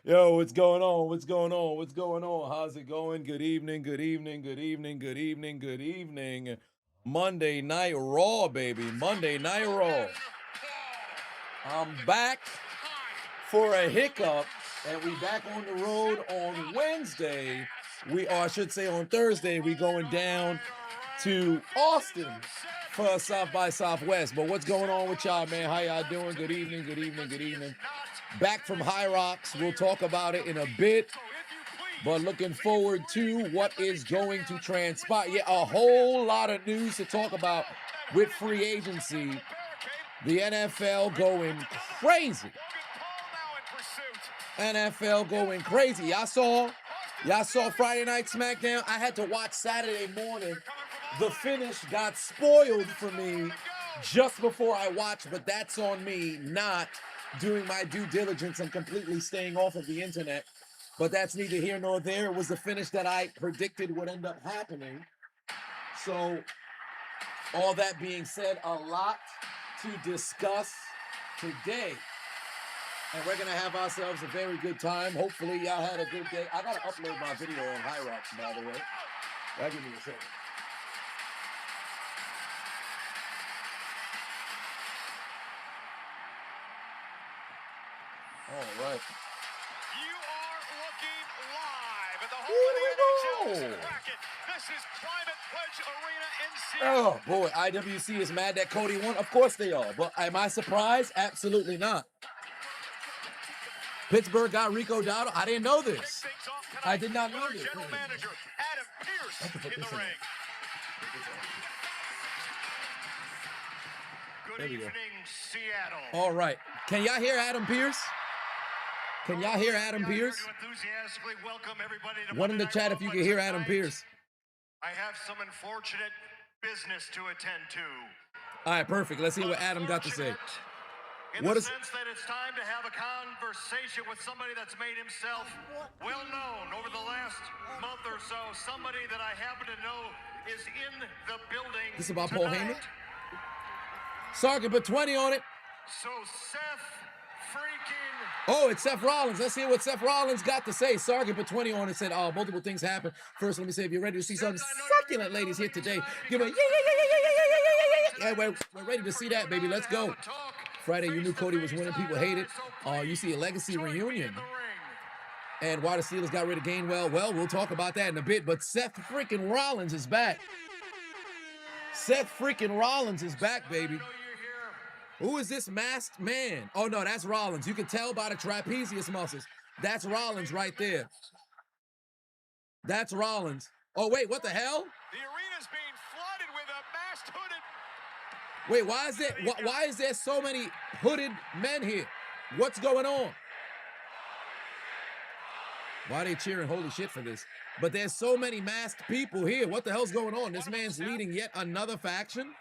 Yo, what's going on? What's going on? What's going on? How's it going? Good evening, good evening, good evening, good evening, good evening. Monday Night Raw, baby. Monday Night Raw. I'm back for a hiccup, and we back on the road on Wednesday. I should say on Thursday, we going down to Austin for South by Southwest. But what's going on with y'all, man? How y'all doing? Good evening, good evening, good evening. Back from High Rocks. We'll talk about it in a bit. But looking forward to what is going to transpire. Yeah, a whole lot of news to talk about with free agency. The NFL going crazy. NFL going crazy. Y'all saw Friday Night SmackDown. I had to watch Saturday morning. The finish got spoiled for me just before I watched, but that's on me not doing my due diligence and completely staying off of the internet. But that's neither here nor there. It was the finish that I predicted would end up happening. So, all that being said, a lot to discuss today. And we're going to have ourselves a very good time. Hopefully, y'all had a good day. I got to upload my video on High Rocks, by the way. Give me a second. All right. You are looking live at the home of the NHL bracket. This is Climate Pledge Arena in Seattle. Oh, boy. IWC is mad that Cody won. Of course they are. But am I surprised? Absolutely not. Pittsburgh got Rico Dowdle. I didn't know this. I did not know this. General Manager Adam Pearce in the ring. Good evening, Seattle. All right. Can y'all hear Adam Pearce? Can y'all hear Adam Pearce? One in the chat if you can hear Adam Pearce. I have some unfortunate business to attend to. All right, perfect. Let's see what Adam got to say. In the sense that it's time to have a conversation with somebody that's made himself well known over the last month or so. Somebody that I happen to know is in the building. This is about Paul Heyman? Sarkin put 20 on it. So Seth freaking... Oh, it's Seth Rollins. Let's hear what Seth Rollins got to say. Sarkin put 20 on it, said, multiple things happen. First, let me say, if you're ready to see some succulent ladies here today, give me yeah, we're ready to see that, baby. Let's go. Friday, you knew Cody was winning. People hate it. You see a legacy reunion. And why the Steelers got rid of Gainwell. Well, we'll talk about that in a bit. But Seth freaking Rollins is back. Seth freaking Rollins is back, baby. Who is this masked man? Oh, no, that's Rollins. You can tell by the trapezius muscles. That's Rollins right there. That's Rollins. Oh, wait, what the hell? The arena's being flooded with a masked hooded... Wait, why is there so many hooded men here? What's going on? Why are they cheering holy shit for this? But there's so many masked people here. What the hell's going on? This man's leading yet another faction?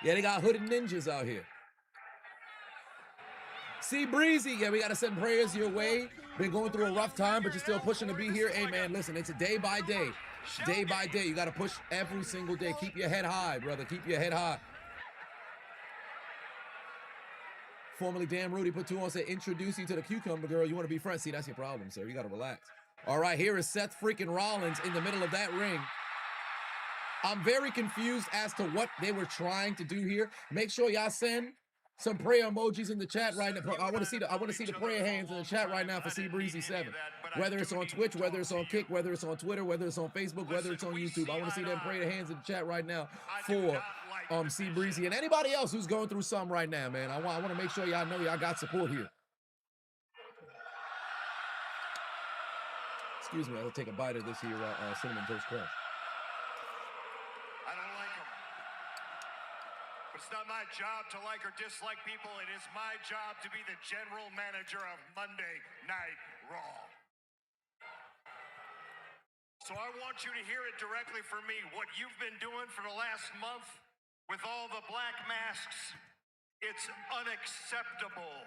Yeah, they got hooded ninjas out here. See, Breezy, yeah, we got to send prayers your way. Been going through a rough time, but you're still pushing to be here. Hey, man, listen, it's a day by day. Day by day, you got to push every single day. Keep your head high, brother. Keep your head high. Formerly Damn Rudy put 2 on, said, introduce you to the cucumber girl. You want to be friends? See, that's your problem, sir. You got to relax. All right, here is Seth freaking Rollins in the middle of that ring. I'm very confused as to what they were trying to do here. Make sure y'all send some prayer emojis in the chat right now. I want to see the prayer hands in the chat right now for C Breezy 7. Whether it's on Twitch, whether it's on Kick, whether it's on Twitter, whether it's on Facebook, whether it's on YouTube. I want to see them prayer hands in the chat right now for C Breezy and anybody else who's going through something right now, man. I want to make sure y'all know y'all got support here. Excuse me, I'll take a bite of this here Cinnamon Toast Crunch. It's not my job to like or dislike people. It is my job to be the general manager of Monday Night Raw. So I want you to hear it directly from me. What you've been doing for the last month with all the black masks, it's unacceptable.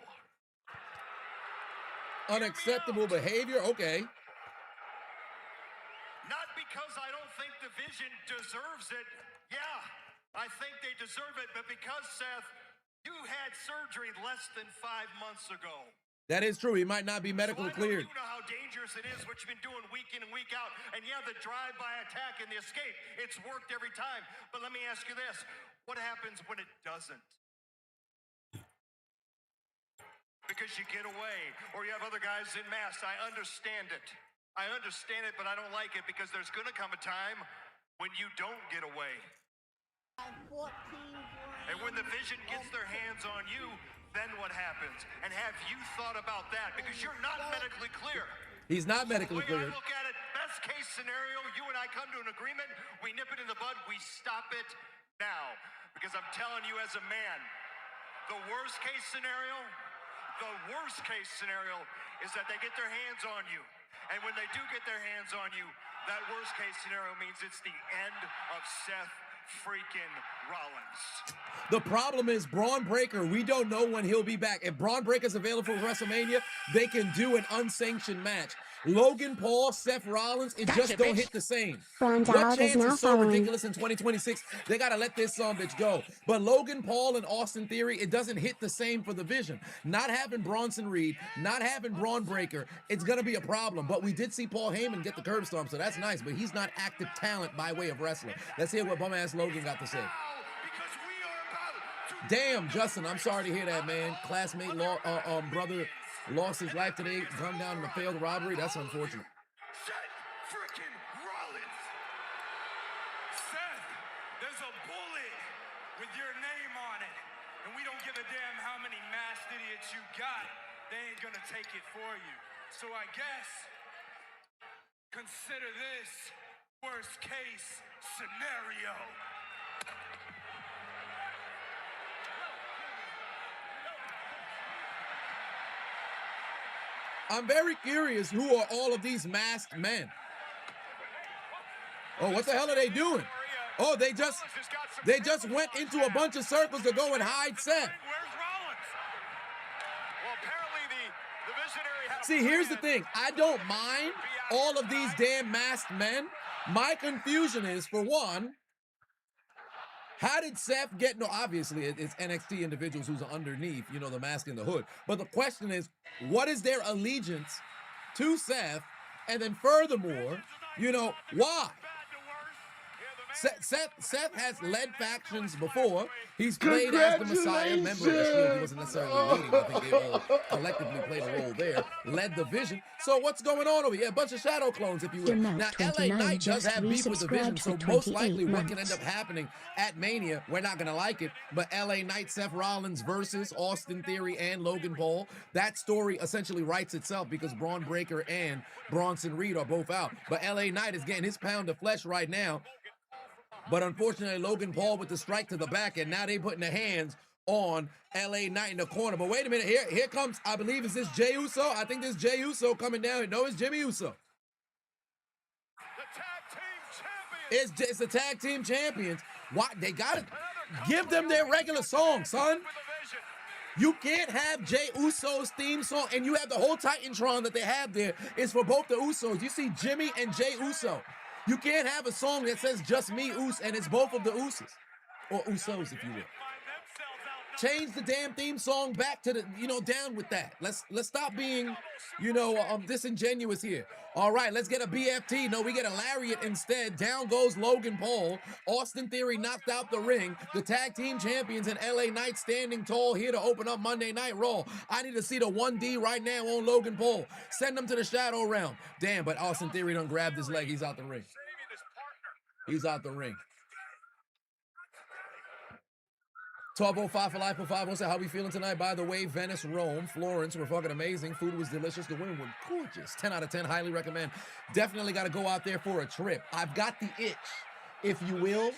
Unacceptable behavior? Okay. Not because I don't think the Vision deserves it. Yeah. I think they deserve it, but because, Seth, You had surgery less than 5 months ago. That is true. He might not be medically cleared. You know how dangerous it is, what you've been doing week in and week out. And yeah, the drive-by attack and the escape, it's worked every time. But let me ask you this. What happens when it doesn't? Because you get away, or you have other guys in masks. I understand it. I understand it, but I don't like it because there's going to come a time when you don't get away. And when the Vision gets their hands on you, then what happens? And have you thought about that? Because you're not medically clear. He's not medically clear. Look at it. Best case scenario, you and I come to an agreement. We nip it in the bud. We stop it now. Because I'm telling you as a man, the worst case scenario is that they get their hands on you. And when they do get their hands on you, that worst case scenario means it's the end of Seth freaking Rollins. The problem is Braun Breaker, we don't know when he'll be back. If Braun Breaker's available for WrestleMania, they can do an unsanctioned match. Logan Paul, Seth Rollins, it just don't hit the same. What chance is so ridiculous in 2026? They got to let this bitch go. But Logan Paul and Austin Theory, it doesn't hit the same for the Vision. Not having Bronson Reed, not having Braun Breaker, it's going to be a problem. But we did see Paul Heyman get the curb stomp, so that's nice. But he's not active talent by way of wrestling. Let's hear what bum-ass Logan got to say. Damn, Justin, I'm sorry to hear that, man. Classmate, brother lost his life today, gunned down in a failed robbery. That's unfortunate. Seth freaking Rollins. Seth, there's a bullet with your name on it. And we don't give a damn how many masked idiots you got. They ain't gonna take it for you. So I guess, consider this worst case scenario. I'm very curious, who are all of these masked men? Oh, what the hell are they doing? Oh, they just went into a bunch of circles to go and hide Seth. Where's Rollins? Well, apparently the visionary had See, here's the thing. I don't mind all of these damn masked men. My confusion is, for one, how did Seth get, no, obviously it's NXT individuals who's underneath, you know, the mask in the hood. But the question is, what is their allegiance to Seth? And then furthermore, you know, why? Seth has led factions before. He's played as the Messiah, member of the Shield. He wasn't necessarily leading. I think they all collectively played a role there. Led the Vision. So what's going on over here? A bunch of shadow clones, if you will. Now, LA Knight does have beef with the Vision, so most likely what can end up happening at Mania, we're not going to like it, but LA Knight, Seth Rollins versus Austin Theory and Logan Paul, that story essentially writes itself because Braun Breaker and Bronson Reed are both out. But LA Knight is getting his pound of flesh right now. But unfortunately, Logan Paul with the strike to the back, and now they putting their hands on LA Knight in the corner. But wait a minute, here comes, I believe, is this Jey Uso? I think this Jey Uso coming down. No, it's Jimmy Uso. the tag team champions. It's the tag team champions. Why? They got to give them their regular song, son. You can't have Jey Uso's theme song, and you have the whole Titantron that they have there is for both the Usos. You see Jimmy and Jey Uso. You can't have a song that says just me, Us, and it's both of the Usos. Or Usos, if you will. Change the damn theme song back to the, you know, down with that. Let's stop being, you know, disingenuous here. All right, let's get a BFT. No, we get a lariat instead. Down goes Logan Paul. Austin Theory knocked out the ring. The tag team champions and LA Knight standing tall here to open up Monday Night Raw. I need to see the 1D right now on Logan Paul. Send him to the shadow realm. Damn, but Austin Theory done grabbed his leg. He's out the ring. He's out the ring. 12:05 for Life of 517. How we feeling tonight? By the way, Venice, Rome, Florence were fucking amazing. Food was delicious. The women were gorgeous. 10 out of 10. Highly recommend. Definitely got to go out there for a trip. I've got the itch, if you will,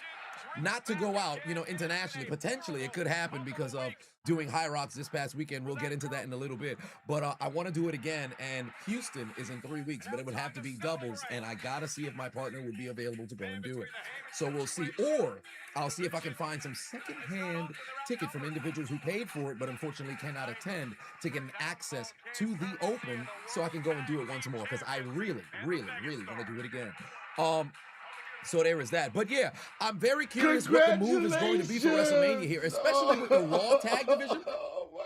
not to go out, you know, internationally. Potentially, it could happen because of doing High Rocks this past weekend. We'll get into that in a little bit. But I want to do it again, and Houston is in 3 weeks, but it would have to be doubles, and I got to see if my partner would be available to go and do it. So we'll see. Or I'll see if I can find some secondhand ticket from individuals who paid for it, but unfortunately cannot attend to get an access to the Open so I can go and do it once more because I really, really, really want to do it again. So there is that. But yeah, I'm very curious what the move is going to be for WrestleMania here, especially with the Raw tag division.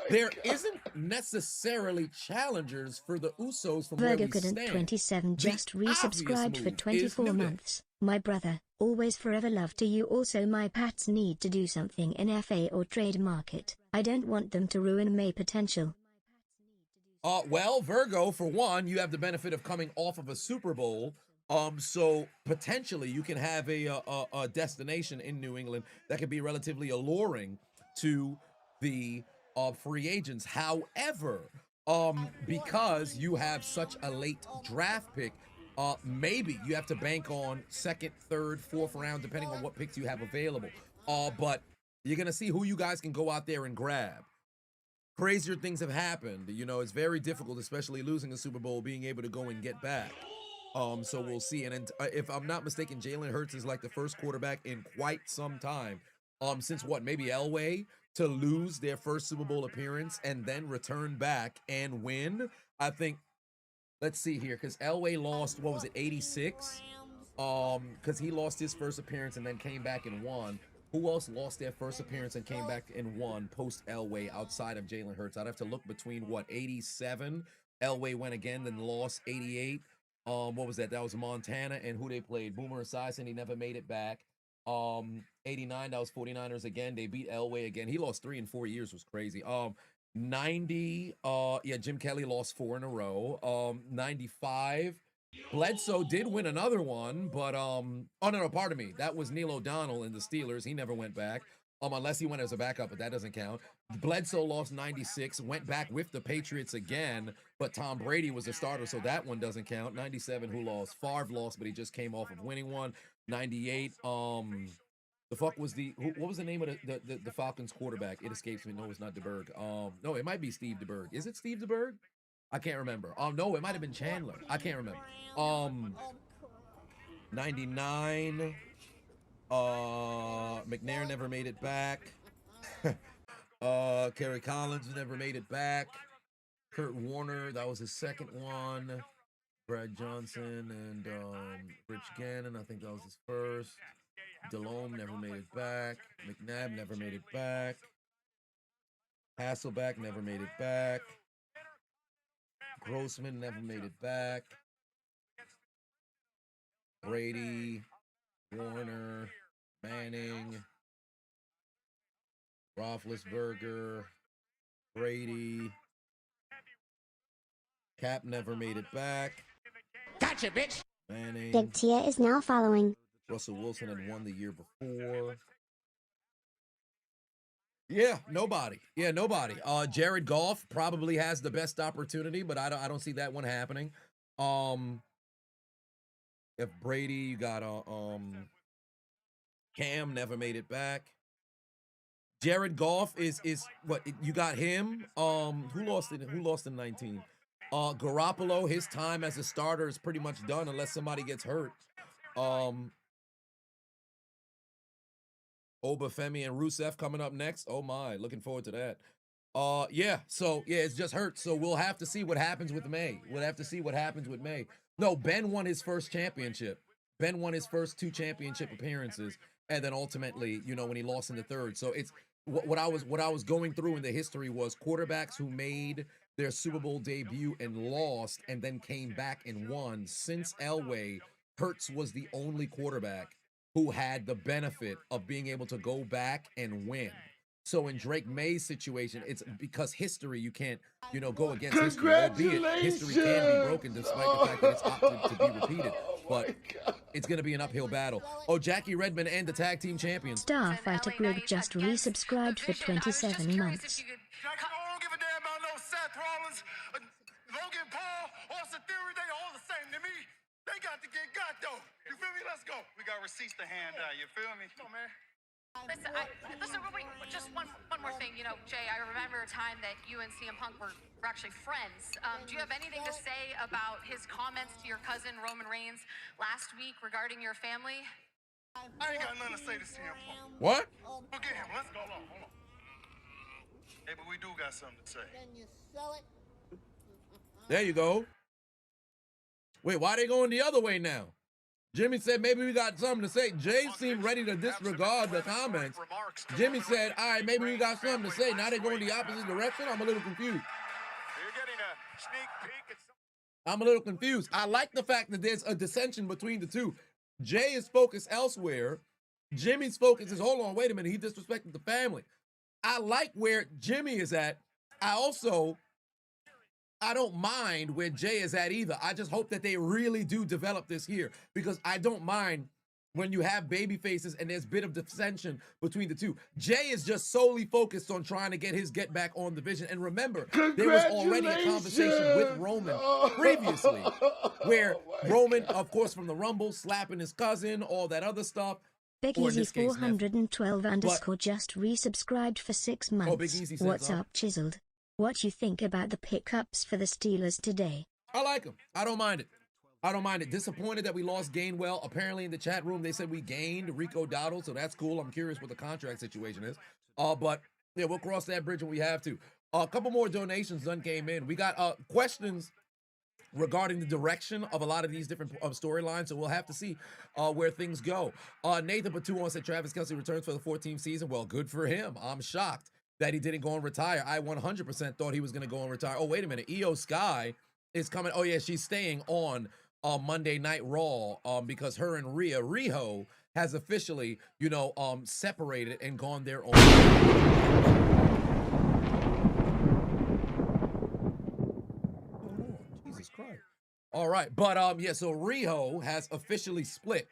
There isn't necessarily challengers for the Usos from where we stand. Vergocodent27 just resubscribed for 24 months. My brother, always forever love to you. Also my pats need to do something in FA or trade market. I don't want them to ruin my potential. Well, Virgo, for one, you have the benefit of coming off of a Super Bowl. So potentially you can have a destination in New England that could be relatively alluring to the free agents. However, because you have such a late draft pick, maybe you have to bank on second, third, fourth round, depending on what picks you have available. But you're gonna see who you guys can go out there and grab. Crazier things have happened. You know, it's very difficult, especially losing a Super Bowl, being able to go and get back. So we'll see. And if I'm not mistaken, Jalen Hurts is like the first quarterback in quite some time, since what, maybe Elway, to lose their first Super Bowl appearance and then return back and win. I think, let's see here, because Elway lost, what was it, 86? Because he lost his first appearance and then came back and won. Who else lost their first appearance and came back and won post Elway outside of Jalen Hurts? I'd have to look between what, 87? Elway went again, then lost 88. What was that? That was Montana, and who they played? Boomer Esiason, he never made it back. 89, that was 49ers again. They beat Elway again. He lost 3 in 4 years, was crazy. 90, yeah, Jim Kelly lost 4 in a row. 95. Bledsoe did win another one, but oh no, pardon me. That was Neil O'Donnell in the Steelers. He never went back. Unless he went as a backup, but that doesn't count. Bledsoe lost 96, went back with the Patriots again, but Tom Brady was a starter, so that one doesn't count. 97, who lost? Favre lost, but he just came off of winning one. 98, the fuck was what was the name of the Falcons quarterback? It escapes me. No, it's not DeBerg. No, it might be Steve DeBerg. Is it Steve DeBerg? I can't remember. No, it might have been Chandler. I can't remember. 99. McNair never made it back. Kerry Collins never made it back. Kurt Warner, that was his second one. Brad Johnson and Rich Gannon, I think that was his first. Delhomme never made it back. McNabb never made it back. Hasselback never made it back. Grossman never made it back. Brady, Warner, Manning, Roethlisberger, Brady. Cap never made it back. Gotcha, bitch. Manning. Big Tia is now following. Russell Wilson had won the year before. Yeah, nobody. Yeah, nobody. Jared Goff probably has the best opportunity, but I don't see that one happening. If Brady, you got Cam never made it back. Jared Goff is what you got him. Who lost in 19? Garoppolo, his time as a starter is pretty much done unless somebody gets hurt. Obafemi and Rusev coming up next. Oh my, looking forward to that. Yeah, so yeah, it's just hurt. So we'll have to see what happens with May. We'll have to see what happens with May. No, Ben won his first championship. Ben won his first 2 championship appearances, and then ultimately, you know, when he lost in the third. So it's what I was going through in the history was quarterbacks who made their Super Bowl debut and lost, and then came back and won. Since Elway, Hurts was the only quarterback who had the benefit of being able to go back and win. So in Drake May's situation, it's because history, you can't, you know, go against history. Albeit history can be broken despite the fact that it's opted to be repeated. But it's going to be an uphill battle. Oh, Jackie Redmond and the tag team champions. Starfighter Greg just resubscribed for 27 months. I don't give a damn about no Seth Rollins, Logan Paul, Austin Theory. They all the same to me. They got to get got though. You feel me? Let's go. We got receipts to hand out. You feel me? Come on, man. Listen, wait, just one more thing. You know, Jay, I remember a time that you and CM Punk were actually friends. Do you have anything to say about his comments to your cousin Roman Reigns last week regarding your family? I ain't got nothing to say to CM Punk. What? Look at him. Let's go. Hold on. Hey, but we do got something to say. Can you sell it? There you go. Wait, why are they going the other way now? Jimmy said maybe we got something to say. Jay seemed ready to disregard the comments. Jimmy said, all right, maybe we got something to say. Now they're going the opposite direction. I'm a little confused. You're getting a sneak peek at I'm a little confused. I like the fact that there's a dissension between the two. Jay is focused elsewhere. Jimmy's focus is, hold on, wait a minute, he disrespected the family. I like where Jimmy is at. I don't mind where Jay is at either. I just hope that they really do develop this here, because I don't mind when you have baby faces and there's a bit of dissension between the two. Jay is just solely focused on trying to get his get back on the division. And remember, there was already a conversation with Roman previously where Roman, of course, from the Rumble, slapping his cousin, all that other stuff. Big Easy 412 underscore just resubscribed for 6 months. Big Easy says, What's up, Chiseled? What you think about the pickups for the Steelers today? I like them. I don't mind it. I don't mind it. Disappointed that we lost Gainwell. Apparently in the chat room, they said we gained Rico Dowdle, so that's cool. I'm curious what the contract situation is. But yeah, we'll cross that bridge when we have to. A couple more donations done came in. We got questions regarding the direction of a lot of these different storylines, so we'll have to see where things go. Nathan Patuon said Travis Kelce returns for the 14th season. Well, good for him. I'm shocked that he didn't go and retire. I 100% thought he was going to go and retire. Oh, wait a minute. Io Sky is coming. Oh, yeah, she's staying on Monday Night Raw because her and Riho has officially, separated and gone their own way. Jesus Christ. All right. But, yeah, so Riho has officially split.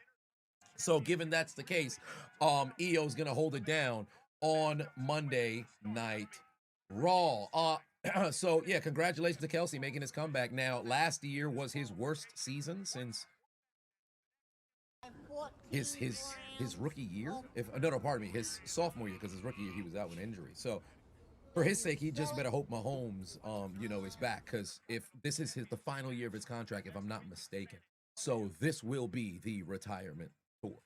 So given that's the case, Io's going to hold it down on Monday Night Raw. So yeah, congratulations to Kelce making his comeback. Now, last year was his worst season since his rookie year. Pardon me, his sophomore year, because his rookie year he was out with injury. So for his sake, he just better hope Mahomes, is back, because if this is the final year of his contract, if I'm not mistaken. So this will be the retirement tour.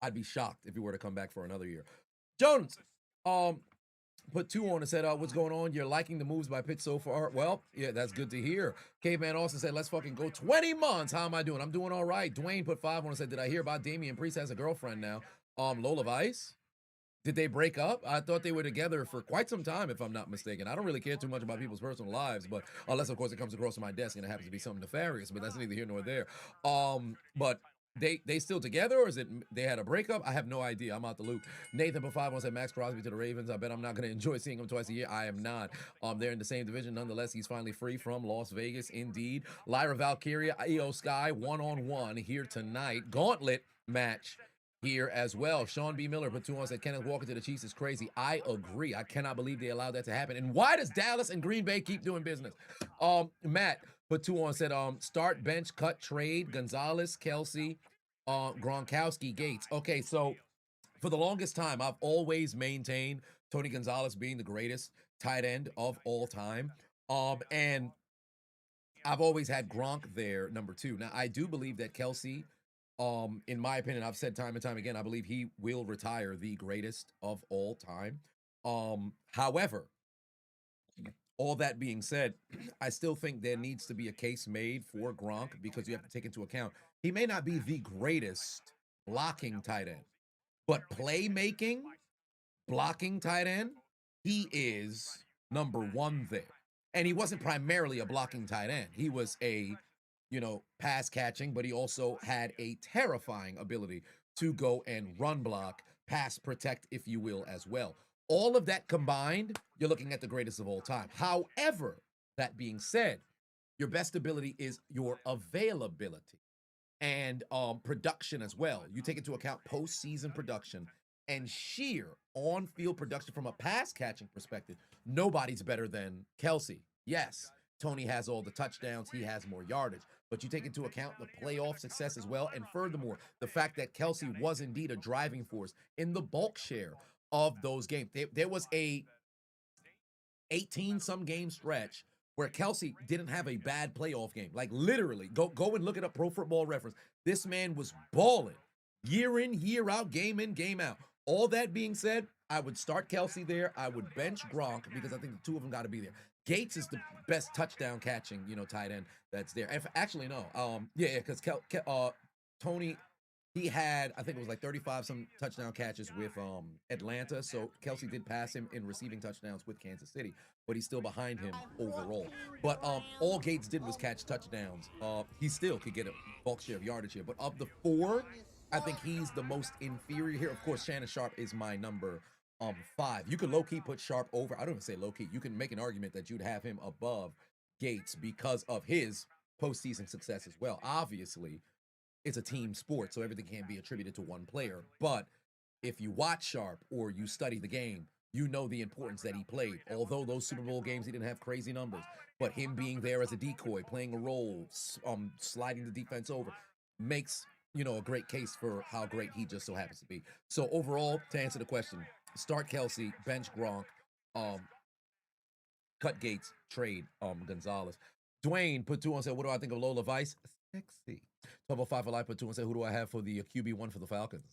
I'd be shocked if he were to come back for another year. Jones, put 2 on and said, what's going on? You're liking the moves by Pitch so far? Well, yeah, that's good to hear. Caveman also said, let's fucking go. 20 months. How am I doing? I'm doing all right. Dwayne put 5 on and said, did I hear about Damian Priest has a girlfriend now? Lola Vice? Did they break up? I thought they were together for quite some time, if I'm not mistaken. I don't really care too much about people's personal lives, but unless, of course, it comes across my desk and it happens to be something nefarious, but that's neither here nor there. But they still together, or is it they had a breakup? I have no idea. I'm out the loop. Nathan put 5 on said Max Crosby to the Ravens. I bet I'm not going to enjoy seeing him twice a year. I am not. They're in the same division. Nonetheless, he's finally free from Las Vegas. Indeed. Lyra Valkyria, Io Sky, 1-on-1 here tonight. Gauntlet match here as well. Sean B. Miller put 2 on said Kenneth Walker to the Chiefs is crazy. I agree. I cannot believe they allowed that to happen. And why does Dallas and Green Bay keep doing business? Matt put 2 on said start, bench, cut, trade Gonzalez, Kelce, Gronkowski, Gates. Okay, so for the longest time, I've always maintained Tony Gonzalez being the greatest tight end of all time. And I've always had Gronk there, number 2. Now, I do believe that Kelce, in my opinion, I've said time and time again, I believe he will retire the greatest of all time. However, all that being said, I still think there needs to be a case made for Gronk, because you have to take into account he may not be the greatest blocking tight end, but playmaking, blocking tight end, he is number 1 there. And he wasn't primarily a blocking tight end. He was a, pass catching, but he also had a terrifying ability to go and run block, pass protect, if you will, as well. All of that combined, you're looking at the greatest of all time. However, that being said, your best ability is your availability and production as well. You take into account postseason production and sheer on-field production from a pass-catching perspective. Nobody's better than Kelce. Yes, Tony has all the touchdowns. He has more yardage. But you take into account the playoff success as well. And furthermore, the fact that Kelce was indeed a driving force in the bulk share of those games. There was a 18-some game stretch where Kelce didn't have a bad playoff game. Like, literally, go and look it up, Pro Football Reference. This man was balling year in, year out, game in, game out. All that being said, I would start Kelce there. I would bench Gronk, because I think the 2 of them got to be there. Gates is the best touchdown catching, tight end that's there. Actually, no. Because Tony, he had, I think it was like 35 some touchdown catches with Atlanta. So Kelsey did pass him in receiving touchdowns with Kansas City, but he's still behind him overall. But all Gates did was catch touchdowns. He still could get a bulk share of yardage here. But of the four, I think he's the most inferior here. Of course, Shannon Sharp is my number 5. You could low-key put Sharp over. I don't even say low-key. You can make an argument that you'd have him above Gates because of his postseason success as well. Obviously, it's a team sport, so everything can't be attributed to one player. But if you watch Sharp or you study the game, you know the importance that he played. Although those Super Bowl games, he didn't have crazy numbers. But him being there as a decoy, playing a role, sliding the defense over, makes, a great case for how great he just so happens to be. So overall, to answer the question, start Kelsey, bench Gronk, cut Gates, trade Gonzalez. Dwayne put 2 on, said, what do I think of Lola Vice? Sexy. 1205 for life put 2 and said, who do I have for the QB1 for the Falcons?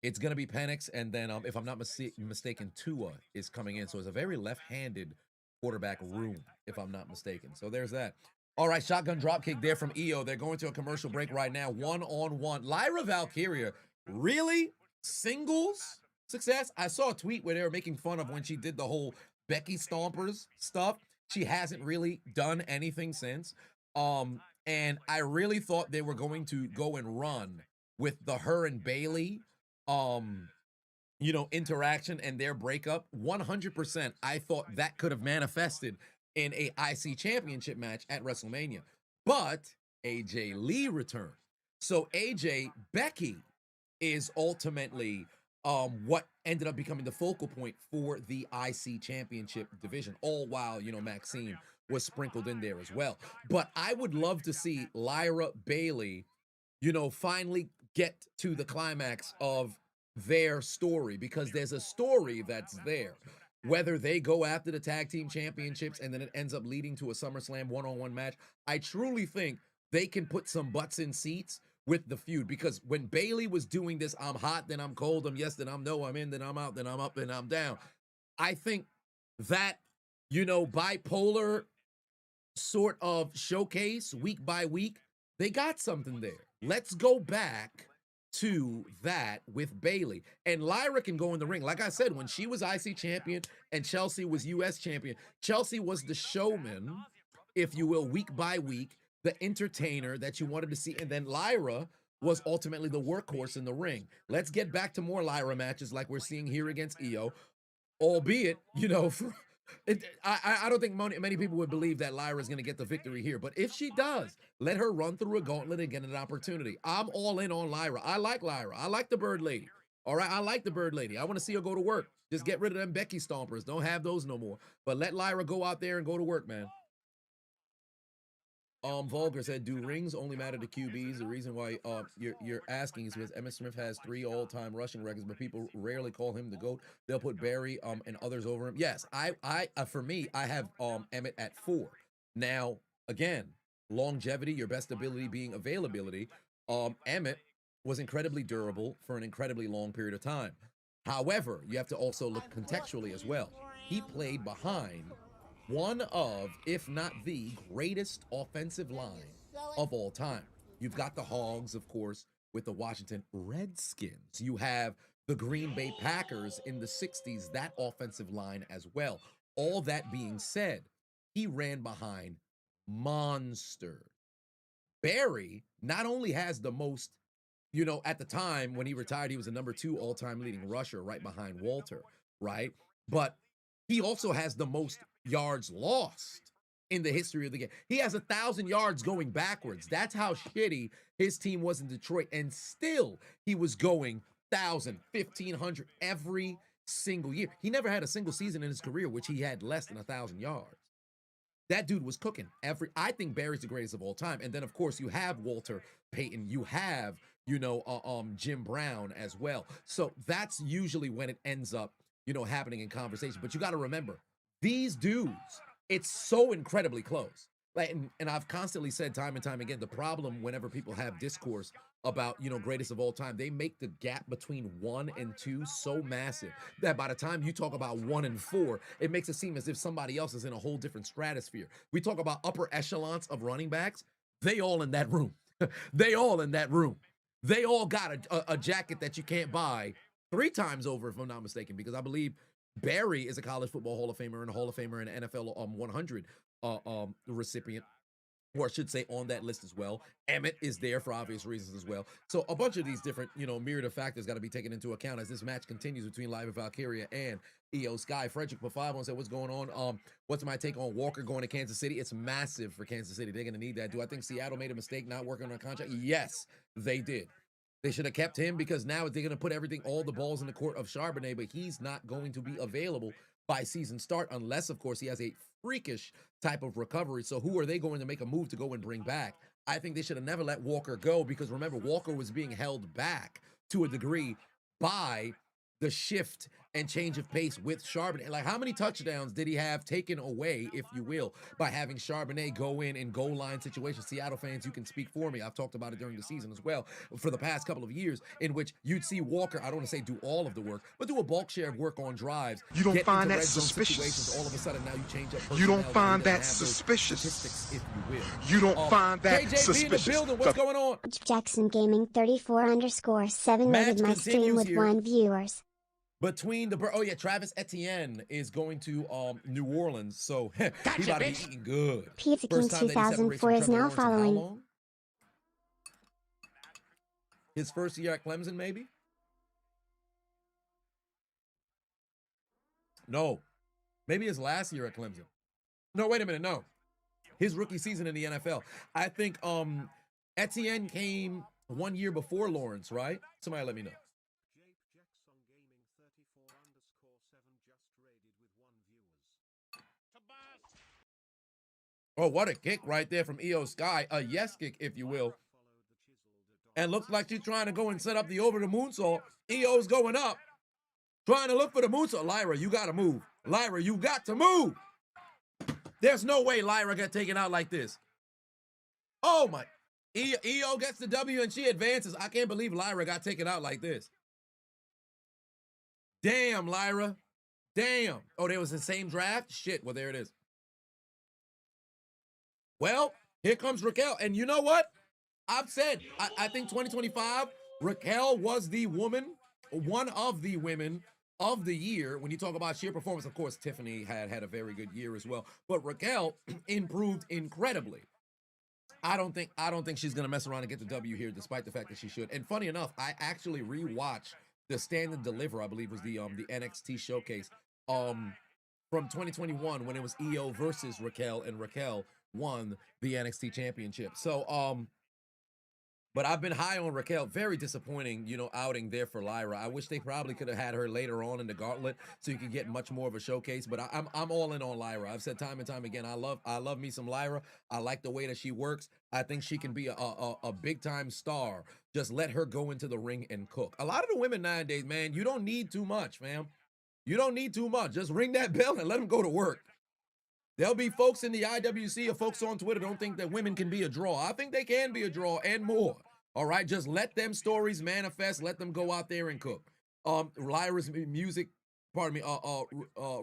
It's going to be Penix, and then if I'm not mistaken, Tua is coming in. So it's a very left-handed quarterback room, if I'm not mistaken. So there's that. All right, shotgun dropkick there from EO. They're going to a commercial break right now. 1-on-1. Lyra Valkyria, really? Singles success? I saw a tweet where they were making fun of when she did the whole Becky Stompers stuff. She hasn't really done anything since. And I really thought they were going to go and run with the her and Bailey, interaction and their breakup. 100%, I thought that could have manifested in a IC championship match at WrestleMania. But AJ Lee returned. So Becky is ultimately what ended up becoming the focal point for the IC championship division, all while, Maxine was sprinkled in there as well. But I would love to see Lyra Bailey, finally get to the climax of their story, because there's a story that's there. Whether they go after the tag team championships and then it ends up leading to a SummerSlam one-on-one match, I truly think they can put some butts in seats with the feud. Because when Bailey was doing this, I'm hot, then I'm cold, I'm yes, then I'm no, I'm in, then I'm out, then I'm up, then I'm down. I think that, bipolar sort of showcase week by week, they got something there. Let's go back to that with Bailey. And Lyra can go in the ring. Like I said, when she was IC champion and Chelsea was US champion, Chelsea was the showman, if you will, week by week, the entertainer that you wanted to see. And then Lyra was ultimately the workhorse in the ring. Let's get back to more Lyra matches like we're seeing here against EO, albeit, I don't think many people would believe that Lyra is going to get the victory here. But if she does, let her run through a gauntlet and get an opportunity. I'm all in on Lyra. I like Lyra. I like the Bird Lady. All right, I like the Bird Lady. I want to see her go to work. Just get rid of them Becky Stompers. Don't have those no more. But let Lyra go out there and go to work, man. Vulgar said, do rings only matter to QBs? The reason why you're asking is because Emmitt Smith has 3 all-time rushing records, but people rarely call him the GOAT. They'll put Barry and others over him. Yes, for me, I have Emmitt at 4. Now, again, longevity, your best ability being availability. Emmitt was incredibly durable for an incredibly long period of time. However, you have to also look contextually as well. He played behind one of, if not the greatest offensive line of all time. You've got the Hogs, of course, with the Washington Redskins. You have the Green Bay Packers in the 60s, that offensive line as well. All that being said, he ran behind monsters. Barry not only has the most, at the time when he retired, he was the number 2 all-time leading rusher right behind Walter, right? But he also has the most yards lost in the history of the game. He has 1,000 yards going backwards. That's how shitty his team was in Detroit. And still, he was going 1,000, 1,500 every single year. He never had a single season in his career which he had less than 1,000 yards. That dude was cooking. I think Barry's the greatest of all time. And then, of course, you have Walter Payton. You have, Jim Brown as well. So that's usually when it ends up, happening in conversation. But you got to remember, these dudes, it's so incredibly close. Like, and I've constantly said time and time again, the problem whenever people have discourse about, greatest of all time, they make the gap between 1 and 2 so massive that by the time you talk about 1 and 4, it makes it seem as if somebody else is in a whole different stratosphere. We talk about upper echelons of running backs. They all in that room. They all in that room. They all got a jacket that you can't buy 3 times over, if I'm not mistaken, because I believe Barry is a college football Hall of Famer and a Hall of Famer and an NFL 100 recipient, or I should say on that list as well. Emmett is there for obvious reasons as well. So a bunch of these different, myriad of factors got to be taken into account as this match continues between Live and Valkyria and Io Sky. Frederick P5 said, what's going on? What's my take on Walker going to Kansas City? It's massive for Kansas City. They're going to need that. Do I think Seattle made a mistake not working on a contract? Yes, they did. They should have kept him because now they're going to put all the balls in the court of Charbonnet, but he's not going to be available by season start unless, of course, he has a freakish type of recovery. So who are they going to make a move to go and bring back? I think they should have never let Walker go because, remember, Walker was being held back to a degree by the shift and change of pace with Charbonnet. Like, how many touchdowns did he have taken away, if you will, by having Charbonnet go in goal line situations? Seattle fans, you can speak for me. I've talked about it during the season as well for the past couple of years, in which you'd see Walker, I don't want to say do all of the work, but do a bulk share of work on drives. You don't find that suspicious? All of a sudden, now you change up. You don't find that suspicious? If you will. You don't find that KJB suspicious? In the building. What's going on? Jackson Gaming 34_7 Match rated my stream with continues here. 1 viewers. Between the Travis Etienne is going to New Orleans, so he about to be eating good. Pizza King First time that he separates 2004 from is Trevor now Lawrence in how following. long? His first year at Clemson, maybe? No, maybe his last year at Clemson. No, wait a minute, no. His rookie season in the NFL. I think Etienne came 1 year before Lawrence, right? Somebody let me know. Oh, what a kick right there from Io Sky. A yes kick, if you will. And looks like she's trying to go and set up the over the moonsault. Io's going up, trying to look for the moonsault. Lyra, you got to move. Lyra, you got to move. There's no way Lyra got taken out like this. Oh, my. Io gets the W and she advances. I can't believe Lyra got taken out like this. Damn, Lyra. Damn. Oh, there was the same draft? Shit, well, there it is. Well, here comes Raquel. And you know what? I've said, I think 2025, Raquel was the woman, one of the women of the year. When you talk about sheer performance, of course, Tiffany had a very good year as well. But Raquel improved incredibly. I don't think she's going to mess around and get the W here, despite the fact that she should. And funny enough, I actually rewatched the Stand and Deliver, I believe was the NXT showcase from 2021 when it was Io versus Raquel, and Raquel won the NXT championship. So, but I've been high on Raquel. Very disappointing, outing there for Lyra. I wish they probably could have had her later on in the gauntlet so you could get much more of a showcase. But I'm all in on Lyra. I've said time and time again, I love me some Lyra. I like the way that she works. I think she can be a big time star. Just let her go into the ring and cook. A lot of the women nowadays, man, you don't need too much, fam. You don't need too much. Just ring that bell and let them go to work. There'll be folks in the IWC or folks on Twitter don't think that women can be a draw. I think they can be a draw and more. All right, just let them stories manifest. Let them go out there and cook. Lyra's music, pardon me,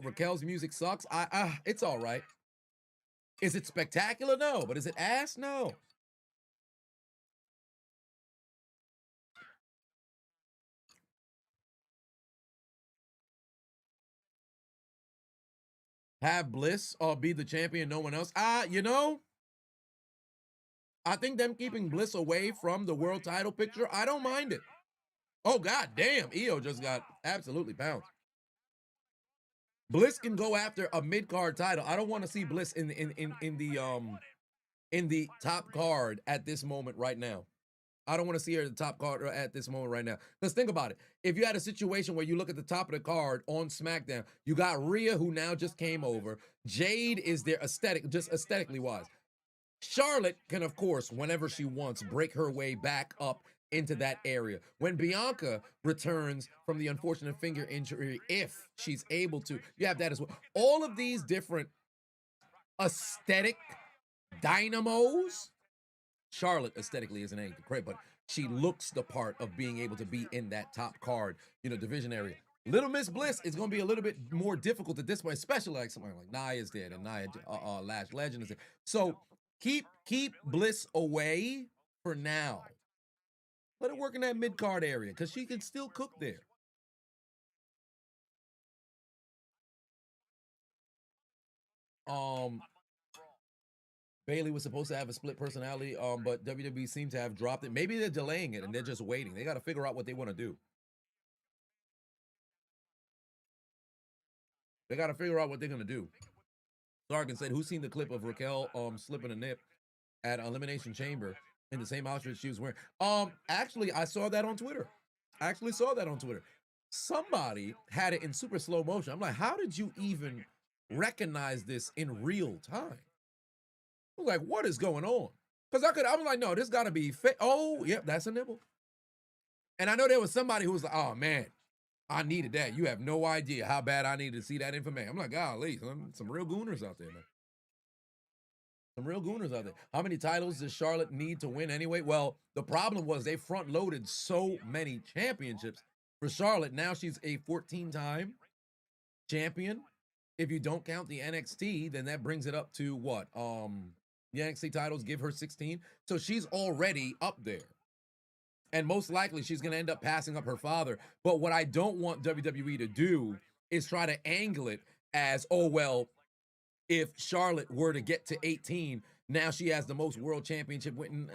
Raquel's music sucks. It's all right. Is it spectacular? No. But is it ass? No. Have Bliss be the champion, no one else. I think them keeping Bliss away from the world title picture, I don't mind it. Oh, god damn. Io just got absolutely pounced. Bliss can go after a mid-card title. I don't want to see Bliss in the top card at this moment right now. I don't want to see her at the top card at this moment right now. Because think about it. If you had a situation where you look at the top of the card on SmackDown, you got Rhea, who now just came over. Jade is there aesthetically wise. Charlotte can, of course, whenever she wants, break her way back up into that area. When Bianca returns from the unfortunate finger injury, if she's able to, you have that as well. All of these different aesthetic dynamos. Charlotte aesthetically isn't anything great, but she looks the part of being able to be in that top card, division area. Little Miss Bliss is going to be a little bit more difficult at this point, especially like somebody like Nia's dead and Nia Lash Legend is there. So keep Bliss away for now. Let her work in that mid-card area because she can still cook there. Bailey was supposed to have a split personality, but WWE seems to have dropped it. Maybe they're delaying it and they're just waiting. They got to figure out what they want to do. They got to figure out what they're going to do. Sarkin said, who's seen the clip of Raquel slipping a nip at Elimination Chamber in the same outfit she was wearing? Actually, I saw that on Twitter. Somebody had it in super slow motion. I'm like, how did you even recognize this in real time? I was like, what is going on? Because I was like, no, this got to be fake. Oh, yep, that's a nipple. And I know there was somebody who was like, oh, man, I needed that. You have no idea how bad I needed to see that information. I'm like, golly, some real gooners out there, man. Some real gooners out there. How many titles does Charlotte need to win anyway? Well, the problem was they front-loaded so many championships for Charlotte. Now she's a 14-time champion. If you don't count the NXT, then that brings it up to what? The NXT titles give her 16. So she's already up there. And most likely she's going to end up passing up her father. But what I don't want WWE to do is try to angle it as, oh, well, if Charlotte were to get to 18, now she has the most world championship win.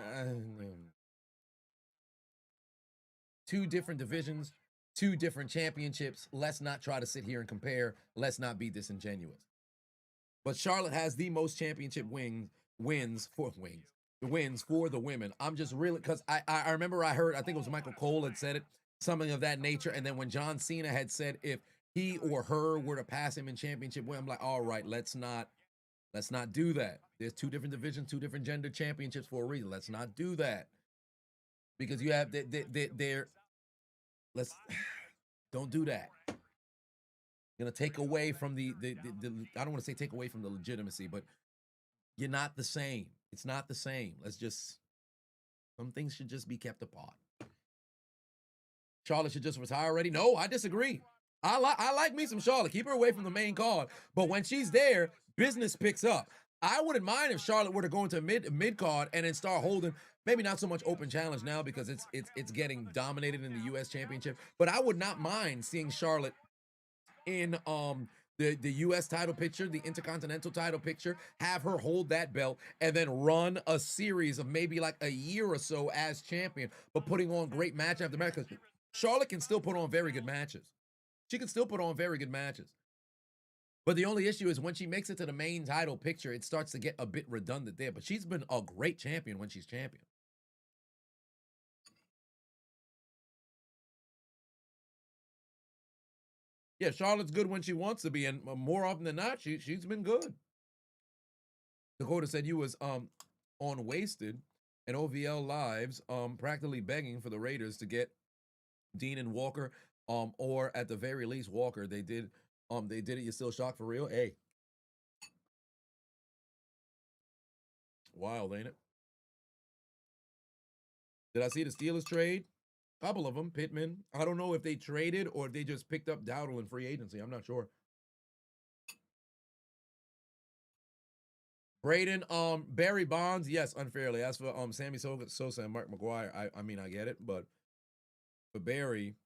2 different divisions, 2 different championships. Let's not try to sit here and compare. Let's not be disingenuous. But Charlotte has the most championship wins for the women. I'm just really, because I remember I heard, I think it was Michael Cole had said it, something of that nature. And then when John Cena had said if he or her were to pass him in championship win, I'm like, all right, let's not do that. There's 2 different divisions, 2 different gender championships for a reason. Let's not do that. Because you have, don't do that. Gonna take away from the I don't want to say take away from the legitimacy, but you're not the same. It's not the same. Some things should just be kept apart. Charlotte should just retire already. No, I disagree. I like me some Charlotte. Keep her away from the main card. But when she's there, business picks up. I wouldn't mind if Charlotte were to go into mid card and then start holding, maybe not so much open challenge now because it's getting dominated in the US Championship. But I would not mind seeing Charlotte in the US title picture, the Intercontinental title picture, have her hold that belt and then run a series of maybe like a year or so as champion, but putting on great match after match. Because Charlotte can still put on very good matches. She can still put on very good matches. But the only issue is when she makes it to the main title picture, it starts to get a bit redundant there. But she's been a great champion when she's champion. Yeah, Charlotte's good when she wants to be, and more often than not, she's been good. Dakota said you was on Wasted and OVL Lives practically begging for the Raiders to get Dean and Walker, or at the very least Walker. They did it. You're still shocked for real? Hey. Wild, ain't it? Did I see the Steelers trade? Couple of them, Pittman. I don't know if they traded or if they just picked up Dowdle in free agency. I'm not sure. Braden, Barry Bonds, yes, unfairly. As for Sammy Sosa and Mark McGuire, I mean, I get it, but for Barry,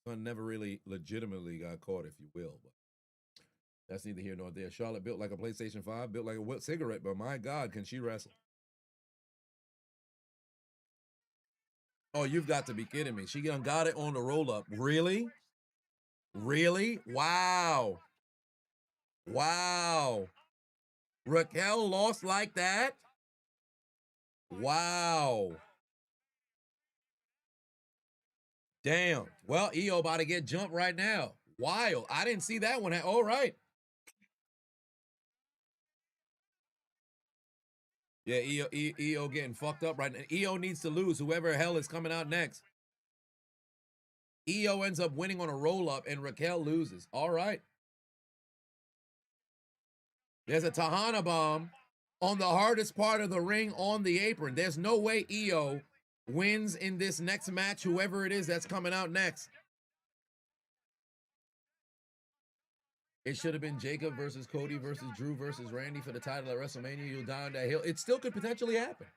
son never really legitimately got caught, if you will. But that's neither here nor there. Charlotte built like a PlayStation 5, built like a cigarette, but my God, can she wrestle? Oh, you've got to be kidding me. She got it on the roll-up. Really? Really? Wow. Wow. Raquel lost like that? Wow. Damn. Well, EO about to get jumped right now. Wild. I didn't see that one. All right. Yeah, EO getting fucked up right now. EO needs to lose. Whoever hell is coming out next. EO ends up winning on a roll-up, and Raquel loses. All right. There's a Tahana bomb on the hardest part of the ring on the apron. There's no way EO wins in this next match, whoever it is that's coming out next. It should have been Jacob versus Cody versus Drew versus Randy for the title at WrestleMania. You'll die on that hill. It still could potentially happen.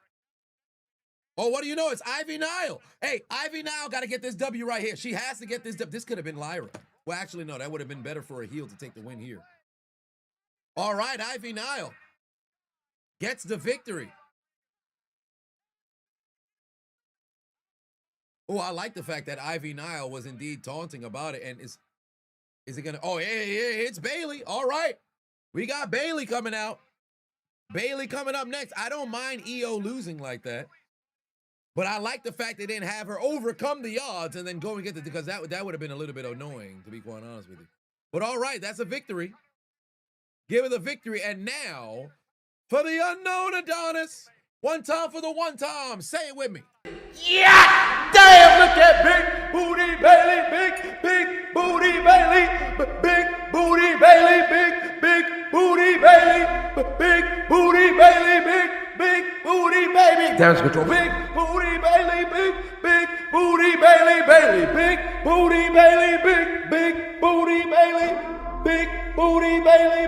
Oh, what do you know? It's Ivy Nile. Hey, Ivy Nile got to get this W right here. She has to get this W. This could have been Lyra. Well, actually, no, that would have been better for a heel to take the win here. All right, Ivy Nile gets the victory. Oh, I like the fact that Ivy Nile was indeed taunting about it. And is it going to? Oh, yeah, it's Bailey. All right. We got Bailey coming out. Bailey coming up next. I don't mind EO losing like that. But I like the fact they didn't have her overcome the odds and then go and get the, because that would have been a little bit annoying, to be quite honest with you. But all right, that's a victory. Give her the victory. And now, for the unknown Adonis, one time for the one time. Say it with me. Yeah! Damn, look at Big Booty Bailey, big Booty Bailey, big Booty Bailey, big Booty Bailey, big Booty Bailey, big Booty Baby. Damage control. Big Booty Bailey, big Booty Bailey, big Booty Bailey, big Booty Bailey, big Booty Bailey,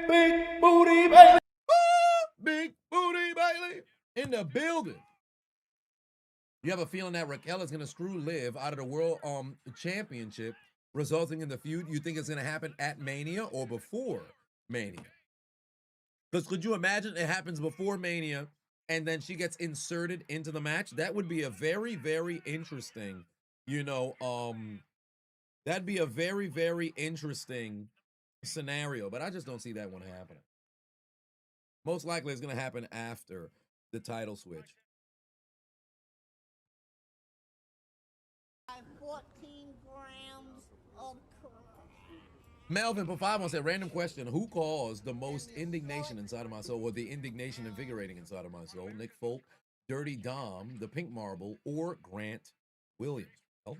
big Booty Bailey. Big Booty Bailey in the building. You have a feeling that Raquel is going to screw Liv out of the World Championship, resulting in the feud? You think it's going to happen at Mania or before Mania? Because could you imagine it happens before Mania and then she gets inserted into the match? That would be a very, very interesting, that'd be a very, very interesting scenario. But I just don't see that one happening. Most likely it's going to happen after the title switch. 14 grams of crap. Melvin for 5 said, random question. Who caused the most indignation inside of my soul, or the indignation invigorating inside of my soul? Nick Folk, Dirty Dom, the Pink Marble, or Grant Williams? Well,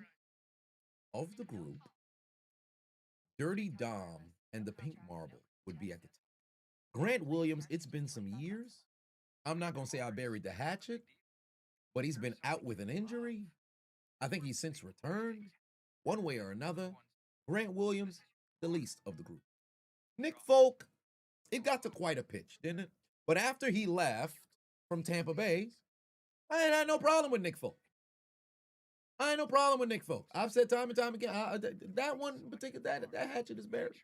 of the group, Dirty Dom and the Pink Marble would be at the top. Grant Williams, it's been some years. I'm not going to say I buried the hatchet, but he's been out with an injury. I think he's since returned, one way or another. Grant Williams, the least of the group. Nick Folk, it got to quite a pitch, didn't it? But after he left from Tampa Bay, I ain't had no problem with Nick Folk. I've said time and time again, that one in particular, that hatchet is buried.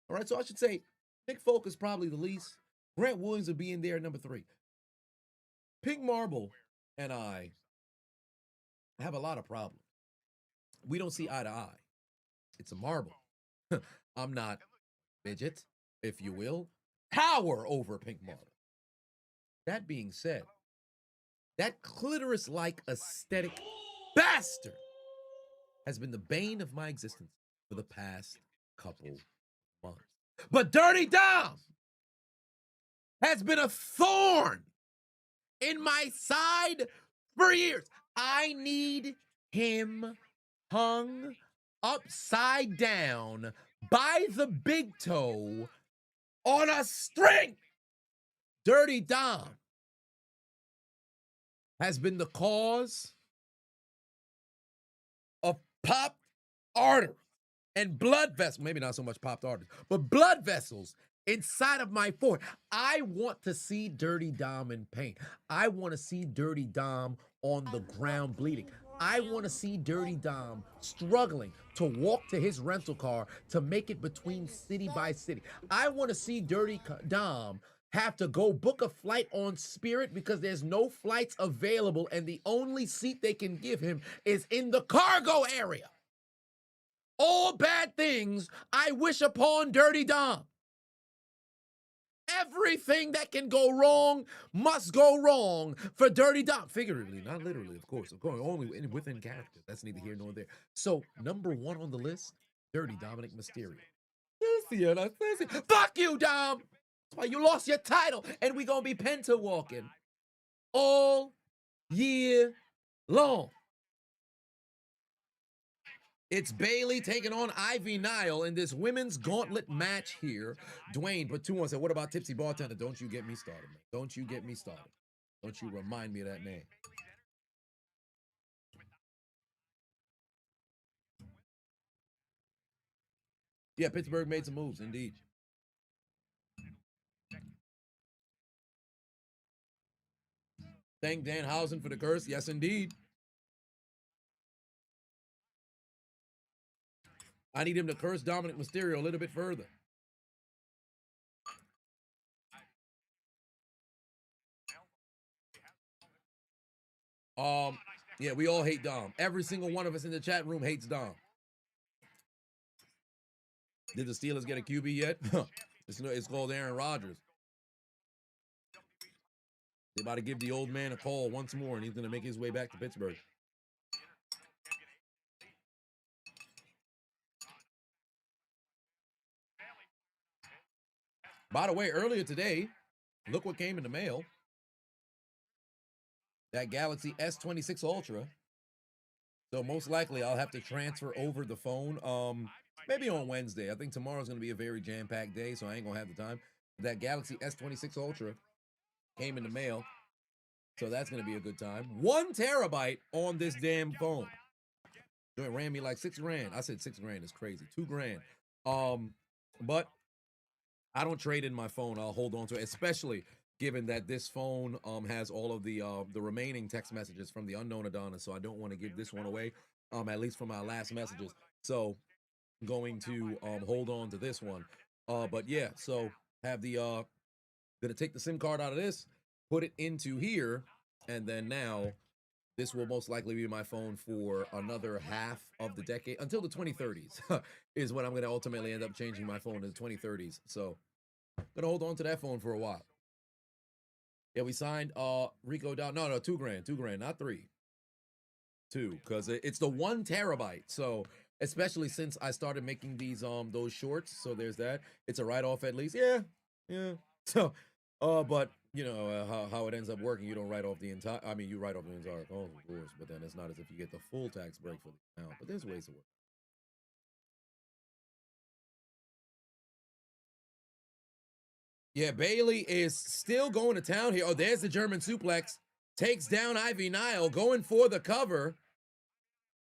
All right, so I should say Nick Folk is probably the least. Grant Williams would be in there at number 3. Pink Marble and I have a lot of problems. We don't see eye to eye. It's a marble. I'm not midget, if you will. Power over Pink Marble. That being said, that clitoris-like aesthetic bastard has been the bane of my existence for the past couple months. But Dirty Dom has been a thorn in my side for years. I need him hung upside down by the big toe on a string. Dirty Dom has been the cause of popped arteries and blood vessels. Maybe not so much popped arteries, but blood vessels inside of my forehead. I want to see Dirty Dom in pain. I want to see Dirty Dom on the ground bleeding. I want to see Dirty Dom struggling to walk to his rental car to make it between city by city. I want to see Dirty Dom have to go book a flight on Spirit because there's no flights available and the only seat they can give him is in the cargo area. All bad things I wish upon Dirty Dom. Everything that can go wrong must go wrong for Dirty Dom. Figuratively, not literally, of course. Only within character. That's neither here nor there. So, number 1 on the list, Dirty Dominic Mysterio. Fuck you, Dom! That's why you lost your title, and we gonna be penta walking all year long. It's Bailey taking on Ivy Nile in this women's gauntlet match here. Dwayne put 2 on, said, what about Tipsy Bartender? Don't you get me started, man. Don't you get me started. Don't you remind me of that name. Yeah, Pittsburgh made some moves, indeed. Thank Danhausen for the curse. Yes, indeed. I need him to curse Dominic Mysterio a little bit further. Yeah, we all hate Dom. Every single one of us in the chat room hates Dom. Did the Steelers get a QB yet? It's called Aaron Rodgers. They about to give the old man a call once more, and he's going to make his way back to Pittsburgh. By the way, earlier today, look what came in the mail. That Galaxy S26 Ultra. So most likely I'll have to transfer over the phone maybe on Wednesday. I think tomorrow's going to be a very jam-packed day, so I ain't going to have the time. That Galaxy S26 Ultra came in the mail, so that's going to be a good time. 1 terabyte on this damn phone. It ran me like $6 grand. I said $6 grand is crazy. $2 grand. But I don't trade in my phone. I'll hold on to it, especially given that this phone has all of the remaining text messages from the unknown Adonis, so I don't want to give this one away, at least from my last messages. So I'm going to hold on to this one. But yeah, so have the gonna take the SIM card out of this, put it into here, and then now this will most likely be my phone for another half of the decade until the 2030s is when I'm going to ultimately end up changing my phone in the 2030s. So I'm going to hold on to that phone for a while. Yeah, we signed Rico down. No, $2 grand, not 3. 2, because it's the 1 terabyte. So especially since I started making these those shorts, so there's that. It's a write-off at least. Yeah. So but you know how it ends up working. You don't write off the entire. I mean, you write off the entire phone, of course, but then it's not as if you get the full tax break for the amount. But there's ways to work. Yeah, Bailey is still going to town here. Oh, there's the German suplex. Takes down Ivy Nile, going for the cover.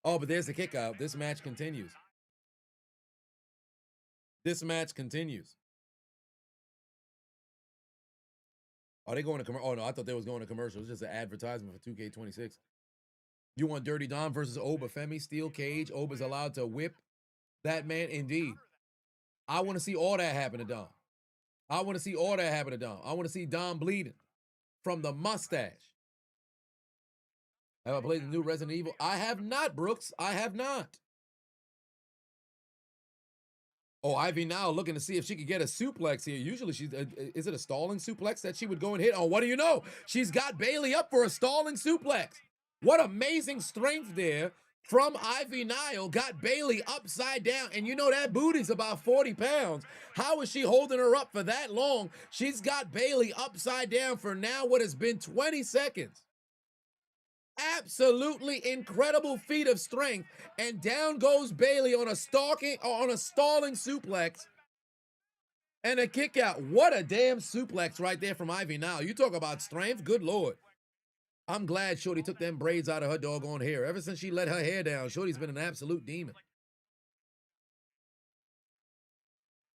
Oh, but there's the kick out. This match continues. This match continues. Are they going to commercial? Oh, no, I thought they was going to commercial. It's just an advertisement for 2K26. You want Dirty Dom versus Oba Femi, steel cage. Oba's allowed to whip that man. Indeed. I want to see all that happen to Dom. I want to see all that happen to Dom. I want to see Dom bleeding from the mustache. Have I played the new Resident Evil? I have not, Brooks. I have not. Oh, Ivy now looking to see if she could get a suplex here. Usually she's, is it a stalling suplex that she would go and hit? Oh, what do you know? She's got Bailey up for a stalling suplex. What amazing strength there from Ivy Nile. Got Bailey upside down. And you know that booty's about 40 pounds. How is she holding her up for that long? She's got Bailey upside down for now what has been 20 seconds. Absolutely incredible feat of strength, and down goes Bailey on a stalling suplex and a kick out. What a damn suplex right there from Ivy Nile. You talk about strength, good Lord. I'm glad Shorty took them braids out of her doggone hair. Ever since she let her hair down, Shorty's been an absolute demon.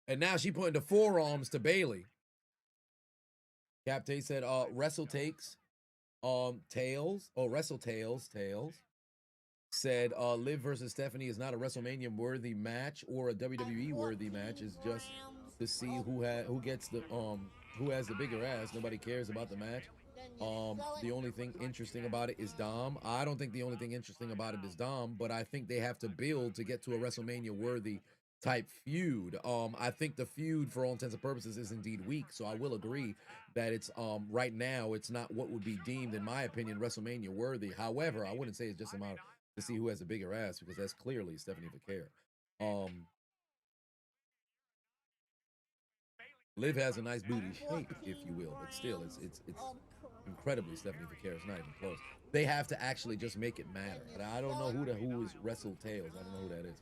And now she putting the forearms to Bailey. Captain said, wrestle takes. Tails. Oh, wrestle tails. Said Liv versus Stephanie is not a WrestleMania worthy match or a WWE worthy match. It's just to see who has the bigger ass. Nobody cares about the match. The only thing interesting about it is Dom. I don't think the only thing interesting about it is Dom, but I think they have to build to get to a WrestleMania worthy type feud. I think the feud, for all intents and purposes, is indeed weak. So I will agree that it's right now it's not what would be deemed, in my opinion, WrestleMania worthy. However, I wouldn't say it's just about to see who has a bigger ass, because that's clearly Stephanie Vaquer. Liv has a nice booty shape, if you will, but still, it's incredibly Stephanie Vaquer. It's not even close. They have to actually just make it matter. I don't know who is Wrestle Tails. I don't know who that is.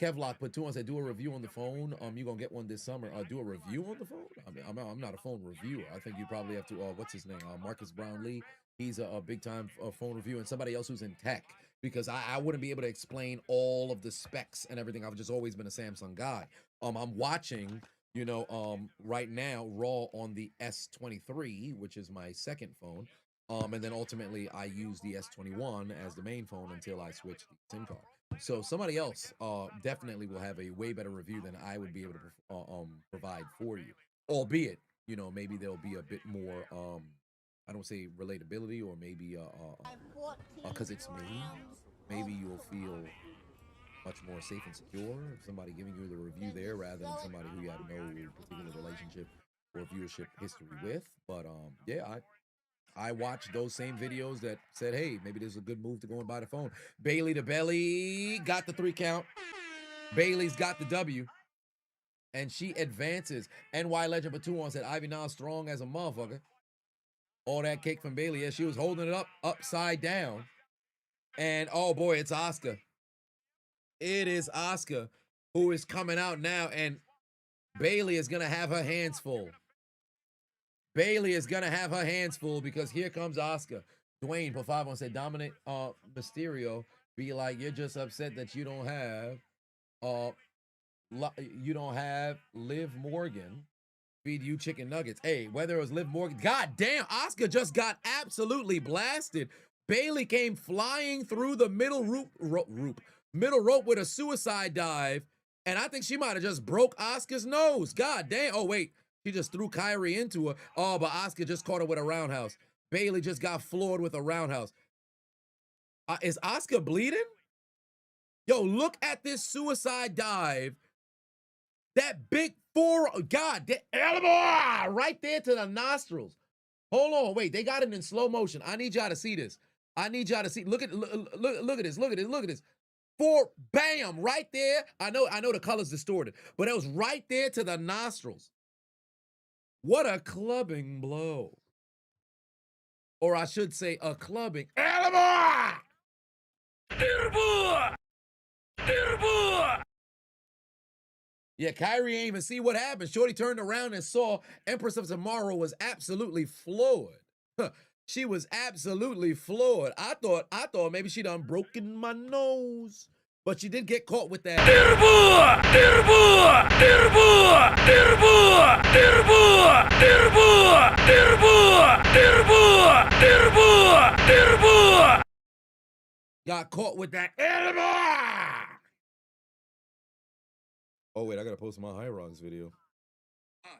Kevlock put 2 on, said do a review on the phone. You gonna get one this summer. Do a review on the phone? I mean, I'm not a phone reviewer. I think you probably have to what's his name? Marcus Brownlee. He's a big time phone reviewer, and somebody else who's in tech, because I wouldn't be able to explain all of the specs and everything. I've just always been a Samsung guy. I'm watching, you know, right now Raw on the S23, which is my second phone. And then ultimately I use the S21 as the main phone until I switch the SIM card. So somebody else definitely will have a way better review than I would be able to provide for you. Albeit, you know, maybe there'll be a bit more I don't say relatability, or maybe because it's me, maybe you'll feel much more safe and secure if somebody giving you the review there rather than somebody who you have no particular relationship or viewership history with. But yeah, I watched those same videos that said, hey, maybe this is a good move to go and buy the phone. Bailey to belly got the 3 count. Bailey's got the W. And she advances. NY Legend Batuan said, Ivy now strong as a motherfucker. All that cake from Bailey. Yeah, she was holding it up upside down. And oh boy, it's Asuka. It is Asuka who is coming out now. And Bailey is going to have her hands full. Bailey is going to have her hands full because here comes Asuka. Dwayne, for 5 said, Dominic Mysterio be like, you're just upset that you don't have Liv Morgan feed you chicken nuggets. Hey, whether it was Liv Morgan, god damn, Asuka just got absolutely blasted. Bailey came flying through the middle rope with a suicide dive, and I think she might have just broke Asuka's nose. God damn. Oh wait, she just threw Kyrie into her. Oh, but Asuka just caught her with a roundhouse. Bailey just got floored with a roundhouse. Is Asuka bleeding? Yo, look at this suicide dive. That big God, that elbow right there to the nostrils. Hold on, wait, they got it in slow motion. I need y'all to see this. I need y'all to see. Look at this. Bam, right there. I know the color's distorted, but it was right there to the nostrils. What a clubbing blow. Or I should say a clubbing. Elbow! Yeah, Kyrie ain't even see what happened. Shorty turned around and saw Empress of Tomorrow was absolutely floored. She was absolutely floored. I thought maybe she done broken my nose. But she did get caught with that. Got caught with that. Oh wait, I gotta post my High Rocks video. Hi,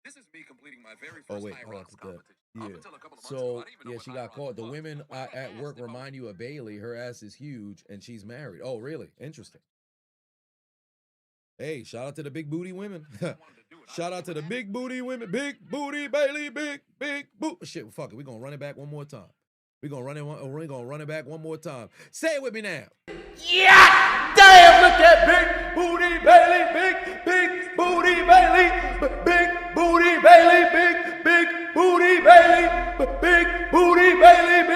this is me completing my very first Oh wait, High oh, Rocks that's good. competition. Up Yeah. until a couple of months So ago, I didn't even know yeah, what she High got Rocks caught. The was. women When I at work asked about remind you of Bailey. Her ass is huge and she's married. Oh really? Interesting. Hey, shout out to the big booty women. Shout out to the big booty women. Big booty Bailey. Big boot. Shit, fuck it. We're gonna run it back one more time. We're gonna run it back one more time. Say it with me now. Yeah! Damn, look at big booty Bailey, big booty Bailey, big booty Bailey, big booty Bailey, big booty Bailey,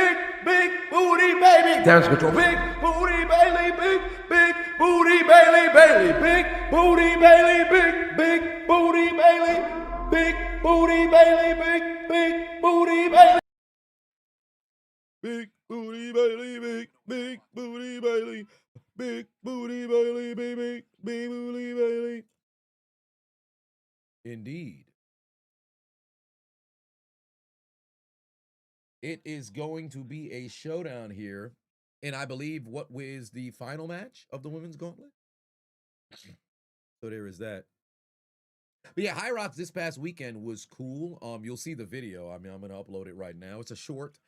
big booty baby. Dance control. Big booty Bailey, big booty Bailey, big booty Bailey, big booty Bailey, big booty Bailey, big booty Bailey. Big booty Bailey, big booty Bailey, big booty Bailey, big booty Bailey. Indeed. It is going to be a showdown here. And I believe what was the final match of the women's gauntlet? So there is that. But yeah, High Rocks this past weekend was cool. You'll see the video. I mean, I'm gonna upload it right now. It's a short,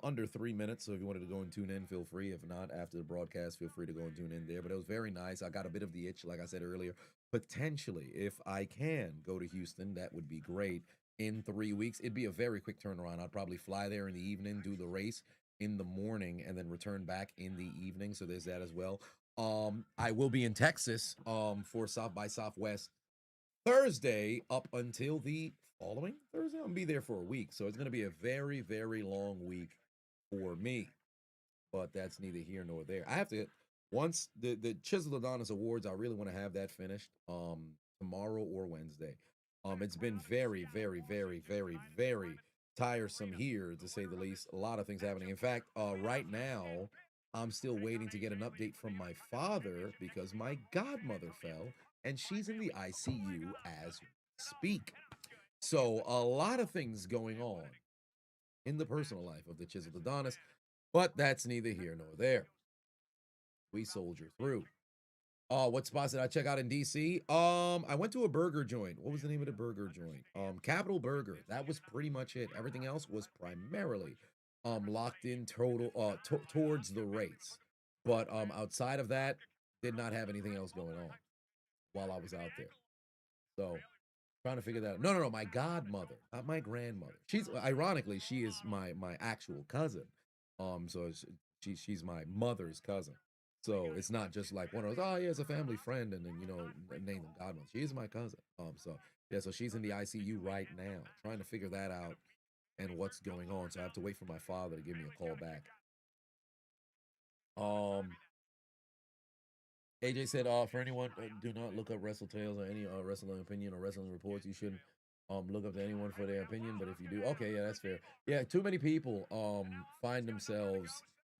under 3 minutes. So if you wanted to go and tune in, feel free. If not, after the broadcast, feel free to go and tune in there. But it was very nice. I got a bit of the itch, like I said earlier. Potentially, if I can go to Houston, that would be great. In 3 weeks, it'd be a very quick turnaround. I'd probably fly there in the evening, do the race in the morning, and then return back in the evening. So there's that as well. I will be in Texas for South by Southwest Thursday up until the following Thursday. I'm gonna be there for a week, so it's gonna be a very, very long week for me. But that's neither here nor there. I have to once the Chiseled Adonis Awards. I really want to have that finished tomorrow or Wednesday. It's been very, very, very, very, very tiresome here, to say the least. A lot of things happening. In fact, right now, I'm still waiting to get an update from my father because my godmother fell and she's in the ICU as we speak. So a lot of things going on. in the personal life of the Chiseled Adonis, but that's neither here nor there. We soldier through. What spots did I check out in DC? I went to a burger joint. What was the name of the burger joint? Capital Burger. That was pretty much it. Everything else was primarily locked in total towards the race. But outside of that, did not have anything else going on while I was out there. So trying to figure that out. No, my godmother, not my grandmother. She's ironically, she is my actual cousin. So she's my mother's cousin. So it's not just like one of those, oh yeah, it's a family friend, and then name them godmother. She is my cousin. So yeah, so she's in the ICU right now, trying to figure that out and what's going on. So I have to wait for my father to give me a call back. AJ said, for anyone, do not look up Wrestle Tales or any wrestling opinion or wrestling reports. You shouldn't look up to anyone for their opinion, but if you do, okay, yeah, that's fair. Yeah, too many people find themselves,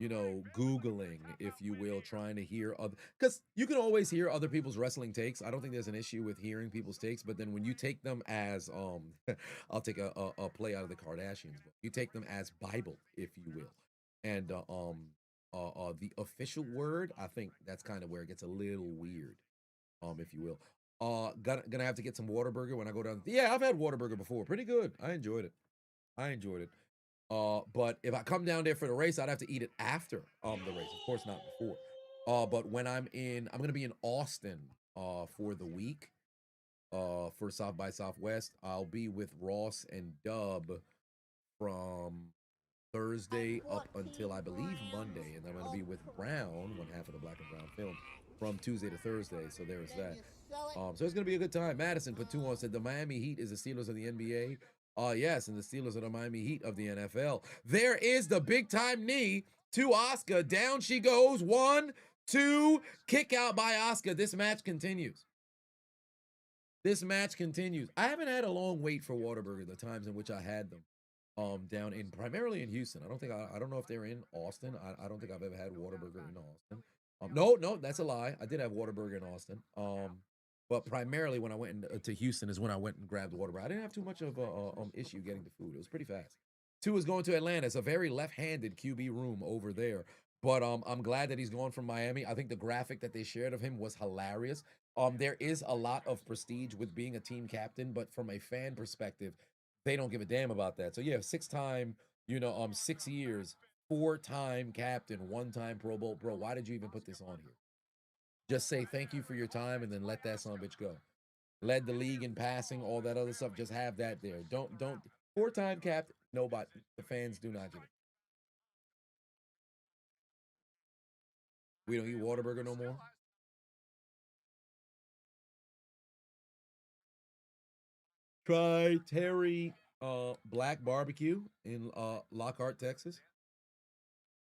Googling, if you will, trying to hear other, because you can always hear other people's wrestling takes. I don't think there's an issue with hearing people's takes, but then when you take them as, I'll take a play out of the Kardashians book. You take them as Bible, if you will, and the official word, I think that's kind of where it gets a little weird, if you will. Gonna have to get some Whataburger when I go down. Yeah, I've had Whataburger before. Pretty good. I enjoyed it. But if I come down there for the race, I'd have to eat it after the race. Of course, not before. But when I'm gonna be in Austin for the week for South by Southwest. I'll be with Ross and Dub from Thursday up until I believe Monday, and I'm going to be with Brown, one half of the Black and Brown film, from Tuesday to Thursday. So there's that. So it's going to be a good time. Madison put 2 on, said the Miami Heat is the Steelers of the NBA. Yes, and the Steelers are the Miami Heat of the NFL. There is the big time knee to Asuka. Down she goes. 1, 2, kick out by Asuka. This match continues. I haven't had a long wait for Whataburger the times in which I had them. Down in primarily in Houston. I don't know if they're in Austin. I don't think I've ever had Whataburger in Austin. No, that's a lie. I did have Whataburger in Austin. But primarily when I went to Houston is when I went and grabbed Whataburger. I didn't have too much of a issue getting the food. It was pretty fast. 2 is going to Atlanta. It's a very left-handed QB room over there. But I'm glad that he's going from Miami. I think the graphic that they shared of him was hilarious. There is a lot of prestige with being a team captain, but from a fan perspective, they don't give a damn about that. So yeah, 6-time, 6 years, 4-time captain, 1-time Pro Bowl. Bro, why did you even put this on here? Just say thank you for your time and then let that son of a bitch go. Led the league in passing, all that other stuff. Just have that there. Don't 4-time captain. Nobody. The fans do not give it. We don't eat Whataburger no more. Try Terry Black Barbecue in Lockhart, Texas.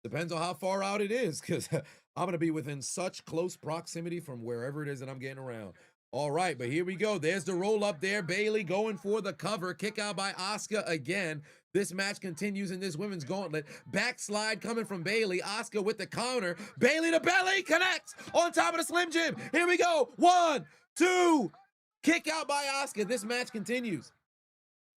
Depends on how far out it is, because I'm going to be within such close proximity from wherever it is that I'm getting around. All right, but here we go. There's the roll up there. Bailey going for the cover. Kick out by Asuka again. This match continues in this women's gauntlet. Backslide coming from Bailey. Asuka with the counter. Bailey to belly connects on top of the Slim Jim. Here we go. 1, 2. Kick out by Asuka. This match continues.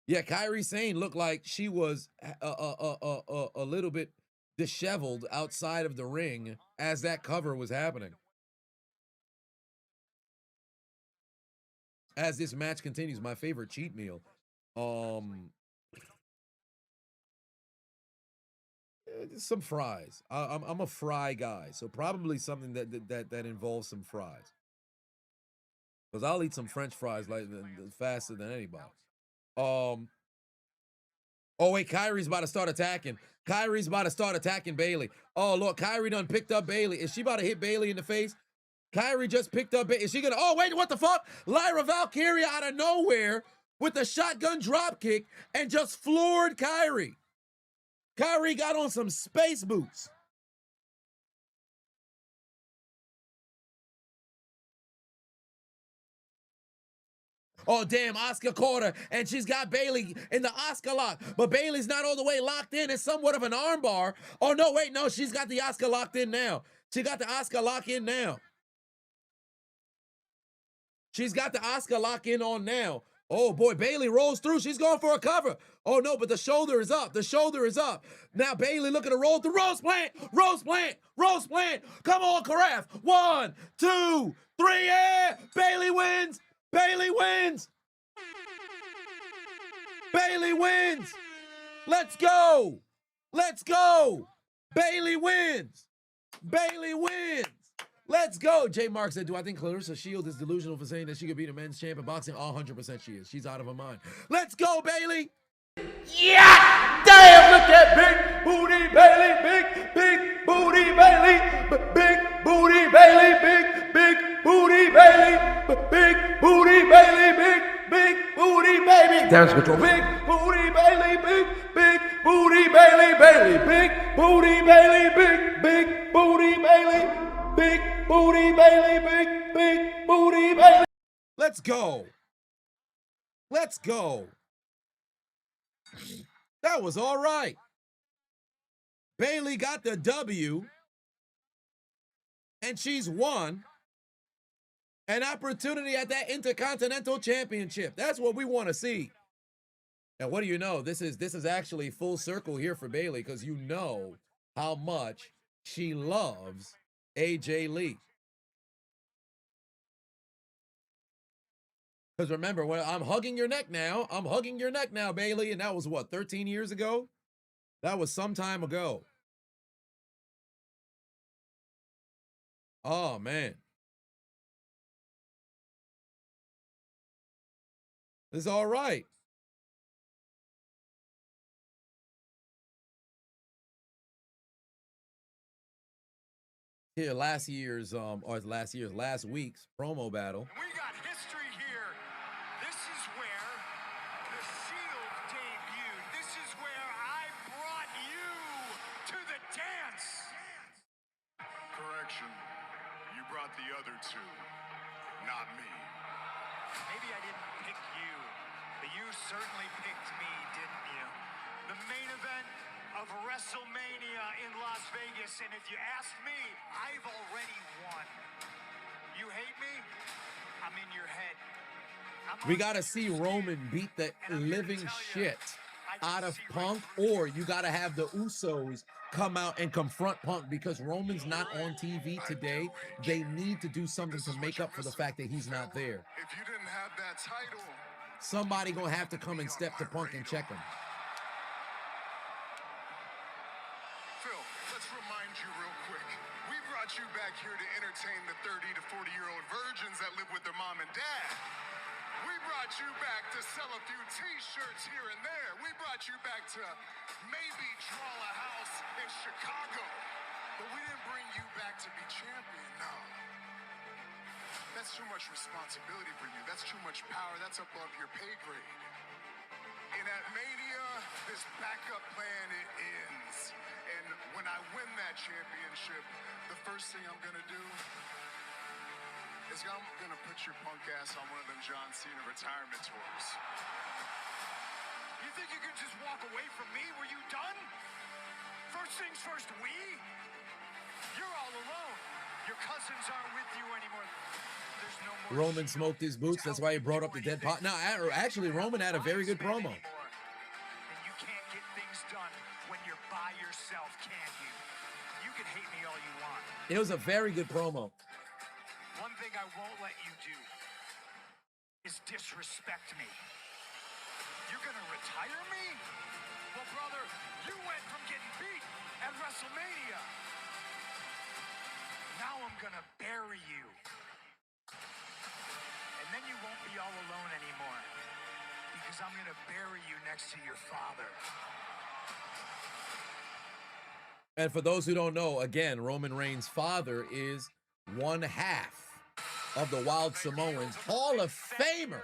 Yeah, Kairi Sane looked like she was a little bit disheveled outside of the ring as that cover was happening. As this match continues, my favorite cheat meal. Some fries. I'm a fry guy, so probably something that involves some fries. Because I'll eat some French fries like faster than anybody. Oh wait, Kyrie's about to start attacking. Bailey. Oh look, Kyrie done picked up Bailey. Is she about to hit Bailey in the face? Kyrie just picked up Bailey. Is she gonna? Oh wait, what the fuck? Lyra Valkyria out of nowhere with a shotgun drop kick and just floored Kyrie. Kyrie got on some space boots. Oh, damn, Asuka caught her, and she's got Bailey in the Asuka lock, but Bailey's not all the way locked in. It's somewhat of an armbar. Oh, no, wait, no, she's got the Asuka locked in now. She's got the Asuka lock in now. Oh boy, Bailey rolls through. She's going for a cover. Oh no, but the shoulder is up. The shoulder is up. Now Bailey looking to roll through. Rose plant, Rose plant, Rose plant. Come on, Carafe. 1, 2, 3, yeah. Bailey wins. Bailey wins. Bailey wins. Let's go. Let's go. Bailey wins. Bailey wins. Let's go. J. Mark said, do I think Clarissa Shields is delusional for saying that she could beat a men's champ in boxing? 100% she is. She's out of her mind. Let's go, Bailey. Yeah! Damn, look at big booty Bailey, big booty Bailey, big booty Bailey, big booty Bailey, big booty Bailey, big booty baby. Dance control. Big booty Bailey, big booty Bailey, big booty Bailey, big booty Bailey, big booty Bailey, big booty Bailey. Let's go. Let's go. That was all right. Bailey got the W, and she's won an opportunity at that Intercontinental Championship. That's what we want to see. And what do you know? This is actually full circle here for Bailey, because you know how much she loves AJ Lee. Because remember, when I'm hugging your neck now, I'm hugging your neck now, Bailey. And that was what, 13 years ago? That was some time ago. Oh, man. This is all right. Here, last week's promo battle. We got history here. This is where the Shield debuted. This is where I brought you to the dance. Correction. You brought the other two, not me. Maybe I didn't pick you, but you certainly picked me, didn't you? The main event of WrestleMania in Las Vegas, and if you ask me, I've already won. You hate me? I'm in your head. We got to see Roman beat the living shit out of Punk, or you got to have the Usos come out and confront Punk, because Roman's not on TV today. They need to do something to make up for the fact that he's not there. If you didn't have that title, Somebody gonna have to come and step to Punk and check him. Phil, let's remind you real quick. We brought you back here to entertain the 30 to 40-year-old virgins that live with their mom and dad. We brought you back to sell a few t-shirts here and there. We brought you back to maybe draw a house in Chicago. But we didn't bring you back to be champion, no. That's too much responsibility for you. That's too much power. That's above your pay grade. And at Mania, this backup plan, it ends. And when I win that championship, the first thing I'm gonna do is I'm gonna put your punk ass on one of them John Cena retirement tours. You think you can just walk away from me? Were you done? First things first, you're all alone. Your cousins aren't with you anymore. There's no more. Roman smoked his boots. That's why he brought up the dead pot. No, actually, Roman had a very good promo. And you can't get things done when you're by yourself, can you? You can hate me all you want. It was a very good promo. One thing I won't let you do is disrespect me. You're gonna retire me? Well, brother, you went from getting beat at WrestleMania. Now I'm gonna bury you. And then you won't be all alone anymore, because I'm gonna bury you next to your father. And for those who don't know, again, Roman Reigns' father is one half of the Wild Samoans, Hall of Famer,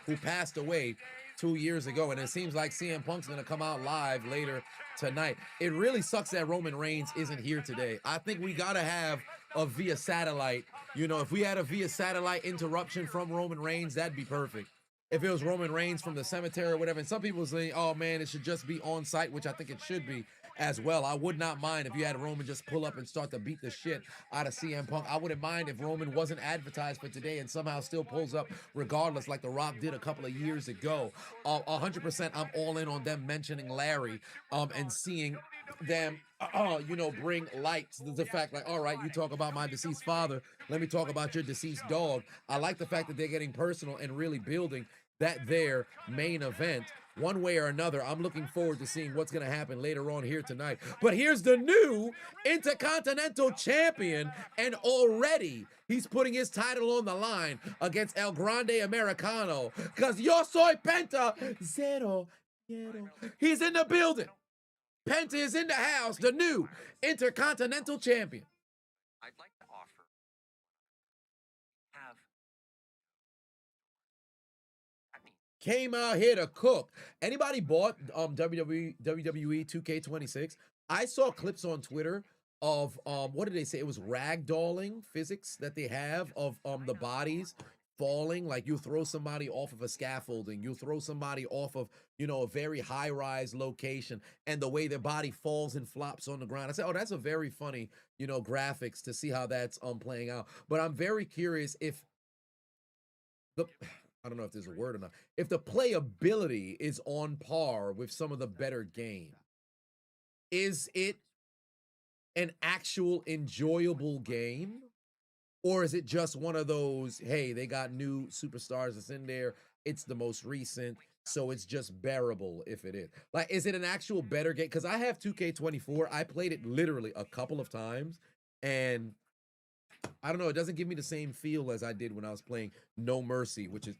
who passed away 2 years ago. And it seems like CM Punk's going to come out live later tonight. It really sucks that Roman Reigns isn't here today. I think we got to have a via satellite. You know, if we had a via satellite interruption from Roman Reigns, that'd be perfect. If it was Roman Reigns from the cemetery or whatever. And some people say, oh man, it should just be on site, which I think it should be. as well. I would not mind if you had Roman just pull up and start to beat the shit out of CM Punk. I wouldn't mind if Roman wasn't advertised for today and somehow still pulls up regardless, like The Rock did a couple of years ago. 100% I'm all in on them mentioning Larry and seeing them, bring light to the fact, like, all right, you talk about my deceased father, let me talk about your deceased dog. I like the fact that they're getting personal and really building that their main event. One way or another, I'm looking forward to seeing what's going to happen later on here tonight. But here's the new Intercontinental Champion, and already he's putting his title on the line against El Grande Americano, because Yo Soy Penta Zero. He's in the building. Penta is in the house, the new Intercontinental Champion. I'd like to offer have Came out here to cook. Anybody bought WWE 2K26? I saw clips on Twitter of what did they say? It was ragdolling physics that they have of the bodies falling. Like you throw somebody off of a scaffolding, you throw somebody off of a very high-rise location, and the way their body falls and flops on the ground. I said, oh, that's a very funny graphics to see how that's playing out. But I'm very curious if I don't know if there's a word or not. If the playability is on par with some of the better games, is it an actual enjoyable game? Or is it just one of those, hey, they got new superstars that's in there, it's the most recent, so it's just bearable if it is. Like, is it an actual better game? Because I have 2K24. I played it literally a couple of times, and I don't know, it doesn't give me the same feel as I did when I was playing No Mercy, which is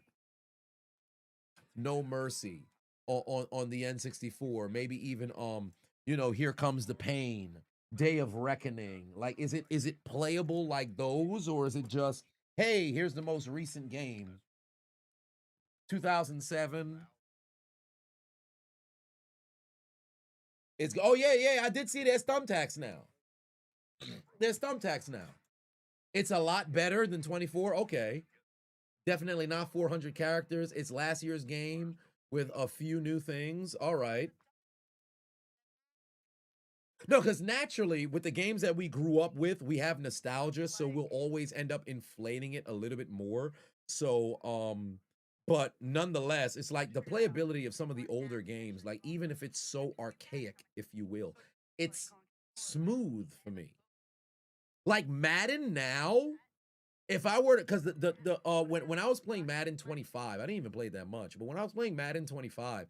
No Mercy on the N64. Maybe even Here Comes the Pain, Day of Reckoning. Like, is it playable like those, or is it just, hey, here's the most recent game, 2007? It's I did see there's thumbtacks now. There's thumbtacks now. It's a lot better than 24. Okay. Definitely not 400 characters. It's last year's game with a few new things. All right. No, because naturally, with the games that we grew up with, we have nostalgia, so we'll always end up inflating it a little bit more. So, but nonetheless, it's like the playability of some of the older games, like even if it's so archaic, if you will, it's smooth for me. Like Madden now, if I were to, because when I was playing Madden 25, I didn't even play that much, but when I was playing Madden 25,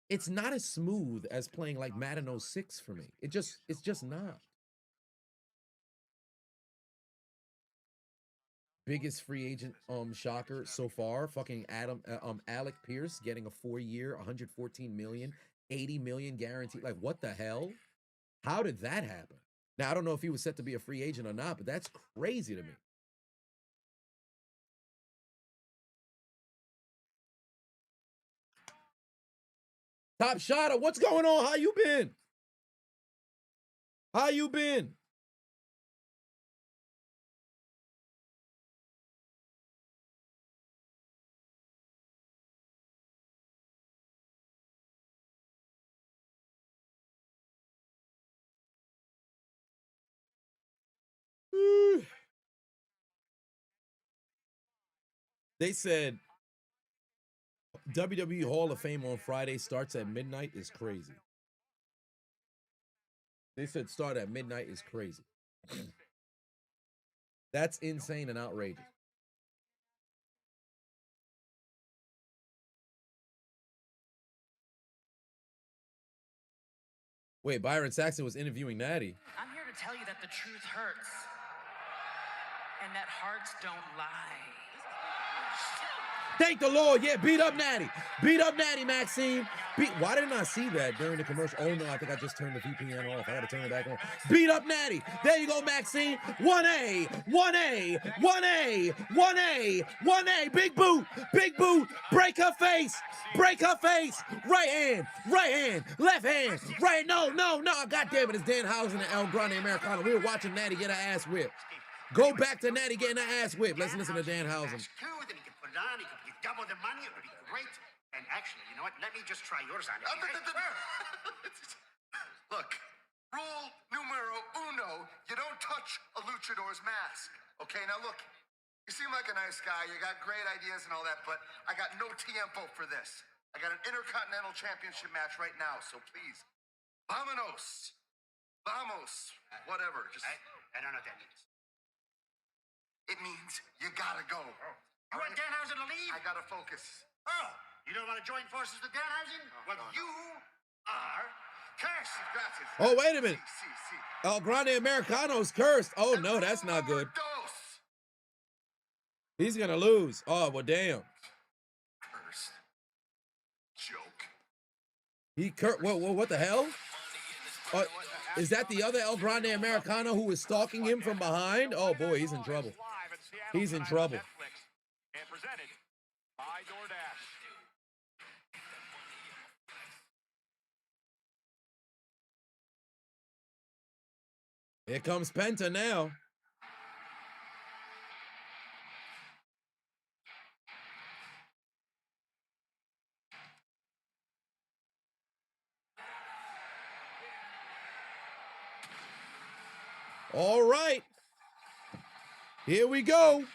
it's not as smooth as playing like Madden 06 for me. It's just not. Biggest free agent shocker so far, fucking Alec Pierce getting a 4-year, 114 million, 80 million guaranteed. Like, what the hell? How did that happen? Now, I don't know if he was set to be a free agent or not, but that's crazy to me. Top Shotter, what's going on? How you been? How you been? They said WWE Hall of Fame on Friday starts at midnight is crazy. They said start at midnight is crazy. That's insane and outrageous. Wait, Byron Saxton was interviewing Natty. I'm here to tell you that the truth hurts and that hearts don't lie. Thank the Lord. Yeah, beat up Natty. Beat up Natty, Maxine. Why didn't I see that during the commercial? Oh, no, I think I just turned the VPN off. I got to turn it back on. Beat up Natty. There you go, Maxine. 1A, 1A, 1A, 1A, 1A. Big boot. Big boot. Break her face. Break her face. Right hand, left hand, right. No. God damn it. It's Danhausen and El Grande Americano. We were watching Natty get her ass whipped. Go back to Natty getting her ass whipped. Let's listen to Danhausen. He could put it on, he could double the money, it would be great. And actually, you know what? Let me just try yours on. Look, rule numero uno, you don't touch a luchador's mask. Okay, now look, you seem like a nice guy, you got great ideas and all that, but I got no tiempo for this. I got an Intercontinental Championship match right now, so please, vámonos. Vamos. Whatever, just... I don't know what that means. It means you gotta go. You want Danhausen to leave? I gotta focus. Oh, you don't want to join forces with Danhausen? Well, you are cursed. Gracias. Oh, wait a minute. See. El Grande Americano's cursed. Oh, no, that's not good. He's going to lose. Oh, well, damn. Cursed. Joke. He what the hell? Is that the other El Grande Americano who is stalking him from behind? Oh, boy, he's in trouble. He's in trouble. And presented by DoorDash. Here comes Penta now. All right. Here we go.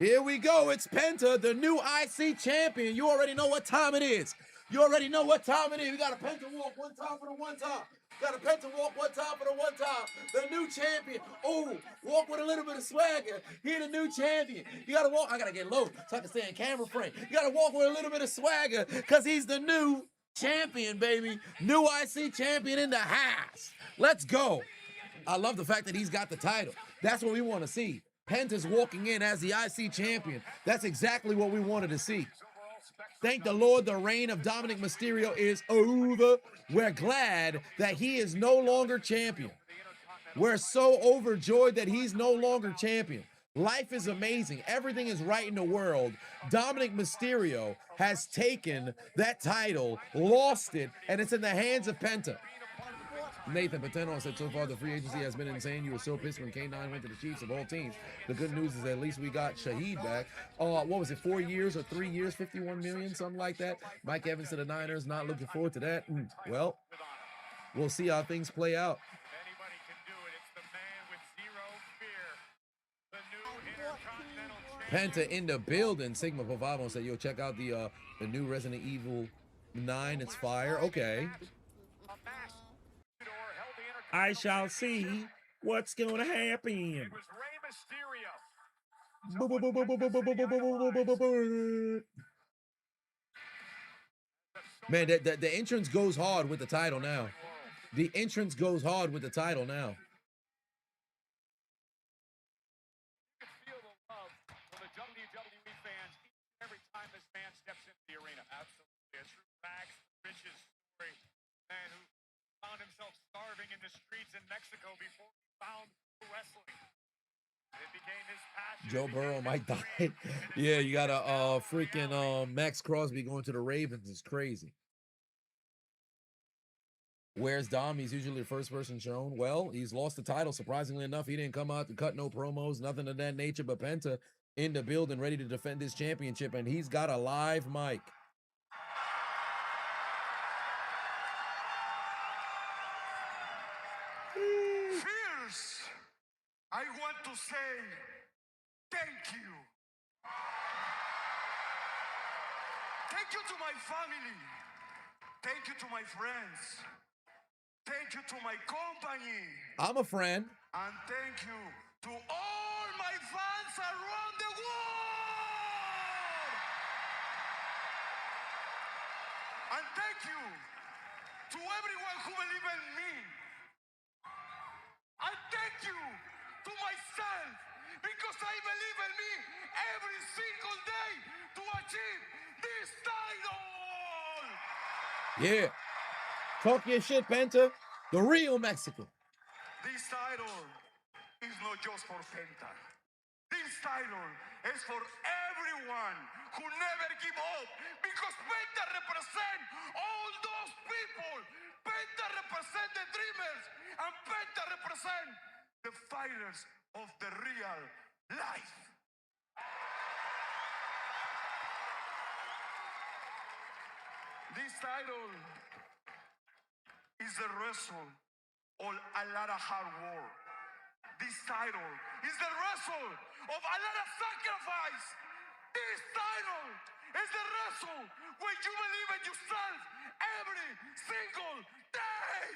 Here we go. It's Penta, the new IC champion. You already know what time it is. You already know what time it is. We got a Penta walk one time for the one time. Got a Penta walk one time for the one time. The new champion. Oh, walk with a little bit of swagger. He the new champion. You got to walk. I got to get low so I can stay in camera frame. You got to walk with a little bit of swagger because he's the new champion, baby. New IC champion in the house. Let's go. I love the fact that he's got the title. That's what we want to see. Penta's walking in as the IC champion. That's exactly what we wanted to see. Thank the Lord, the reign of Dominic Mysterio is over. We're glad that he is no longer champion. We're so overjoyed that he's no longer champion. Life is amazing. Everything is right in the world. Dominic Mysterio has taken that title, lost it, and it's in the hands of Penta. Nathan Pateno said, so far the free agency has been insane. You were so pissed when K9 went to the Chiefs of all teams. The good news is at least we got Shahid back. What was it, 4 years or 3 years, 51 million, something like that? Mike Evans to the Niners, not looking forward to that. Well, we'll see how things play out. Anybody can do it. It's the man with zero fear. The new Intercontinental Penta in the building. Sigma Pavavo said, yo, check out the new Resident Evil 9. It's fire. Okay. I shall see what's going to happen. It was Rey Mysterio. Man, the entrance goes hard with the title now. The entrance goes hard with the title now. You can feel the love from the WWE fans every time this man steps into the arena. Absolutely. A true Max Rich's story. Man who found himself starving in the streets in Mexico before he found wrestling. It became his passion. Joe Burrow might die. Yeah, you got a freaking Max Crosby going to the Ravens is crazy. Where's Dom? He's usually the first person shown. Well, he's lost the title. Surprisingly enough, he didn't come out to cut no promos, nothing of that nature. But Penta in the building, ready to defend his championship, and he's got a live mic. Fierce, I want to say thank you. Thank you to my family. Thank you to my friends. Thank you to my company. I'm a friend. And thank you to all my fans around the world. And thank you to everyone who believes in me. And thank you to myself because I believe in me every single day to achieve this title. Yeah. Talk your shit, Penta. The real Mexican. This title is not just for Penta. This title is for everyone who never give up because Penta represents all those people. Penta represents the dreamers and Penta represents the fighters of the real life. This title is the result of a lot of hard work. This title is the result of a lot of sacrifice. This title is the result when you believe in yourself every single day.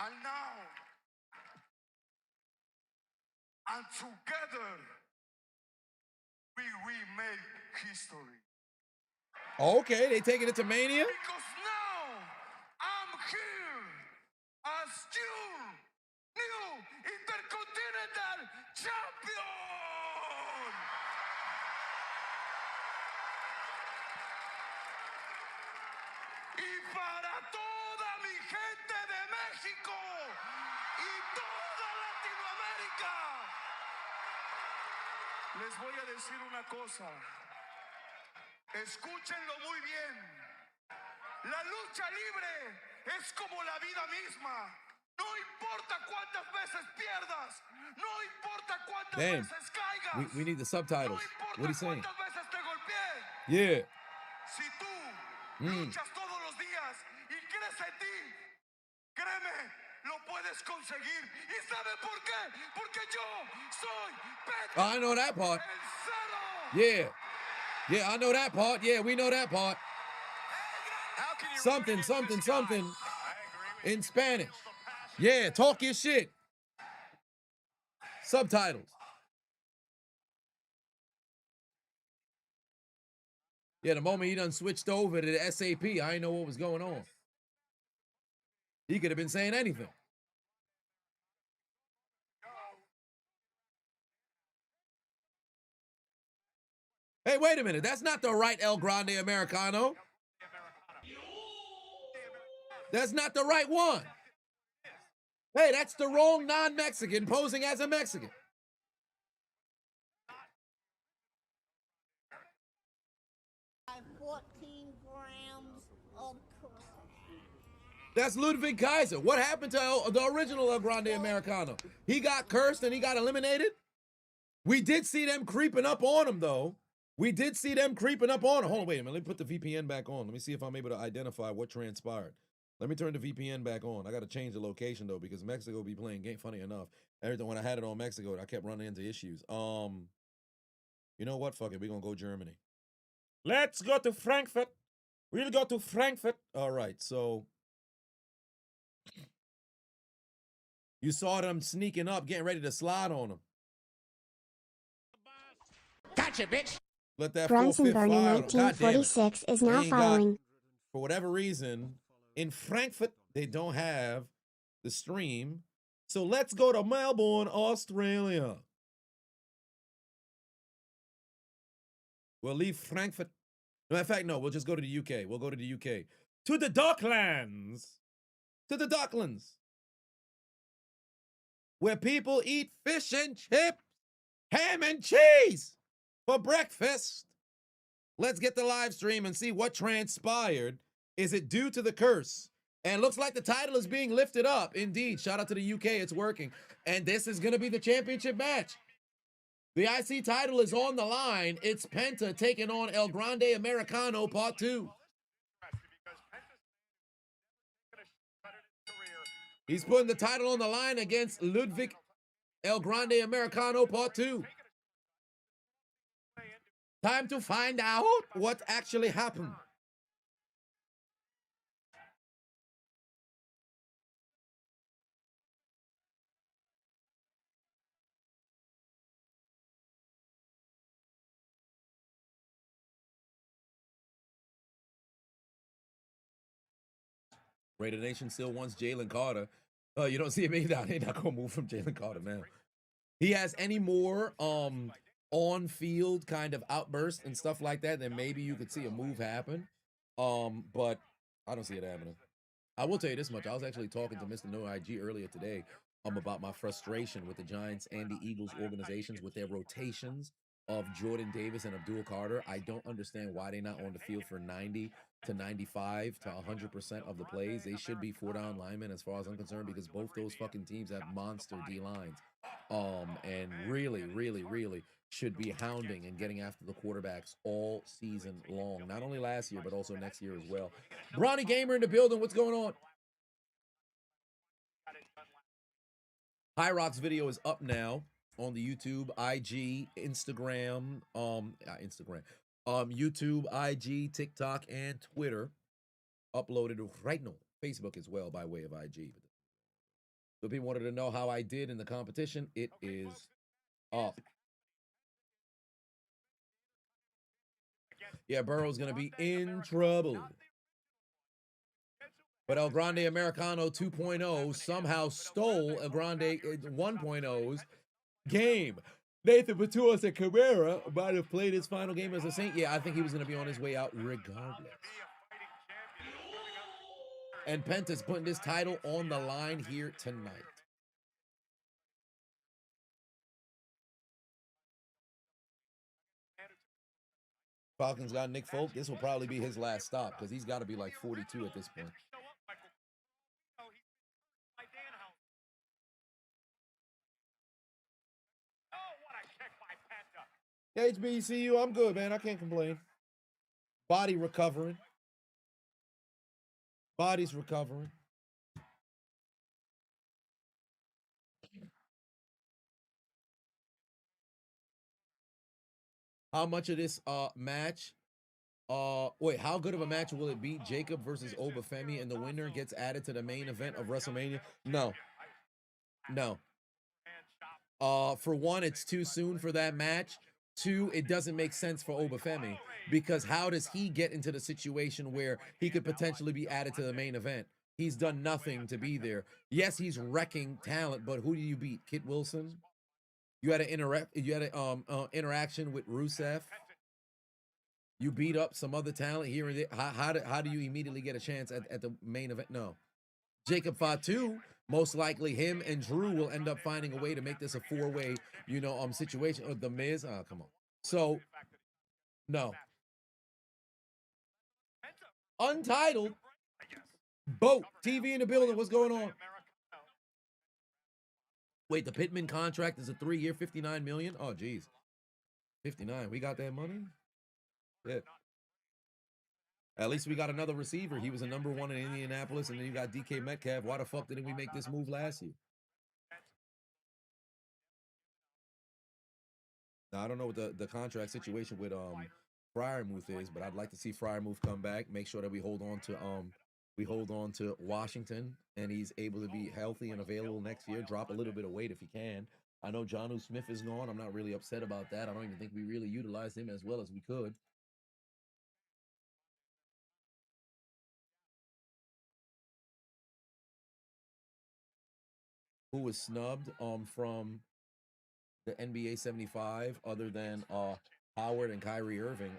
And now, and together, we make history. Okay, they taking it to Mania? Because now, I'm here as your new Intercontinental Champion! Y para toda mi gente de México y toda Latinoamérica, les voy a decir una cosa. Escúchenlo muy bien. La lucha libre es como la vida misma. No importa cuántas veces pierdas. No importa cuántas veces caigas. We need the subtitles. No What are you saying? cuántas veces te golpee. Yeah. Si tú luchas todos los días y crees en ti, créeme, lo puedes conseguir. ¿Y sabe por qué? Porque yo soy Petro. I know that part. El Cero. Yeah. Yeah, I know that part. Yeah, we know that part. Something in Spanish. Yeah, talk your shit. Subtitles. Yeah, the moment he done switched over to the SAP, I didn't know what was going on. He could have been saying anything. Hey, wait a minute. That's not the right El Grande Americano. That's not the right one. Hey, that's the wrong non-Mexican posing as a Mexican. By 14 grams of crap. That's Ludwig Kaiser. What happened to the original El Grande Americano? He got cursed and he got eliminated? We did see them creeping up on him, though. We did see them creeping up on him. Hold on, wait a minute. Let me put the VPN back on. Let me see if I'm able to identify what transpired. Let me turn the VPN back on. I got to change the location, though, because Mexico be playing game. Funny enough, everything when I had it on Mexico, I kept running into issues. You know what? Fuck it. We're going to go Germany. Let's go to Frankfurt. We'll go to Frankfurt. All right, so you saw them sneaking up, getting ready to slide on them. Gotcha, bitch. Let that Brunson 4-5 Burner fly. 1946 is now They ain't got- following. For whatever reason, in Frankfurt, they don't have the stream. So let's go to Melbourne, Australia. We'll leave Frankfurt. No, in fact, no, we'll just go to the UK. We'll go to the UK. To the Docklands. To the Docklands. Where people eat fish and chips, ham and cheese for breakfast. Let's get the live stream and see what transpired. Is it due to the curse? And looks like the title is being lifted up. Indeed, shout out to the UK, it's working. And this is going to be the championship match. The IC title is on the line. It's Penta taking on El Grande Americano Part 2. He's putting the title on the line against Ludwig El Grande Americano Part 2. Time to find out what actually happened. Raider Nation still wants Jalen Carter. You don't see him either. They're not gonna move from Jalen Carter, man. He has any more on-field kind of outbursts and stuff like that, then maybe you could see a move happen. But I don't see it happening. I will tell you this much. I was actually talking to Mr. No IG earlier today about my frustration with the Giants and the Eagles organizations with their rotations of Jordan Davis and Abdul Carter. I don't understand why they're not on the field for 90 to 95 to 100% of the plays. They should be 4-down linemen as far as I'm concerned, because both those fucking teams have monster D lines. And really, really, really should be hounding and getting after the quarterbacks all season long. Not only last year, but also next year as well. Bronny Gamer in the building. What's going on? High Rock's video is up now on the YouTube, IG, Instagram, YouTube, IG, TikTok, and Twitter. Uploaded right now. Facebook as well by way of IG. So people wanted to know how I did in the competition. It is up. Yeah, Burrow's going to be in trouble. But El Grande Americano 2.0 somehow stole El Grande 1.0's game. Nathan Patuas and Cabrera might have played his final game as a Saint. Yeah, I think he was going to be on his way out regardless. And Penta's putting this title on the line here tonight. Falcons got Nick Folk. This will probably be his last stop because he's got to be like 42 at this point. HBCU, I'm good, man. I can't complain. Body recovering. Body's recovering. How much of this match? Wait, how good of a match will it be? Jacob versus Obafemi, and the winner gets added to the main event of WrestleMania? No. No. For one, it's too soon for that match. Two, it doesn't make sense for Obafemi, because how does he get into the situation where he could potentially be added to the main event? He's done nothing to be there. Yes, he's wrecking talent, but who do you beat? Kit Wilson? You had an interaction with Rusev. You beat up some other talent here and there. How do you immediately get a chance at the main event? No. Jacob Fatu, most likely him and Drew will end up finding a way to make this a four-way, situation. Or the Miz, come on. So, no. Untitled. Boat. TV in the building. What's going on? Wait, the Pittman contract is a 3-year, $59 million? Oh, geez. 59. We got that money? Yeah. At least we got another receiver. He was a number one in Indianapolis, and then you got DK Metcalf. Why the fuck didn't we make this move last year? Now, I don't know what the contract situation with Freiermuth is, but I'd like to see Freiermuth come back. Make sure that we hold on to Washington, and he's able to be healthy and available next year. Drop a little bit of weight if he can. I know Jonnu Smith is gone. I'm not really upset about that. I don't even think we really utilized him as well as we could. Who was snubbed from the NBA 75 other than Howard and Kyrie Irving?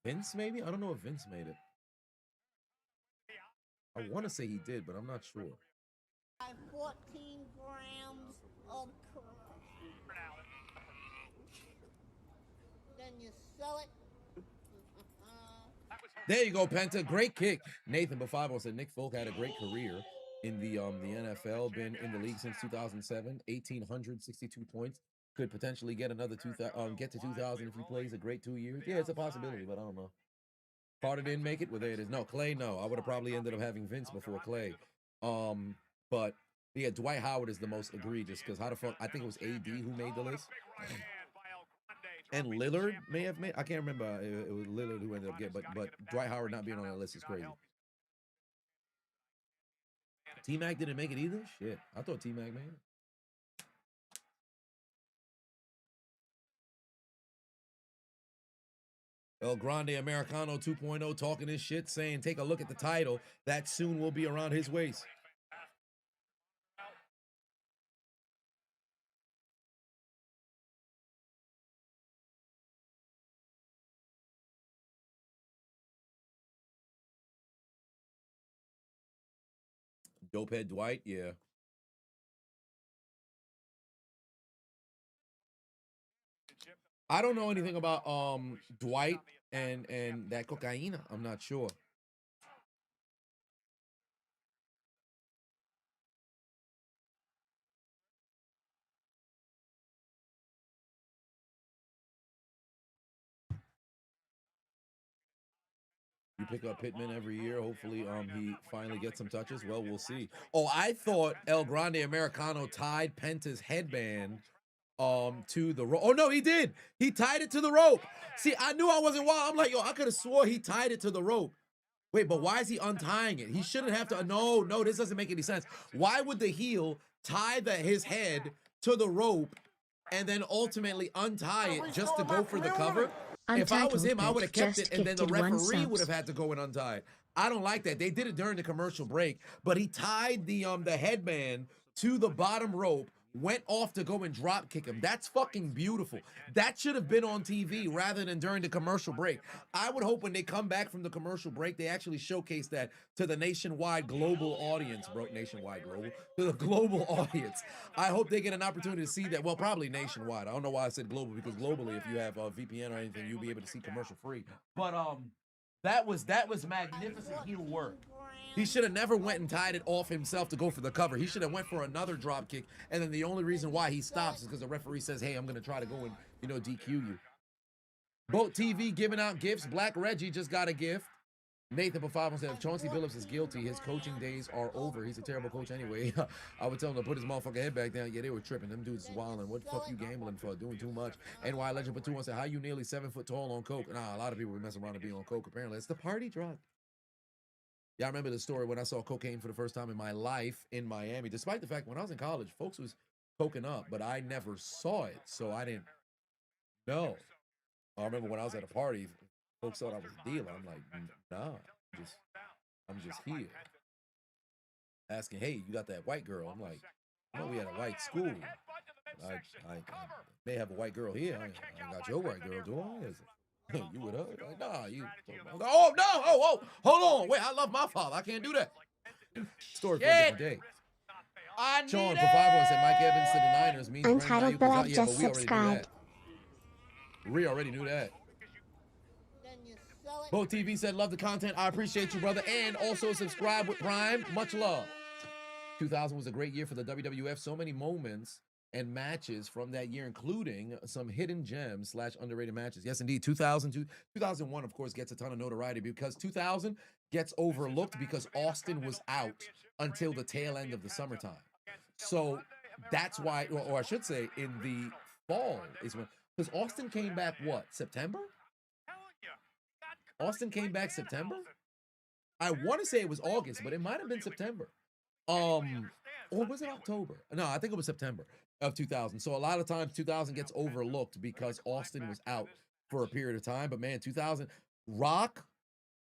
Vince, maybe? I don't know if Vince made it. I want to say he did, but I'm not sure. 14 grams of crap. Then you sell it. There you go, Penta. Great kick. Nathan Bafavo said Nick Folk had a great career in the NFL. Been in the league since 2007. 1,862 points. Could potentially get another get to 2,000 if he plays a great 2 years. Yeah, it's a possibility, but I don't know. Carter didn't make it. Well, there it is. No, Clay. No, I would have probably ended up having Vince before Clay. But yeah, Dwight Howard is the most egregious because how the fuck? I think it was AD who made the list. And Lillard may have made. I can't remember. It was Lillard who ended up getting, but Dwight Howard not being on that list is crazy. T-Mac didn't make it either. Shit, I thought T-Mac made it. El Grande Americano 2.0 talking his shit, saying, take a look at the title. That soon will be around his waist. Dopehead Dwight, yeah. I don't know anything about Dwight and that cocaine. I'm not sure. You pick up Pittman every year. Hopefully, he finally gets some touches. Well, we'll see. Oh, I thought El Grande Americano tied Penta's headband to the rope. Oh no, he did. He tied it to the rope. See, I knew I wasn't wild. I'm like, yo, I could have swore he tied it to the rope. Wait, but why is he untying it? He shouldn't have to. No, this doesn't make any sense. Why would the heel tie his head to the rope and then ultimately untie it just to go for the cover? If I was him, I would have kept it, and then the referee would have had to go and untie it. I don't like that. They did it during the commercial break, but he tied the headband to the bottom rope, went off to go and drop kick him. That's fucking beautiful. That should have been on TV rather than during the commercial break. I would hope when they come back from the commercial break, they actually showcase that to the nationwide global audience, bro. Nationwide global, to the global audience. I hope they get an opportunity to see that. Well, probably nationwide. I don't know why I said global, because globally, if you have a VPN or anything, you'll be able to see commercial free. But that was magnificent heel work. He should have never went and tied it off himself to go for the cover. He should have went for another drop kick, and then the only reason why he stops is because the referee says, hey, I'm going to try to go and, DQ you. Boat TV giving out gifts. Black Reggie just got a gift. Nathan Pafavon said, if Chauncey Billups is guilty, his coaching days are over. He's a terrible coach anyway. I would tell him to put his motherfucking head back down. Yeah, they were tripping. Them dudes wilding. What the fuck you gambling for? Doing too much. NY Legend put 2 said, how you nearly 7 foot tall on coke? Nah, a lot of people were messing around and being on coke. Apparently, it's the party drug. Yeah, I remember the story when I saw cocaine for the first time in my life in Miami. Despite the fact when I was in college, folks was coking up, but I never saw it, so I didn't know. I remember when I was at a party, folks thought I was a dealer. I'm like, nah, I'm just here. Asking, hey, you got that white girl? I'm like, no, we had a white school. I may have a white girl here. I got your white girl, do I? You with her? Like, nah, you. Oh, no. Oh, hold on. Wait, I love my father. I can't do that. Story for a different day. Sean Pavavo said Mike Evans to the Niners means Untitled Blood just we subscribed. We already knew that. Bo TV said, love the content. I appreciate you, brother. And also subscribe with Prime. Much love. 2000 was a great year for the WWF. So many moments and matches from that year, including some hidden gems / underrated matches. Yes, indeed. 2001, of course, gets a ton of notoriety because 2000 gets overlooked because Austin was out until the tail end of the summertime. So that's why, or I should say, in the fall is when, because Austin came back, what, September? Austin came back September? I want to say it was August, but it might have been September. Or was it October? No, I think it was September of 2000. So a lot of times 2000 gets overlooked because Austin was out for a period of time. But man, 2000, Rock,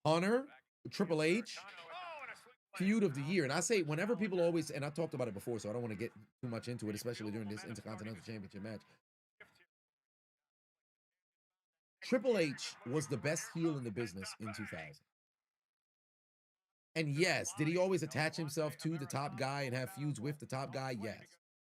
Hunter, Triple H, feud of the year. And I say whenever people always, and I talked about it before, so I don't want to get too much into it, especially during this Intercontinental Championship match. Triple H was the best heel in the business in 2000. And yes, did he always attach himself to the top guy and have feuds with the top guy? Yes.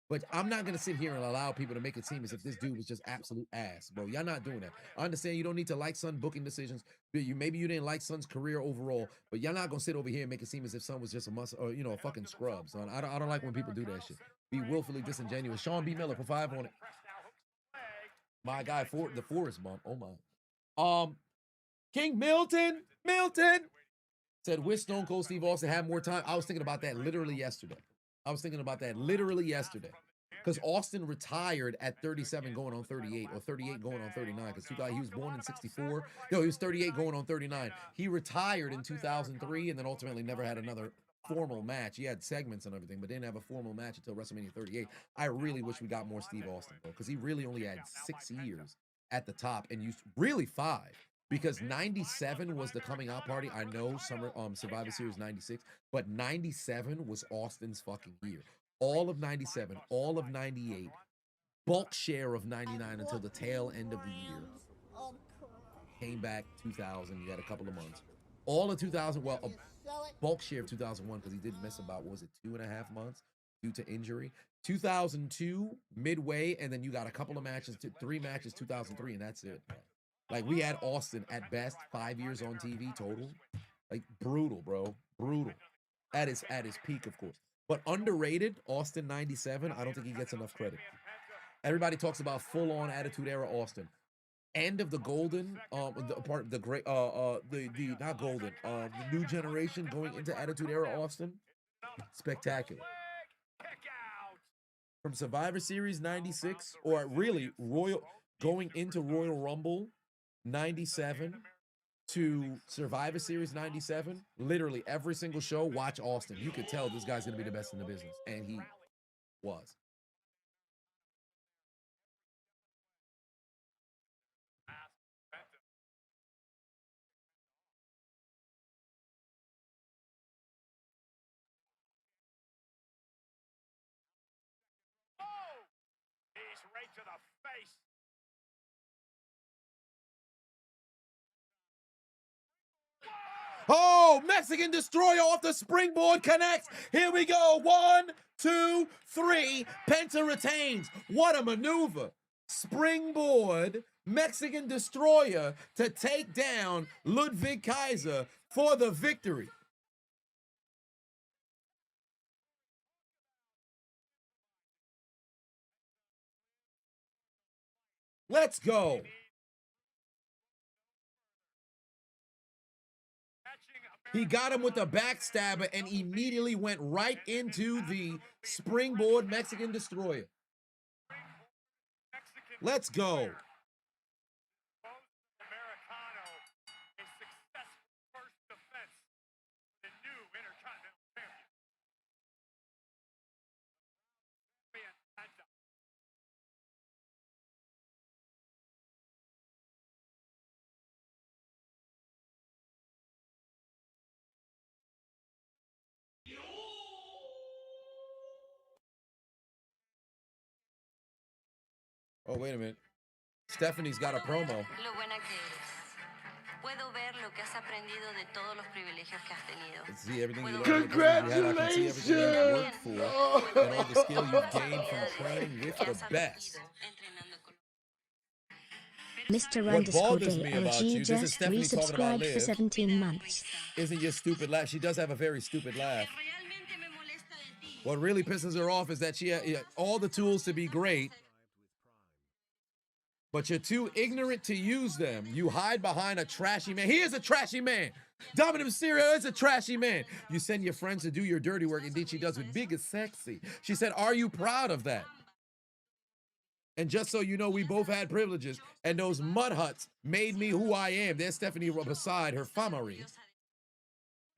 But I'm not going to sit here and allow people to make it seem as if this dude was just absolute ass, bro. Y'all not doing that. I understand you don't need to like Son booking decisions. Maybe you didn't like Son's career overall, but y'all not going to sit over here and make it seem as if Son was just a muscle or, a fucking scrub, son. I don't like when people do that shit. Be willfully disingenuous. Sean B. Miller, for 5 on it. My guy, for the Forest Bump. Oh, my. King Milton said, wish Stone Cold Steve Austin had more time. I was thinking about that literally yesterday. Because Austin retired at 37 going on 38, or 38 going on 39, because he was born in 64. No, he was 38 going on 39. He retired in 2003 and then ultimately never had another formal match. He had segments and everything, but didn't have a formal match until WrestleMania 38. I really wish we got more Steve Austin, though, because he really only had 6 years at the top and used really 5. Because 97 was the coming out party. I know Survivor Series 96, but 97 was Austin's fucking year. All of 97, all of 98, bulk share of 99 until the tail end of the year. Came back 2000. You had a couple of months. All of 2000. Well, sell it? bulk share of 2001 because he did miss about, what was it, 2.5 months due to injury. 2002 midway, and then you got a couple of matches, 3 matches 2003, and that's it. Like, we had Austin at best 5 years on TV total. Like, brutal, bro, brutal. At his peak, of course. But underrated, Austin 97. I don't think he gets enough credit. Everybody talks about full-on Attitude Era Austin. End of the golden, the great, the not golden, the new generation going into Attitude Era Austin. Spectacular. From Survivor Series 96, or really going into Royal Rumble 97 to Survivor Series 97, literally every single show, watch Austin. You could tell this guy's gonna be the best in the business, and he was. He's right to the face. Oh, Mexican Destroyer off the springboard connects. Here we go. 1, 2, 3. Penta retains. What a maneuver. Springboard Mexican Destroyer to take down Ludwig Kaiser for the victory. Let's go. He got him with the backstabber and immediately went right into the springboard Mexican Destroyer. Let's go. Oh, wait a minute. Stephanie's got a promo. Lo buena que eres. Puedo ver lo que has aprendido de todos los privilegios que has tenido. See everything you learned. Congratulations! I can see everything you worked for and all the skill you've gained from training with the best. Mr. What bothers me about you, LG this is just Stephanie talking about resubscribed for Liv, 17 months. isn't your stupid laugh. She does have a very stupid laugh. What really pisses her off is that she had all the tools to be great, but you're too ignorant to use them. You hide behind a trashy man. He is a trashy man. Dominic Mysterio is a trashy man. You send your friends to do your dirty work. Indeed, she does with big and sexy. She said, are you proud of that? And just so you know, we both had privileges, and those mud huts made me who I am. There's Stephanie beside her family.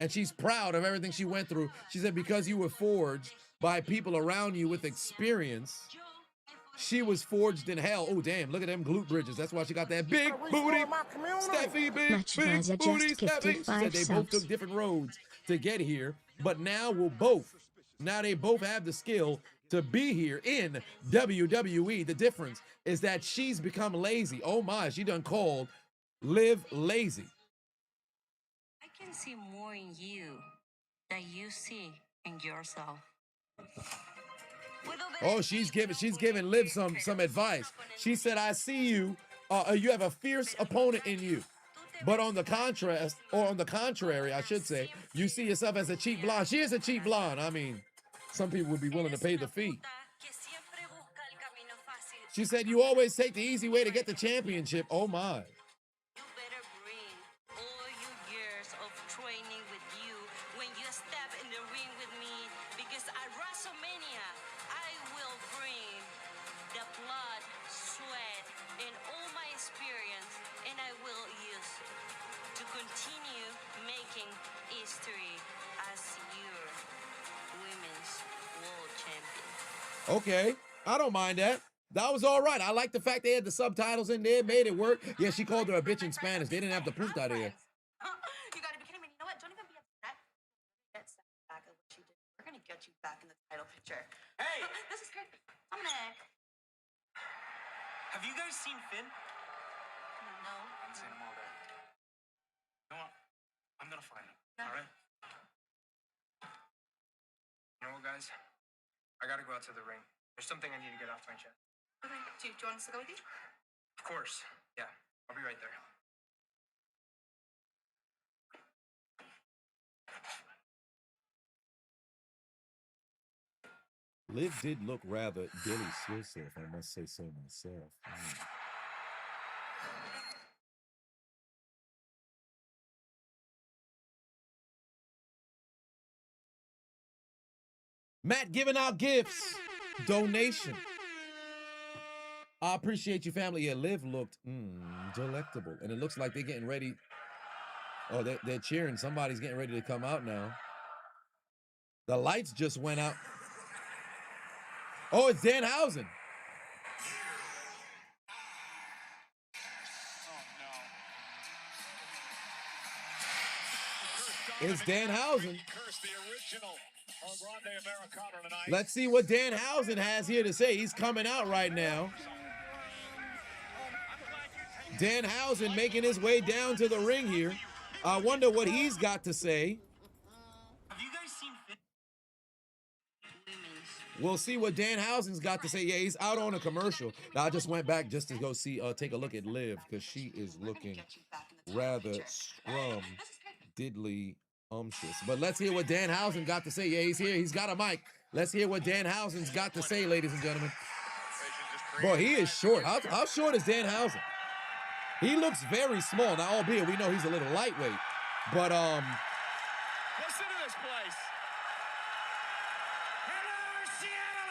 And she's proud of everything she went through. She said, because you were forged by people around you with experience, she was forged in hell. Oh, damn, look at them glute bridges. That's why she got that big booty. Steffi, big booty, Steffi. She said they both took different roads to get here, but now they both have the skill to be here in WWE. The difference is that she's become lazy. Oh my, she done called Liv lazy. I can see more in you than you see in yourself. Oh, she's giving Liv some advice. She said, I see you, you have a fierce opponent in you. But on the contrary, I should say, you see yourself as a cheap blonde. She is a cheap blonde. I mean, some people would be willing to pay the fee. She said, you always take the easy way to get the championship. Oh my. You better bring all your years of training with you when you step in the ring with me, because at WrestleMania, I will bring the blood, sweat, and all my experience, and I will use to continue making history as your women's world champion. Okay, I don't mind that. That was all right. I like the fact they had the subtitles in there, made it work. Yeah, she called her a bitch in Spanish. They didn't have the punta there. You gotta be kidding me. You know what? Don't even be upset. Get back at what you did. We're gonna get you back in the title picture. Hey! This is great. Dominic. Have you guys seen Finn? No. I've seen him all day. You know what? I'm gonna find him. All right? Liz, I gotta go out to the ring. There's something I need to get off my chest. Okay. Do you want us to go with you? Of course. Yeah, I'll be right there. Liv did look rather delicious, if I must say so myself. Matt giving out gifts. Donation. I appreciate you, family. Yeah, Liv looked delectable. And it looks like they're getting ready. Oh, they're cheering. Somebody's getting ready to come out now. The lights just went out. Oh, it's Danhausen. It's Danhausen. Let's see what Danhausen has here to say. He's coming out right now. Danhausen making his way down to the ring here. I wonder what he's got to say. Have you guys seen We'll see what Danhausen's got to say. Yeah, he's out on a commercial. Now, I just went back just to go see, take a look at Liv, because she is looking rather diddly umptious. But let's hear what Danhausen got to say. Yeah, he's here. He's got a mic. Let's hear what Danhausen's got to say, ladies and gentlemen. Boy, he is short. How short is Danhausen? He looks very small. Now, albeit we know he's a little lightweight. But, listen to this place. Hello, Seattle.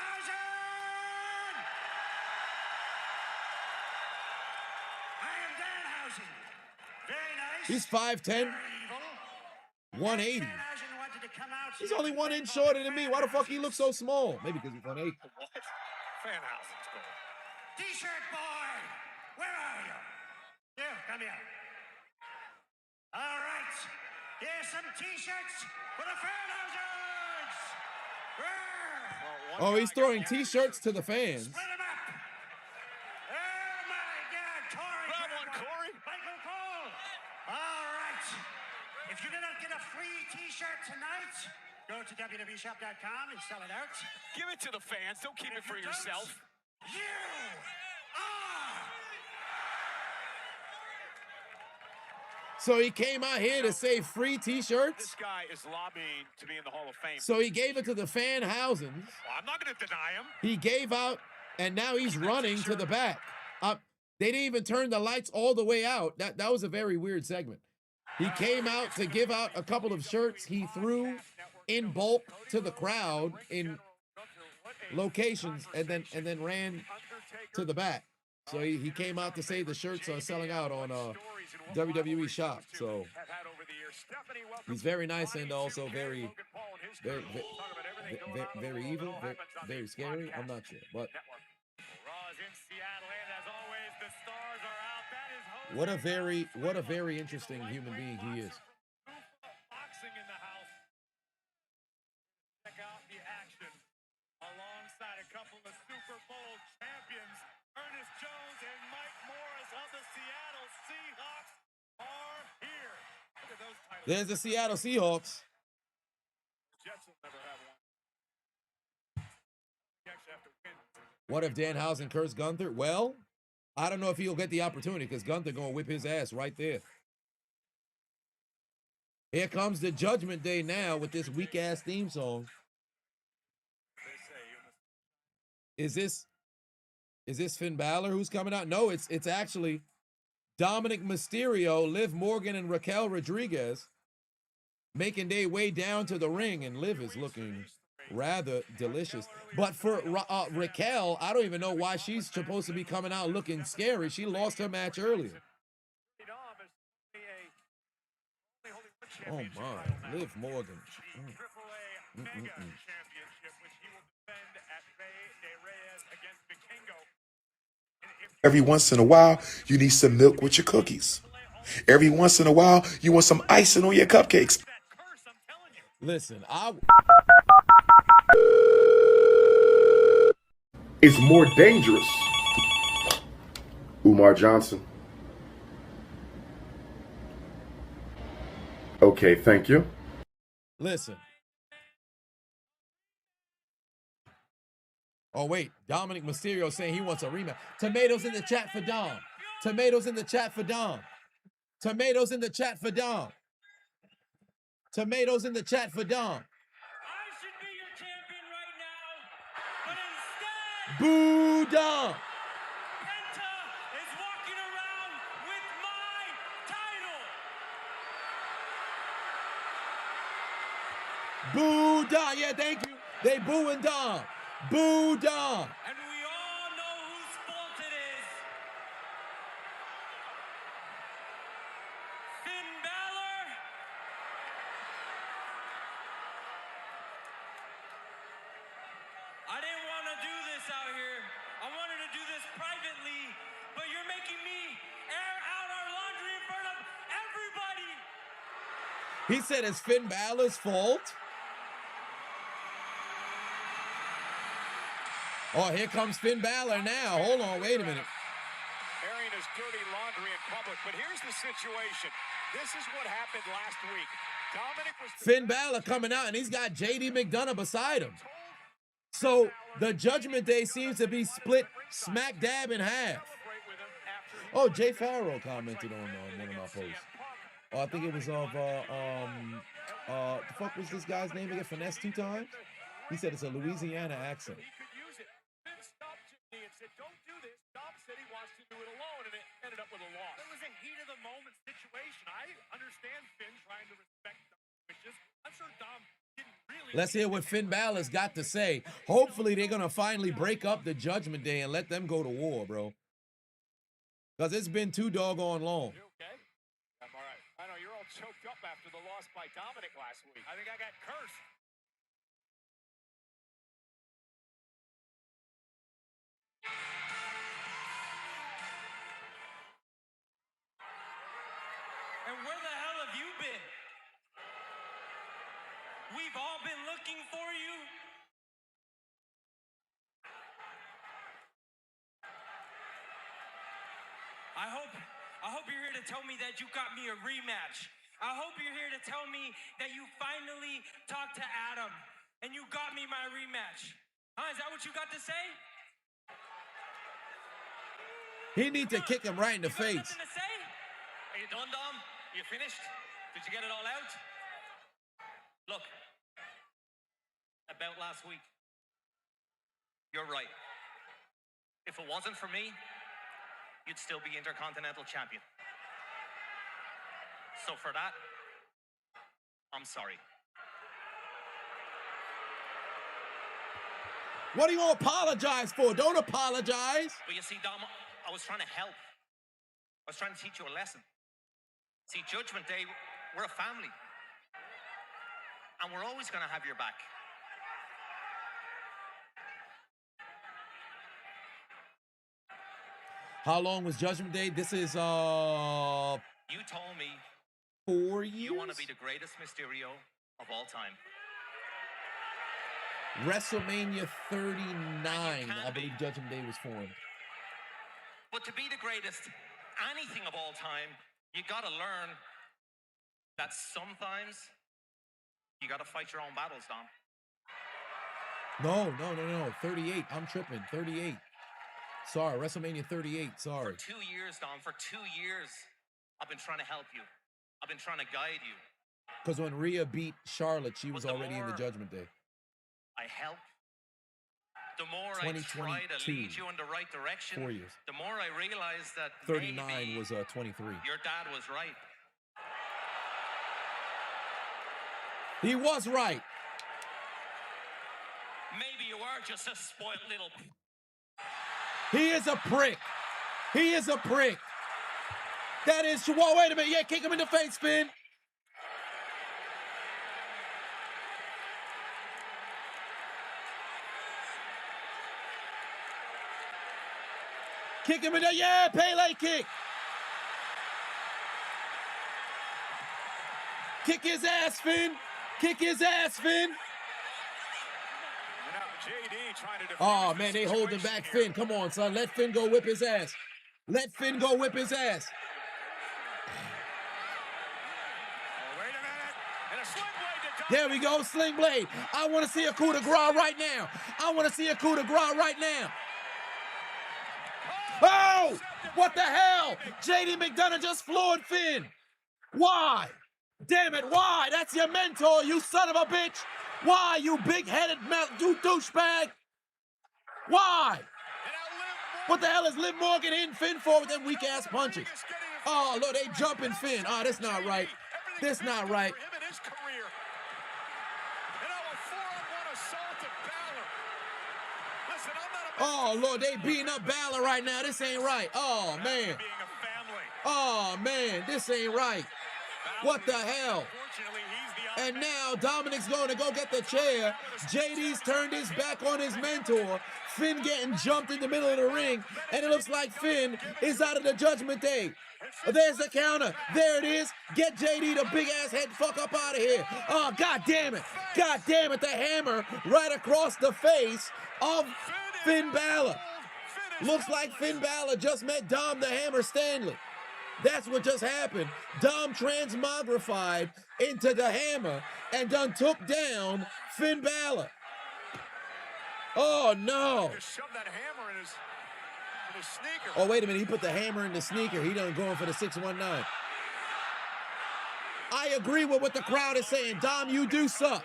I am Danhausen. Very nice. He's 5'10", 180. He's only 1 inch shorter than me. Why the fuck he look so small? Maybe because he's 1'8". What? Danhausen's goal. T-shirt boy, where are you? You, come here. All right. Here's some T-shirts for the Fanhausers. Oh, he's throwing T-shirts to the fans. Split them up. Oh my God, Corey. Grab one, Corey. Michael Cole. All right. If you didn't get a free T-shirt tonight, go to WWEshop.com and sell it out. Give it to the fans. Don't keep it for yourself. You are. So he came out here to say free T-shirts. This guy is lobbying to be in the Hall of Fame. So he gave it to the Fanhausens. Well, I'm not going to deny him. He gave out, and now he's running to the back. They didn't even turn the lights all the way out. That was a very weird segment. He came out to give out a couple of shirts he threw in bulk to the crowd in locations, and then ran to the back. So he came out to say the shirts are selling out on WWE Shop. So he's very nice and also very evil, very scary. I'm not sure, but what a very interesting human being he is. Boxing in the house. Check out the action alongside a couple of Super Bowl champions. Ernest Jones and Mike Morris of the Seattle Seahawks are here. Look at those titles. There's the Seattle Seahawks. Jets will never have one. You actually have to win. What if Danhausen cursed Gunther? Well, I don't know if he'll get the opportunity because Gunther gonna whip his ass right there. Here comes the Judgment Day now with this weak ass theme song. Is this Finn Balor who's coming out? No, it's actually Dominic Mysterio, Liv Morgan, and Raquel Rodriguez making their way down to the ring, and Liv is looking rather delicious. But for Raquel, I don't even know why she's supposed to be coming out looking scary. She lost her match earlier. Oh my, Liv Morgan. Every once in a while, you need some milk with your cookies. Every once in a while, you want some icing on your cupcakes. Listen, It's more dangerous. Umar Johnson. Okay, thank you. Listen, Oh, wait. Dominic Mysterio saying he wants a rematch. Tomatoes in the chat for Dom. Tomatoes in the chat for Dom. Tomatoes in the chat for Dom. Tomatoes in the chat for Dom. I should be your champion right now, but instead, Boo Dom. Penta is walking around with my title. Boo Dom. Yeah, thank you. They booing Dom. Boo Dom. And we all know whose fault it is. Finn Balor. I didn't want to do this out here. I wanted to do this privately, but you're making me air out our laundry in front of everybody. He said it's Finn Balor's fault. Oh, here comes Finn Balor now. Hold on, wait a minute. Airing his dirty laundry in public, but here's the situation. This is what happened last week. Dominic was Finn Balor coming out, and he's got JD McDonough beside him. So the Judgment Day seems to be split smack dab in half. Oh, Jay Farrell commented on one of my posts. Oh, I think it was of the fuck was this guy's name again? Finesse 2 times. He said it's a Louisiana accent. don't do this. Dom said he wants to do it alone, and it ended up with a loss. It was a heat of the moment situation. I understand Finn trying to respect Dom's wishes. I'm sure Dom didn't really. Let's hear what Finn Balor's got to say. Hopefully, they're gonna finally break up the Judgment Day and let them go to war, bro. Because it's been too doggone long. You okay? I'm all right. I know you're all choked up after the loss by Dominic last week. I think I got cursed. And where the hell have you been? We've all been looking for you. I hope you're here to tell me that you got me a rematch. I hope you're here to tell me that you finally talked to Adam and you got me my rematch. Huh? Is that what you got to say? He needs to kick him right in the face. Nothing to say? Are you done, Dom? You finished? Did you get it all out? Look, about last week, you're right. If it wasn't for me, you'd still be Intercontinental Champion. So for that, I'm sorry. What do you want to apologize for? Don't apologize. But you see, Dom, I was trying to help. I was trying to teach you a lesson. See, Judgment Day, we're a family. And we're always going to have your back. How long was Judgment Day? This is You told me 4 years. you want to be the greatest Mysterio of all time. WrestleMania 39, I believe Judgment Day was formed. But to be the greatest anything of all time, you got to learn that sometimes you got to fight your own battles, Dom. No. 38. I'm tripping. 38. Sorry, WrestleMania 38. Sorry. For 2 years, Dom, for 2 years, I've been trying to help you. I've been trying to guide you. Because when Rhea beat Charlotte, she was already in the Judgment Day. I help. The more I try to lead you in the right direction, 4 years. the more I realize that 39 maybe was 23. your dad was right. He was right. Maybe you are just a spoiled little. He is a prick. He is a prick. That is true. Whoa, wait a minute. Yeah, kick him in the face, Finn. Kick him in the, yeah, Pele kick. Kick his ass, Finn. Kick his ass, Finn. Oh, man, they holding back Finn. Come on, son. Let Finn go whip his ass. Let Finn go whip his ass. Oh, wait a minute. And a sling blade to There we go, Sling Blade. I want to see a coup de grace right now. I want to see a coup de grace right now. Oh, what the hell? JD McDonough just floored Finn. Why? Damn it, why? That's your mentor, you son of a bitch. Why, you big-headed you douchebag? Why? What the hell is Liv Morgan hitting Finn for with them weak-ass punches? Oh, look, they jumping Finn. Oh, that's not right. That's not right. Oh, Lord, they beating up Balor right now. This ain't right. Oh, man. Oh, man, this ain't right. What the hell? And now Dominic's going to go get the chair. JD's turned his back on his mentor. Finn getting jumped in the middle of the ring. And it looks like Finn is out of the Judgment Day. There's the counter. There it is. Get JD the big-ass head fuck up out of here. Oh, God damn it. God damn it. The hammer right across the face of Finn Balor. Looks like Finn Balor just met Dom the Hammer Stanley. That's what just happened. Dom transmogrified into the Hammer and done took down Finn Balor. Oh, no. Oh, wait a minute. He put the hammer in the sneaker. He done going for the 619. I agree with what the crowd is saying. Dom, you do suck.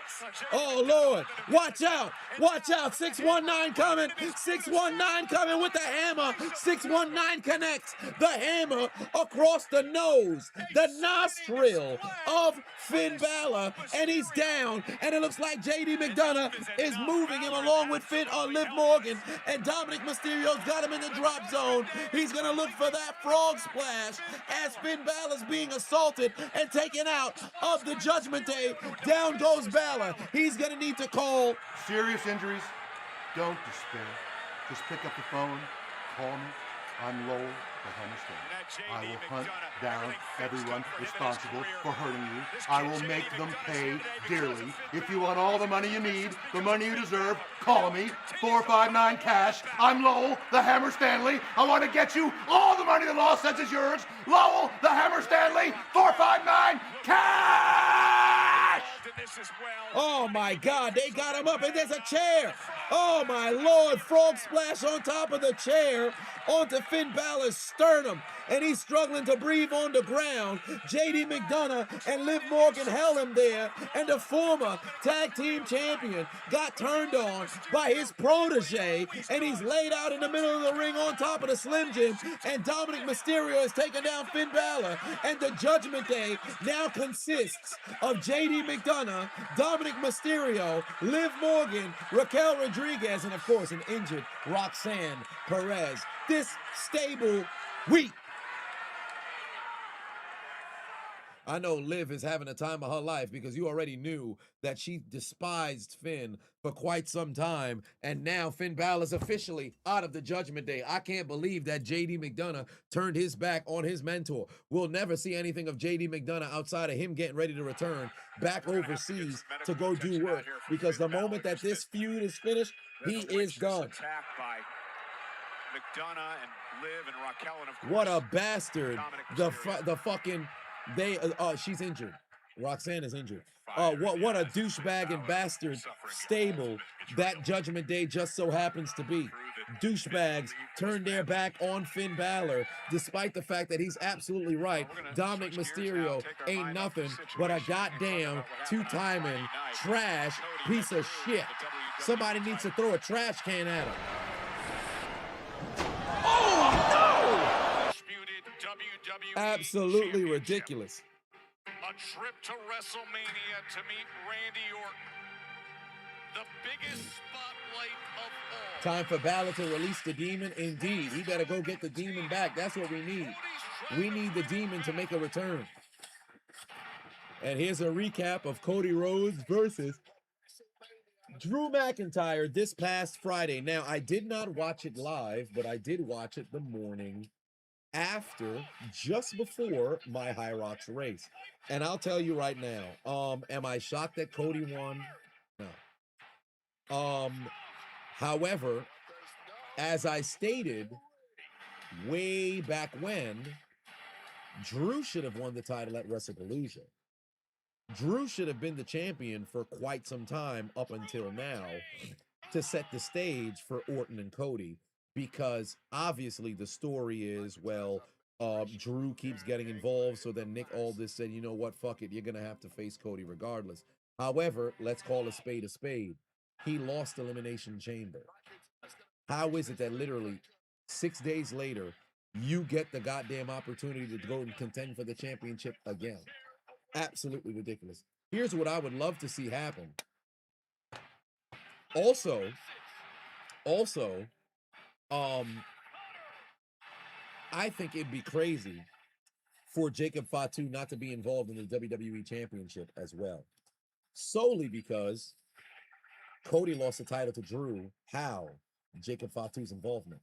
Oh, Lord. Watch out. Watch out. 619 coming. 619 coming with the hammer. 619 connects the hammer across the nose, the nostril of Finn Balor, and he's down. And it looks like JD McDonough is moving him along with Finn on Liv Morgan, and Dominic Mysterio's got him in the drop zone. He's going to look for that frog splash as Finn Balor's being assaulted and taken out of the Judgment Day. Down goes Balor. He's going to need to call. Serious injuries, don't despair. Just pick up the phone, call me. I'm Lowell, the Hammer Stanley. I will hunt down everyone responsible for hurting you. I will make them pay dearly. If you want all the money you need, the money you deserve, call me. 459 cash. I'm Lowell, the Hammer Stanley. I want to get you all the money the law says is yours. Lowell, the Hammer Stanley. 459 cash. Oh my God, they got him up, and there's a chair. Oh my Lord, frog splash on top of the chair onto Finn Balor's sternum, and he's struggling to breathe on the ground. JD McDonough and Liv Morgan held him there, and the former tag team champion got turned on by his protege, and he's laid out in the middle of the ring on top of the Slim Jim, and Dominic Mysterio has taken down Finn Balor, and the Judgment Day now consists of JD McDonough, Dominic Mysterio, Liv Morgan, Raquel Rodriguez, and of course an injured Roxanne Perez. This stable week. I know Liv is having a time of her life because you already knew that she despised Finn for quite some time, and now Finn Balor's officially out of the Judgment Day. I can't believe that JD McDonough turned his back on his mentor. We'll never see anything of JD McDonough outside of him getting ready to return back overseas to go do work, because the moment that this feud is finished, he is gone. McDonough and Liv and Raquel, and of course, what a bastard. The fucking she's injured. Roxanne is injured. What a douchebag and bastard stable that Judgment Day just so happens to be. Douchebags turned their back on Finn Balor, despite the fact that he's absolutely right. Dominic Mysterio ain't nothing but a goddamn two-timing trash piece of shit. Somebody needs to throw a trash can at him. Oh, no! Absolutely ridiculous. A trip to WrestleMania to meet Randy Orton. The biggest spotlight of all. Time for Balor to release the demon. Indeed, he better go get the demon back. That's what we need. We need the demon to make a return. And here's a recap of Cody Rhodes versus Drew McIntyre this past Friday. Now, I did not watch it live, but I did watch it the morning after, just before my High Rocks race. And I'll tell you right now, am I shocked that Cody won? No. However, as I stated way back when, Drew should have won the title at WrestlePalooza. Drew should have been the champion for quite some time up until now to set the stage for Orton and Cody, because obviously the story is, well, Drew keeps getting involved, so then Nick Aldis said, you know what, fuck it, you're going to have to face Cody regardless. However, let's call a spade a spade. He lost Elimination Chamber. How is it that literally 6 days later, you get the goddamn opportunity to go and contend for the championship again? Absolutely ridiculous. Here's what I would love to see happen. Also, I think it'd be crazy for Jacob Fatu not to be involved in the WWE Championship as well. Solely because Cody lost the title to Drew. How? Jacob Fatu's involvement.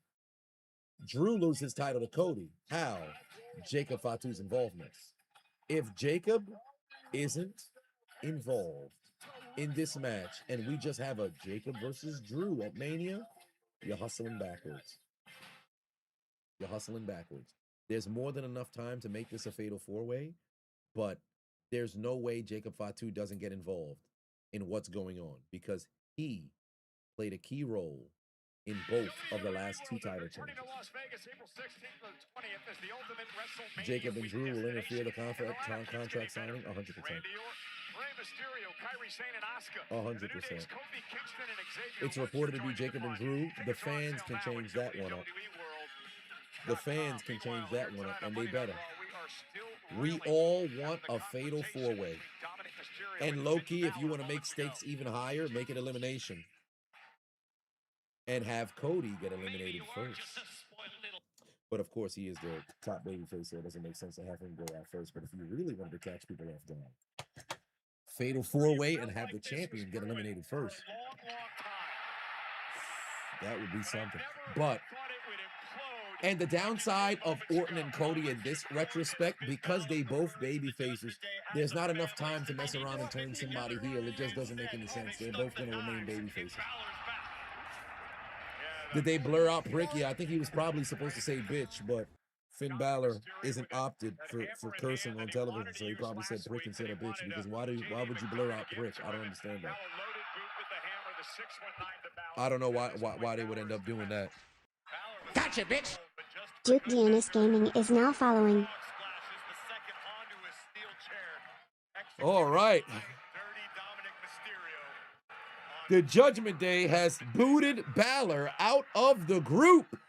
Drew loses his title to Cody. How? Jacob Fatu's involvement. If Jacob isn't involved in this match and we just have a Jacob versus Drew at Mania, you're hustling backwards. You're hustling backwards. There's more than enough time to make this a fatal four-way, but there's no way Jacob Fatu doesn't get involved in what's going on, because he played a key role in both of the last two title changes. Jacob and Drew will interfere the contract signing 100%. 100%. It's reported to be Jacob and Drew. The fans can change that one up. The fans can change that one up, and they better. We all want a fatal four-way. And low-key, if you want to make stakes even higher, make it elimination. And have Cody get eliminated first. But of course, he is the top babyface, so it doesn't make sense to have him go out first. But if you really wanted to catch people off guard, fatal four-way and have the champion get eliminated first. That would be something. But, and the downside of Orton and Cody in this retrospect, because they both baby faces, there's not enough time to mess around and turn somebody heel. It just doesn't make any sense. They're both going to remain baby faces. Did they blur out prick? Yeah, I think he was probably supposed to say bitch, but Finn Balor isn't opted for cursing on television, so he probably said prick instead of bitch, because why would you blur out prick? I don't understand that. I don't know why they would end up doing that. Gotcha, bitch! Duke Adonis Gaming is now following. All right. The Judgment Day has booted Balor out of the group.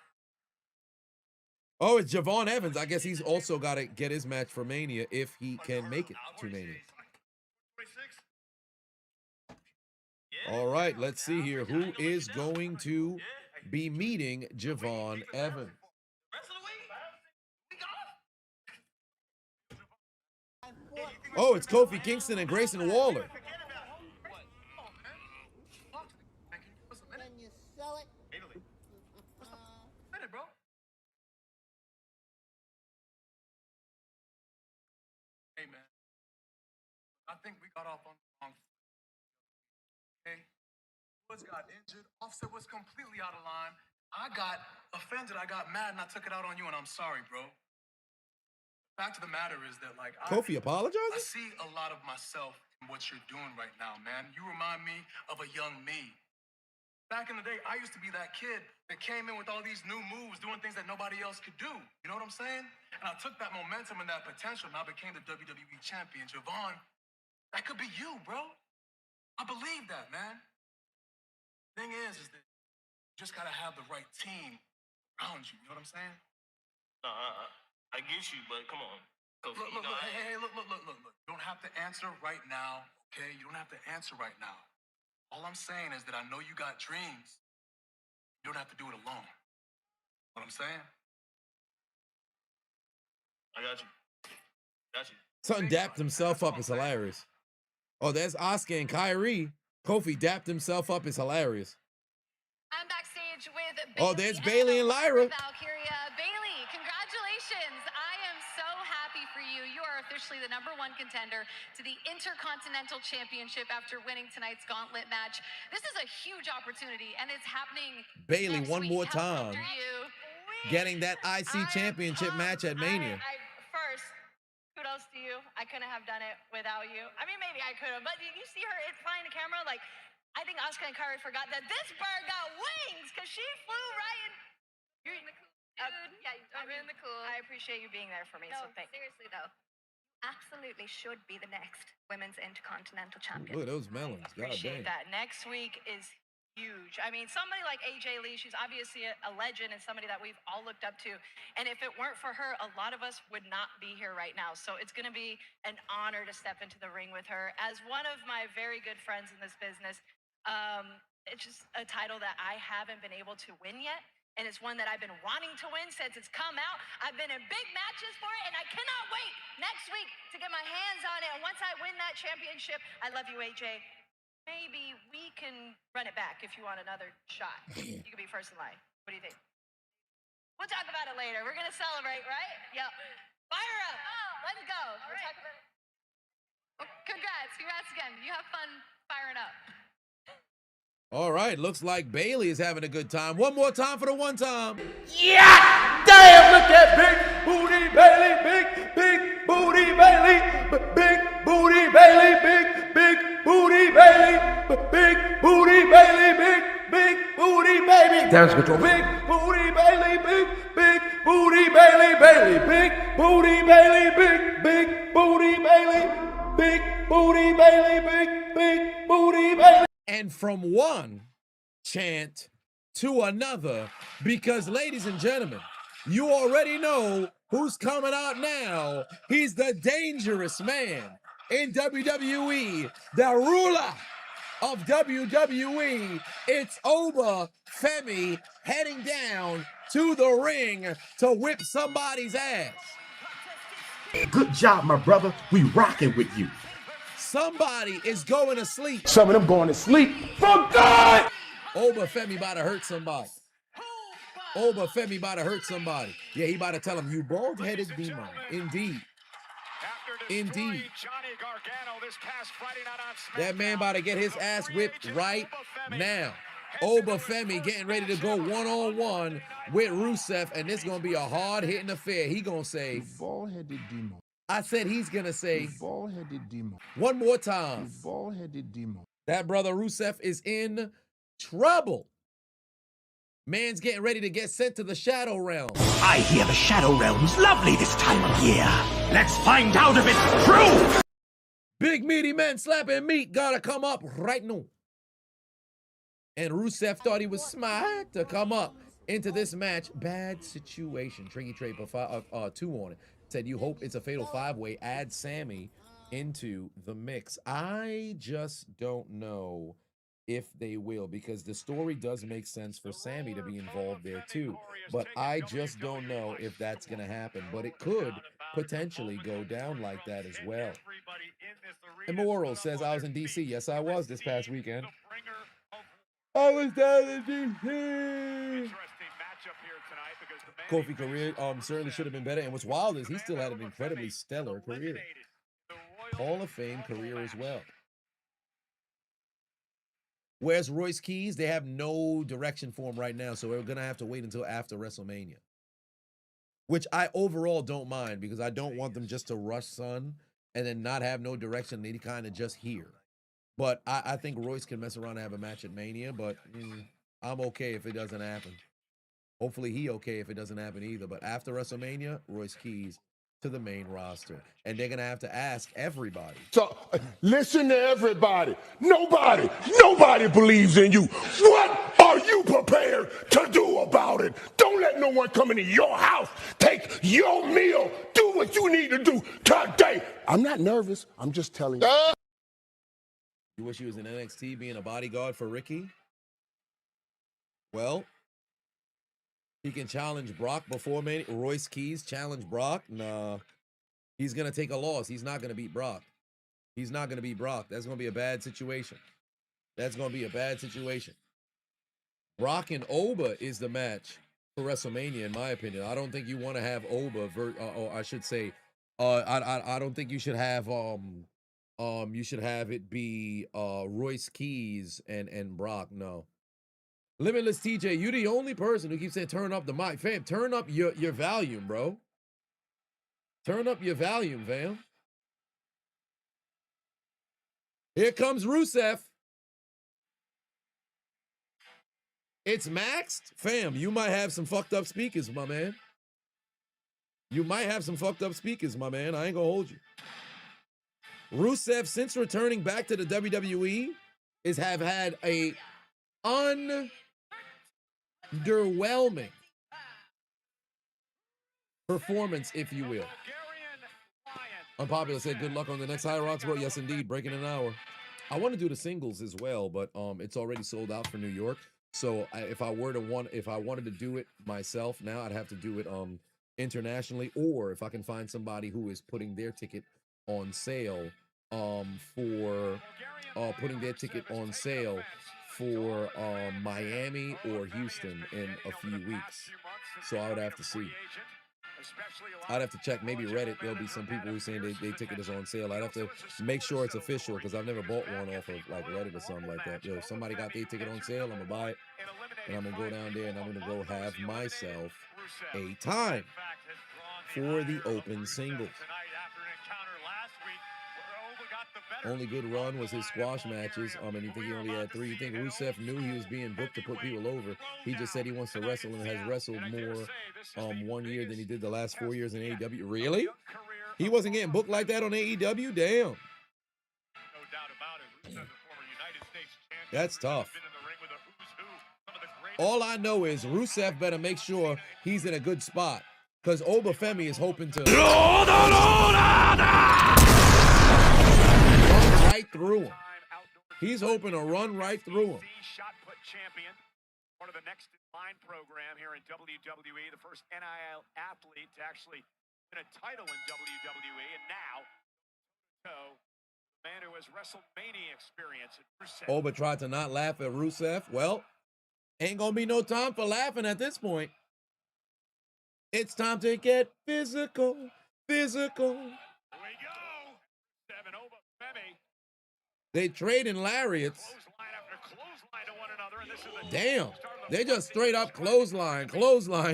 Oh, it's Javon Evans. I guess he's also got to get his match for Mania if he can make it to Mania. All right, let's see here. Who is going to be meeting Javon Evans? Oh, it's Kofi Kingston and Grayson Waller. Can you sell it? Hey, man. I think we got off on the wrong foot. Okay? Woods got injured. Offset was completely out of line. I got offended. I got mad, and I took it out on you, and I'm sorry, bro. Fact of the matter is that, like, Kofi apologizes? I see a lot of myself in what you're doing right now, man. You remind me of a young me. Back in the day, I used to be that kid that came in with all these new moves, doing things that nobody else could do. You know what I'm saying? And I took that momentum and that potential, and I became the WWE champion. Javon, that could be you, bro. I believe that, man. Thing is that you just gotta have the right team around you. You know what I'm saying? I get you, but come on. Look. You don't have to answer right now, okay? You don't have to answer right now. All I'm saying is that I know you got dreams. You don't have to do it alone. What I'm saying? I got you. Got you. Son dapped himself up is hilarious. Oh, there's Asuka and Kyrie. Kofi dapped himself up is hilarious. I'm backstage with Bailey. Oh, there's Bailey and Lyra. Valkyria. Bailey, congratulations. I am so happy for you. You are officially the #1 contender to the Intercontinental Championship after winning tonight's gauntlet match. This is a huge opportunity, and it's happening Bailey next one week. more How time. pumped are you? Getting that IC championship match at Mania. First, kudos to you. I I couldn't have done it without you. I mean, maybe I could have, but you see her flying the camera? Like, I think Asuka and Kairi forgot that this bird got wings because she flew right in. You're in the cool, dude. Yeah, I'm in the cool. I appreciate you being there for me, so thank you. Seriously, though. Absolutely should be the next women's intercontinental champion. Look at those melons. God Appreciate damn. that. Next week is huge. I mean, somebody like AJ Lee, she's obviously a legend and somebody that we've all looked up to. And if it weren't for her, a lot of us would not be here right now. So it's going to be an honor to step into the ring with her. As one of my very good friends in this business, it's just a title that I haven't been able to win yet. And it's one that I've been wanting to win since it's come out. I've been in big matches for it, and I cannot wait next week to get my hands on it. And once I win that championship, I love you, AJ. Maybe we can run it back if you want another shot. You can be first in line. What do you think? We'll talk about it later. We're going to celebrate, right? Yep. Fire up. Let's go. We'll talk about it. Well, congrats. Congrats again. You have fun firing up. All right, looks like Bailey is having a good time. One more time for the one time. Yeah! Damn, look at Big Booty Bailey, big Booty Bailey, Big Booty Bailey, big Booty Bailey, Big Booty Bailey, big Booty Baby. Dance control. Big Booty Bailey, big Booty Bailey, big Booty Bailey, big Booty Bailey, big Booty Bailey, big Booty Bailey. And from one chant to another, because ladies and gentlemen, you already know who's coming out now. He's the dangerous man in WWE, the ruler of WWE. It's Oba Femi heading down to the ring to whip somebody's ass. Good job, my brother. We rocking with you. Somebody is going to sleep. Some of them going to sleep for good. Oba Femi about to hurt somebody. Oba Femi about to hurt somebody. Yeah, he about to tell him, you bald-headed demon. Indeed. Indeed. That man about to get his ass whipped right now. Oba Femi getting ready to go one-on-one with Rusev, and this going to be a hard-hitting affair. He going to say, bald-headed demon. I said he's going to say, bald-headed demon. One more time. Bald-headed demon. That brother Rusev is in trouble. Man's getting ready to get sent to the Shadow Realm. I hear the Shadow Realm's lovely this time of year. Let's find out if it's true. Big meaty men slapping meat gotta come up right now. And Rusev thought he was smart to come up into this match. Bad situation. Tricky Trade put 2 on it. Said you hope it's a fatal 5-way. Add Sammy into the mix. I just don't know if they will, because the story does make sense for Sammy to be involved there too. But I just don't know if that's going to happen. But it could potentially go down like that as well. Immoral says, I was in D.C. Yes, I was this past weekend. I was down in D.C. Kofi career certainly should have been better. And what's wild is he still had an incredibly stellar career. Hall of Fame career as well. Where's Royce Keys? They have no direction for him right now, so we're going to have to wait until after WrestleMania. Which I overall don't mind, because I don't want them just to rush Son and then not have no direction. They kind of just here. But I think Royce can mess around and have a match at Mania, but I'm okay if it doesn't happen. Hopefully he okay if it doesn't happen either. But after WrestleMania, Royce Keys to the main roster. And they're going to have to ask everybody. So, listen to everybody. Nobody believes in you. What are you prepared to do about it? Don't let no one come into your house. Take your meal. Do what you need to do today. I'm not nervous. I'm just telling you. You wish he was in NXT being a bodyguard for Ricky? Well, he can challenge Brock before Mania. Royce Keys challenge Brock? Nah. He's going to take a loss. He's not going to beat Brock. He's not going to beat Brock. That's going to be a bad situation. That's going to be a bad situation. Brock and Oba is the match for WrestleMania, in my opinion. I don't think you want to have Oba, or I should say, I don't think you should have you should have it be Royce Keys and Brock. No. Limitless TJ, you the only person who keeps saying turn up the mic. Fam, turn up your volume, bro. Turn up your volume, fam. Here comes Rusev. It's maxed? Fam, you might have some fucked up speakers, my man. You might have some fucked up speakers, my man. I ain't gonna hold you. Rusev, since returning back to the WWE, have had a underwhelming performance, if you will. Unpopular said, good luck on the next High Rocks World. Yes, indeed. Breaking an hour. I want to do the singles as well, but it's already sold out for New York. So if I wanted to do it myself now, I'd have to do it internationally, or if I can find somebody who is putting their ticket on sale for Miami or Houston in a few weeks. So I would have to see. I'd have to check maybe Reddit. There'll be some people who saying they ticket is on sale. I'd have to make sure it's official because I've never bought one off of like Reddit or something like that. Yo, if somebody got their ticket on sale, I'm gonna buy it and I'm gonna go down there and I'm gonna go have myself a time for the open singles. Only good run was his squash matches. And you think he only had 3? You think Rusev knew he was being booked to put people over? He just said he wants to wrestle and has wrestled more 1 year than he did the last 4 years in AEW. Really? He wasn't getting booked like that on AEW? Damn. That's tough. All I know is Rusev better make sure he's in a good spot because Obafemi is hoping to right through him. He's hoping to run right through him. Shot put champion, part of the next in line program here in WWE, the first NIL athlete to actually win a title in WWE, and now the man who has WrestleMania experience at Rusev. Oba tried to not laugh at Rusev. Well, ain't gonna be no time for laughing at this point. It's time to get physical. Here we go. Seven Obafemi. They trading lariats. Damn. They just straight up clothesline. Throwing haymakers,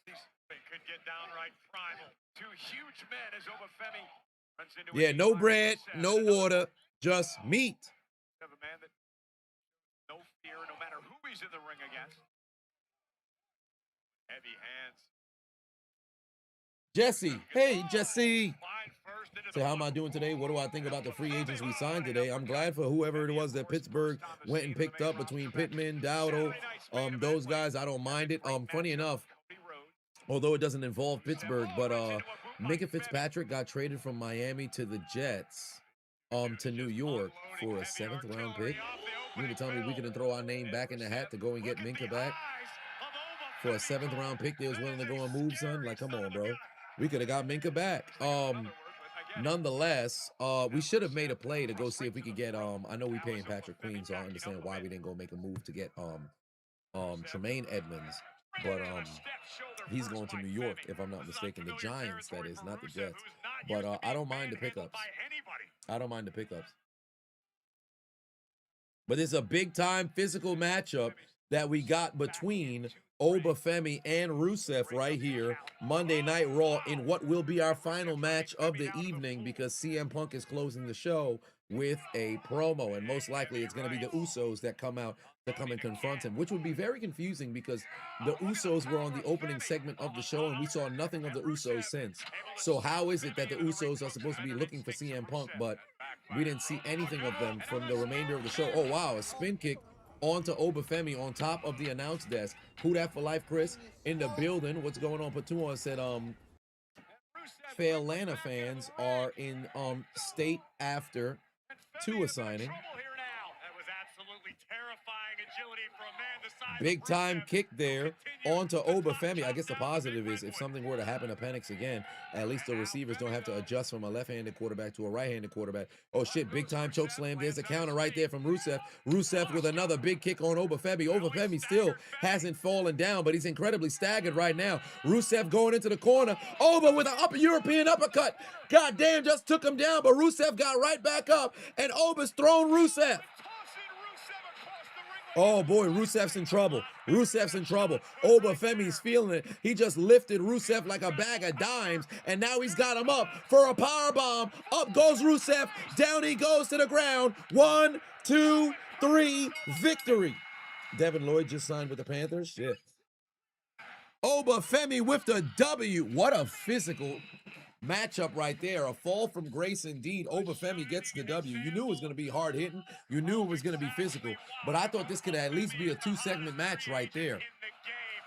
these could get downright primal. Two huge men as Obafemi runs into yeah, no bread, no water, just meat. Have a man that no fear, no matter who he's in the ring against. Heavy hands. Jesse. Hey, Jesse. So how am I doing today? What do I think about the free agents we signed today? I'm glad for whoever it was that Pittsburgh went and picked up between Pittman, Dowdle, those guys. I don't mind it. Funny enough, although it doesn't involve Pittsburgh, but Minka Fitzpatrick got traded from Miami to the Jets, to New York for a 7th round pick. You mean to tell me we couldn't throw our name back in the hat to go and get Minka back for a 7th round pick? They was willing to go and move, son. Like, come on, bro. We could have got Minka back. Nonetheless, we should have made a play to go see if we could get I know we paying Patrick Queen, so I understand why we didn't go make a move to get Tremaine Edmonds, but he's going to New York if I'm not mistaken. The Giants, that is, not the Jets. But I don't mind the pickups. But it's a big time physical matchup that we got between Obafemi and Rusev right here, Monday Night Raw, in what will be our final match of the evening because CM Punk is closing the show with a promo, and most likely it's going to be the Usos that come out to come and confront him, which would be very confusing because the Usos were on the opening segment of the show and we saw nothing of the Usos since. So how is it that the Usos are supposed to be looking for CM Punk, but we didn't see anything of them from the remainder of the show? Oh, wow, a spin kick onto Obafemi on top of the announce desk. Who that for life, Chris? In the building. What's going on? Patua said, Atlanta fans are in state after Tua signing. Big time kick there onto Obafemi. I guess the positive is if something were to happen to Penix again, at least the receivers don't have to adjust from a left-handed quarterback to a right-handed quarterback. Oh shit, big time choke slam. There's a counter right there from Rusev. Rusev with another big kick on Obafemi. Obafemi still hasn't fallen down, but he's incredibly staggered right now. Rusev going into the corner. Oba with an upper European uppercut. God damn, just took him down, but Rusev got right back up, and Oba's thrown Rusev. Oh boy, Rusev's in trouble. Rusev's in trouble. Obafemi's feeling it. He just lifted Rusev like a bag of dimes, and now he's got him up for a power bomb. Up goes Rusev. Down he goes to the ground. 1, 2, 3, victory. Devin Lloyd just signed with the Panthers. Shit. Obafemi with the W. What a physical matchup right there. A fall from grace indeed. Obafemi gets the W. You knew it was going to be hard hitting. You knew it was going to be physical. But I thought this could at least be a 2-segment match right there.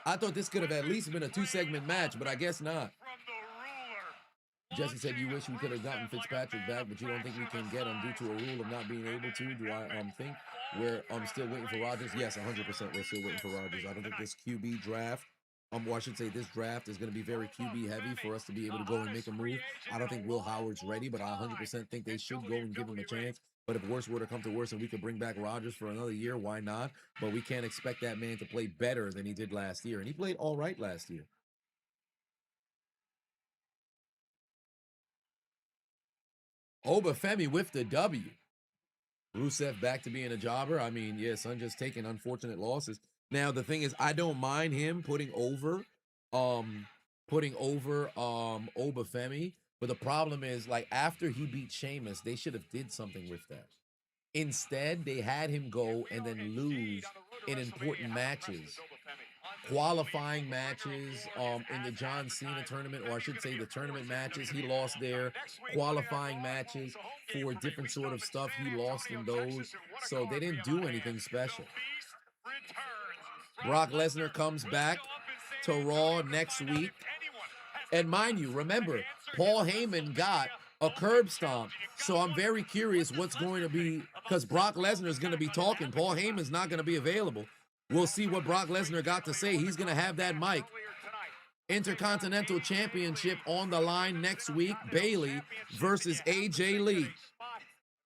I thought this could have at least been a 2-segment match, but I guess not. Jesse said you wish we could have gotten Fitzpatrick back, but you don't think we can get him due to a rule of not being able to. Do I think we're still waiting for Rodgers? Yes, 100% we're still waiting for Rodgers. I don't think this QB draft, or I should say this draft is going to be very QB heavy for us to be able to go and make a move. I don't think Will Howard's ready, but I 100% think they should go and give him a chance. But if worse were to come to worse and we could bring back Rodgers for another year, why not? But we can't expect that man to play better than he did last year. And he played all right last year. Obafemi with the W. Rusev back to being a jobber. I mean, yeah, son just taking unfortunate losses. Now, the thing is, I don't mind him putting over Obafemi, but the problem is, like, after he beat Sheamus, they should have did something with that. Instead, they had him go and then lose in important matches. Qualifying matches in the John Cena tournament, or I should say the tournament matches, he lost there. Qualifying matches for different sort of stuff, he lost in those. So they didn't do anything special. Brock Lesnar comes back to Raw next week. And mind you, remember, Paul Heyman got a curb stomp. So I'm very curious what's going to be, because Brock Lesnar is going to be talking. Paul Heyman's not going to be available. We'll see what Brock Lesnar got to say. He's going to have that mic. Intercontinental Championship on the line next week. Bayley versus AJ Lee.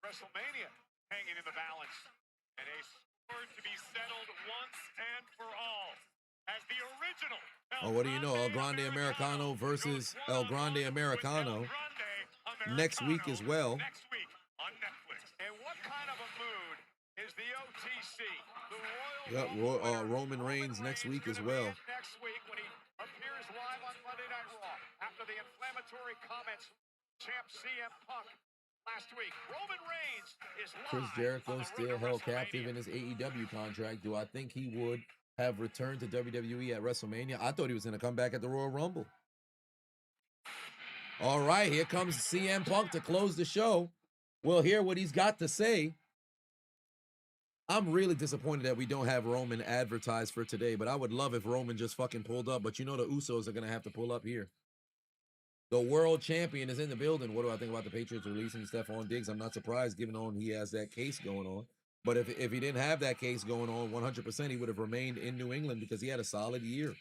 WrestleMania hanging in the balance. And a score to be settled once and for all. As the original. Oh, what do you know? El Grande Americano versus El Grande Americano next week as well. Next week on Netflix. And what kind of a mood is the OTC? Roman Reigns next week as well. Next week when he appears live on Monday Night Raw after the inflammatory comments from champ CM Punk last week. Roman Reigns is live. Chris Jericho still held captive in his AEW contract. Do I think he would have returned to WWE at WrestleMania? I thought he was going to come back at the Royal Rumble. All right, here comes CM Punk to close the show. We'll hear what he's got to say. I'm really disappointed that we don't have Roman advertised for today, but I would love if Roman just fucking pulled up. But you know the Usos are going to have to pull up here. The world champion is in the building. What do I think about the Patriots releasing Stephon Diggs? I'm not surprised given on he has that case going on. But if he didn't have that case going on, 100% he would have remained in New England because he had a solid year.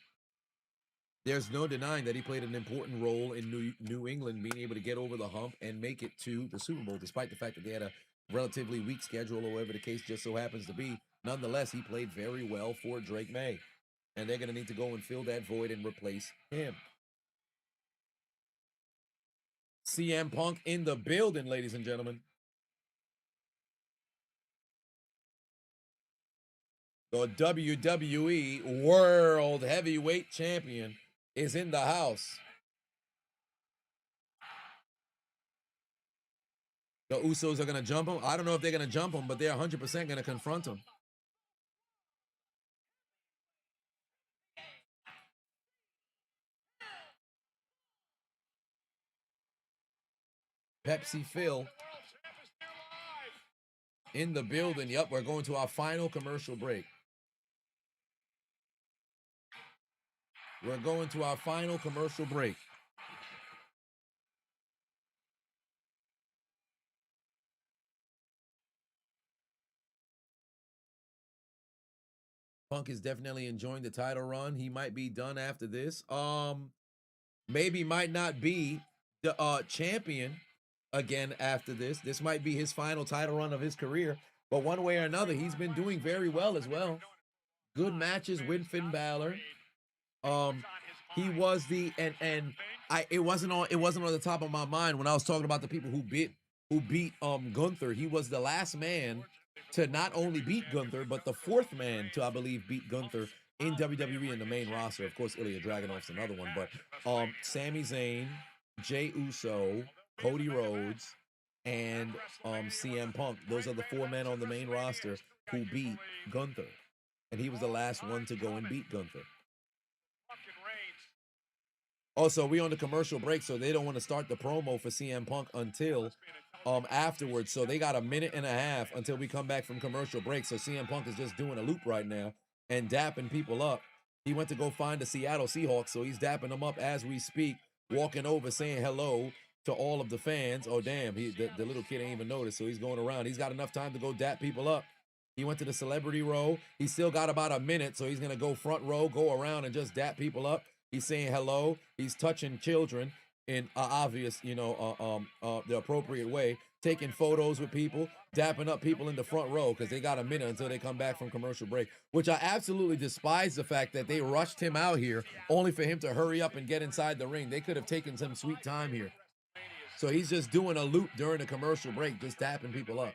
There's no denying that he played an important role in New England being able to get over the hump and make it to the Super Bowl, despite the fact that they had a relatively weak schedule or whatever the case just so happens to be. Nonetheless, he played very well for Drake May. And they're going to need to go and fill that void and replace him. CM Punk in the building, ladies and gentlemen. The WWE World Heavyweight Champion is in the house. The Usos are going to jump him. I don't know if they're going to jump him, but they're 100% going to confront him. Pepsi Phil in the building. Yep, we're going to our final commercial break. We're going to our final commercial break. Punk is definitely enjoying the title run. He might be done after this. Maybe might not be the champion again after this. This might be his final title run of his career. But one way or another, he's been doing very well as well. Good matches with Finn Balor. He was the it wasn't on the top of my mind when I was talking about the people who beat Gunther. He was the last man to not only beat Gunther, but the fourth man to, I believe, beat Gunther in WWE in the main roster. Of course, Ilya Dragunov's another one, but Sami Zayn, Jey Uso, Cody Rhodes, and CM Punk. Those are the four men on the main roster who beat Gunther. And he was the last one to go and beat Gunther. Also, we on the commercial break, so they don't want to start the promo for CM Punk until afterwards. So they got a minute and a half until we come back from commercial break. So CM Punk is just doing a loop right now and dapping people up. He went to go find the Seattle Seahawks, so he's dapping them up as we speak, walking over, saying hello to all of the fans. Oh, damn, the little kid ain't even noticed, so he's going around. He's got enough time to go dap people up. He went to the celebrity row. He still got about a minute, so he's going to go front row, go around, and just dap people up. He's saying hello. He's touching children in obvious, the appropriate way, taking photos with people, dapping up people in the front row because they got a minute until they come back from commercial break, which I absolutely despise the fact that they rushed him out here only for him to hurry up and get inside the ring. They could have taken some sweet time here. So he's just doing a loop during the commercial break, just dapping people up.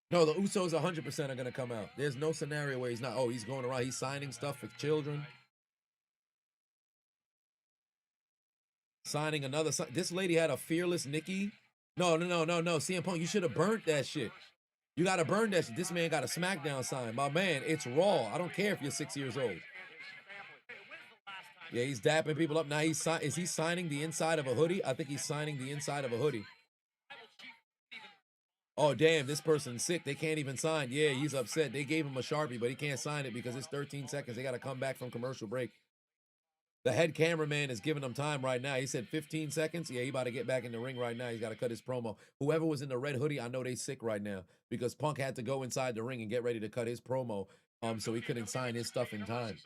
No, the Usos 100% are going to come out. There's no scenario where he's not. Oh, he's going around. He's signing stuff for children. Signing another. This lady had a fearless Nikki. No. CM Punk, you should have burnt that shit. You got to burn that shit. This man got a SmackDown sign. My man, it's Raw. I don't care if you're 6 years old. Yeah, he's dapping people up. Now, is he signing the inside of a hoodie? I think he's signing the inside of a hoodie. Oh, damn, this person's sick. They can't even sign. Yeah, he's upset. They gave him a Sharpie, but he can't sign it because it's 13 seconds. They got to come back from commercial break. The head cameraman is giving him time right now. He said 15 seconds. Yeah, he about to get back in the ring right now. He's got to cut his promo. Whoever was in the red hoodie, I know they sick right now because Punk had to go inside the ring and get ready to cut his promo so he couldn't sign his stuff in time.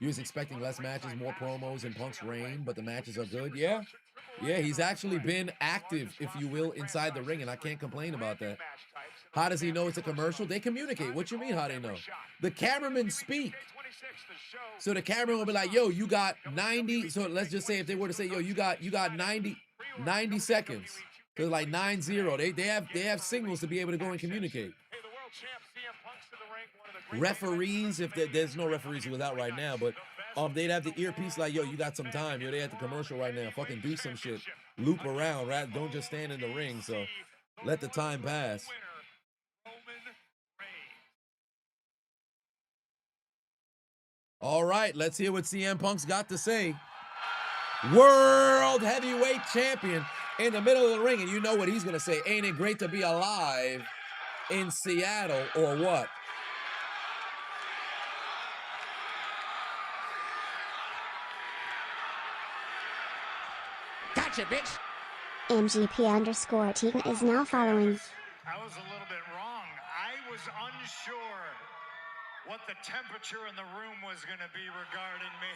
You was expecting less matches, more promos in Punk's reign, but the matches are good. Yeah, he's actually been active, if you will, inside the ring, and I can't complain about that. How does he know it's a commercial? They communicate. What you mean, how they know? The cameramen speak. So the cameraman will be like, yo, you got 90. So let's just say if they were to say, yo, you got 90 seconds. So like 9-0. They have signals to be able to go and communicate. Referees, if there's no referees who is out right now, but they'd have the earpiece like, yo, you got some time. Yo, they at the commercial right now. Fucking do some shit. Loop around, right? Don't just stand in the ring. So let the time pass. All right, let's hear what CM Punk's got to say. World Heavyweight Champion in the middle of the ring, and you know what he's going to say. Ain't it great to be alive in Seattle, or what? Gotcha, bitch. MGP_Team is now following. I was a little bit wrong. I was unsure what the temperature in the room was going to be regarding me.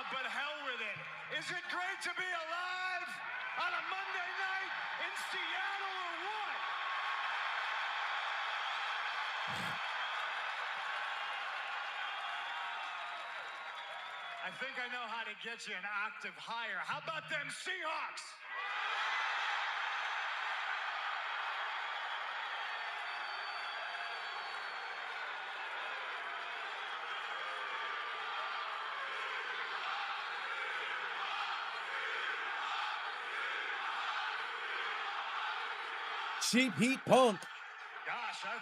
But hell with it. Is it great to be alive on a Monday night in Seattle or what? I think I know how to get you an octave higher. How about them Seahawks? Cheap Heat Punk. Gosh, I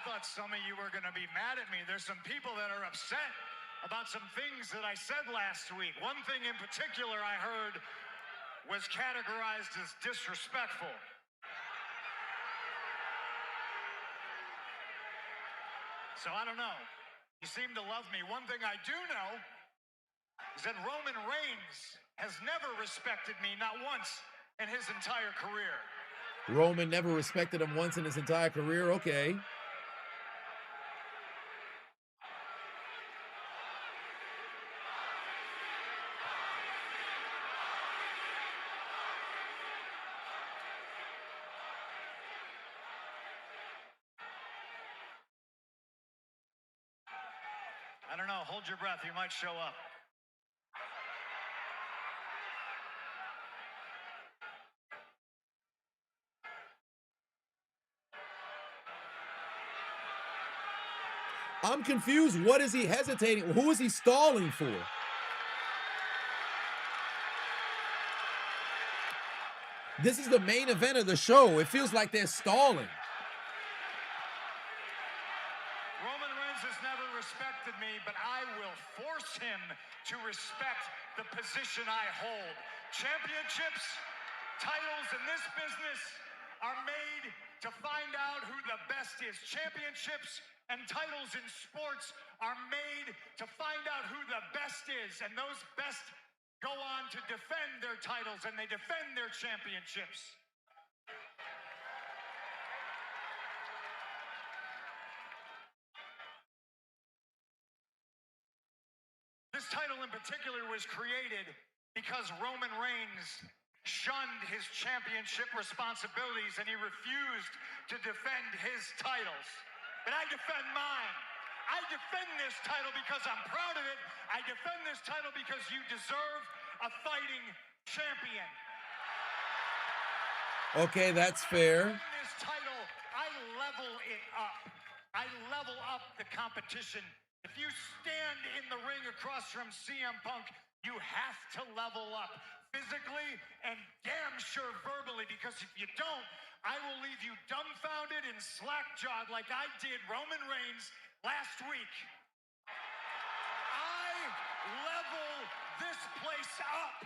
thought some of you were going to be mad at me. There's some people that are upset about some things that I said last week. One thing in particular I heard was categorized as disrespectful. So I don't know. You seem to love me. One thing I do know is that Roman Reigns has never respected me, not once in his entire career. Roman never respected him once in his entire career. Okay. I don't know. Hold your breath. You might show up. I'm confused. What is he hesitating? Who is he stalling for? This is the main event of the show. It feels like they're stalling. Roman Reigns has never respected me, but I will force him to respect the position I hold. Championships, titles in this business are made to find out who the best is. Championships and titles in sports are made to find out who the best is, and those best go on to defend their titles, and they defend their championships. This title in particular was created because Roman Reigns shunned his championship responsibilities and he refused to defend his titles. But I defend mine. I defend this title because I'm proud of it. I defend this title because you deserve a fighting champion. Okay, that's fair. This title, I level it up. I level up the competition. If you stand in the ring across from CM Punk, you have to level up physically and damn sure verbally, because if you don't, I will leave you dumbfounded and slack-jawed like I did Roman Reigns last week. I level this place up.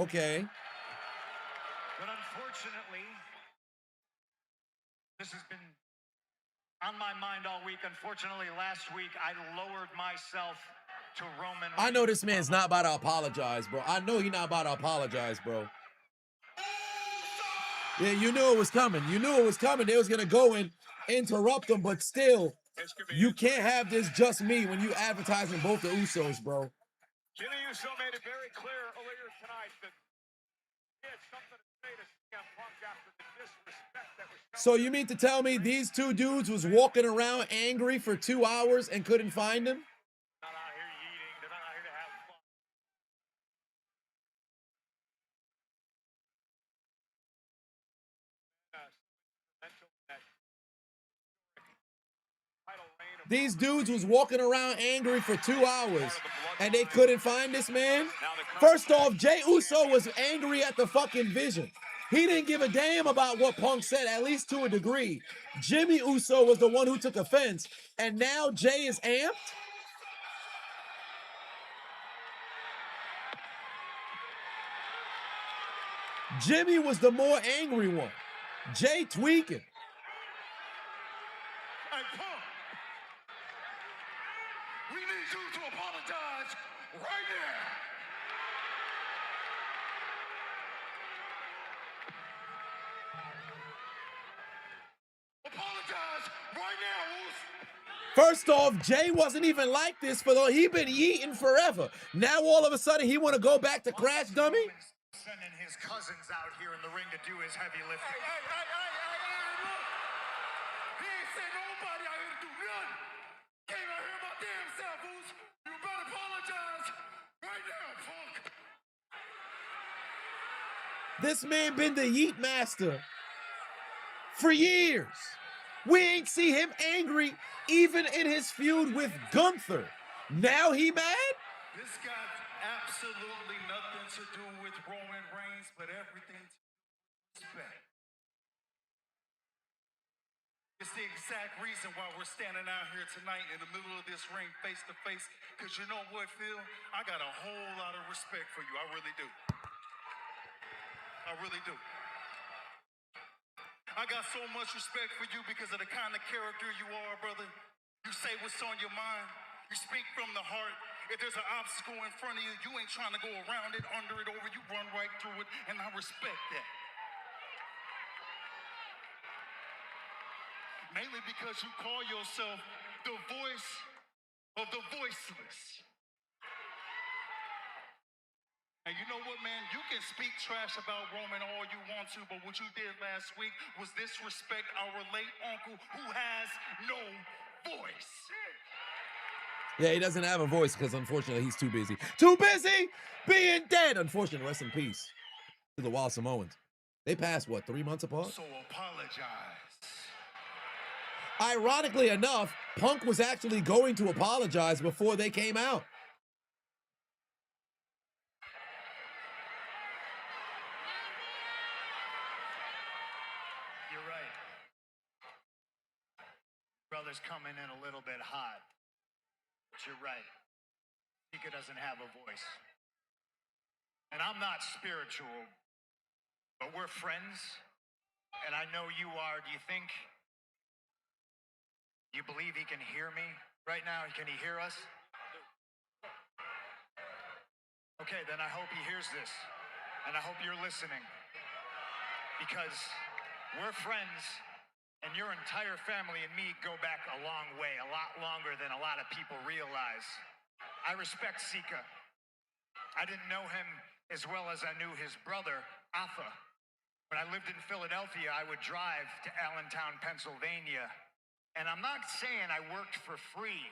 Okay. But unfortunately, this has been on my mind all week. Unfortunately, last week, I lowered myself to Roman Reigns. I know this man's not about to apologize, bro. I know he's not about to apologize, bro. Yeah, you knew it was coming. You knew it was coming. They was going to go and interrupt them, but still, you can't have this just me when you advertising both the Usos, bro. Jimmy Uso made it very clear earlier tonight that he had something to say to CM Punk after the disrespect that was So you mean to tell me these two dudes was walking around angry for 2 hours and couldn't find him? not out here eating. They're not out here to have fun. These dudes was walking around angry for 2 hours and they couldn't find this man? First off, Jey Uso was angry at the fucking vision. He didn't give a damn about what Punk said, at least to a degree. Jimmy Uso was the one who took offense, and now Jey is amped? Jimmy was the more angry one. Jey tweaking. Hey, Punk, we need you to apologize right now. Apologize right now, Wolf. First off, Jey wasn't even like this he been yeeting forever. Now all of a sudden he want to go back to Crash Dummy? Sending his cousins out here in the ring to do his heavy lifting. Hey, look. He ain't sent nobody out here to do nothing. Came out here by damn self, Wolf. You better apologize right now, Punk. This man been the yeet master for years. We ain't see him angry even in his feud with Gunther. Now he mad? This got absolutely nothing to do with Roman Reigns, but everything to do with respect. It's the exact reason why we're standing out here tonight in the middle of this ring face to face, because you know what, Phil? I got a whole lot of respect for you. I really do. I really do. I got so much respect for you because of the kind of character you are, brother. You say what's on your mind. You speak from the heart. If there's an obstacle in front of you, you ain't trying to go around it, under it, over. You run right through it, and I respect that. Mainly because you call yourself the voice of the voiceless. And you know what, man? You can speak trash about Roman all you want to, but what you did last week was disrespect our late uncle who has no voice. Yeah, he doesn't have a voice because unfortunately he's too busy. Too busy being dead. Unfortunately, rest in peace to the Wild Samoans. They passed, what, 3 months apart? So apologize. Ironically enough, Punk was actually going to apologize before they came out. You're right. Brother's coming in a little bit hot. But you're right. Sika doesn't have a voice. And I'm not spiritual, but we're friends. And I know you are. Do you think, you believe he can hear me right now? Can he hear us? Okay, then I hope he hears this. And I hope you're listening. Because we're friends, and your entire family and me go back a long way, a lot longer than a lot of people realize. I respect Sika. I didn't know him as well as I knew his brother, Atha. When I lived in Philadelphia, I would drive to Allentown, Pennsylvania. And I'm not saying I worked for free,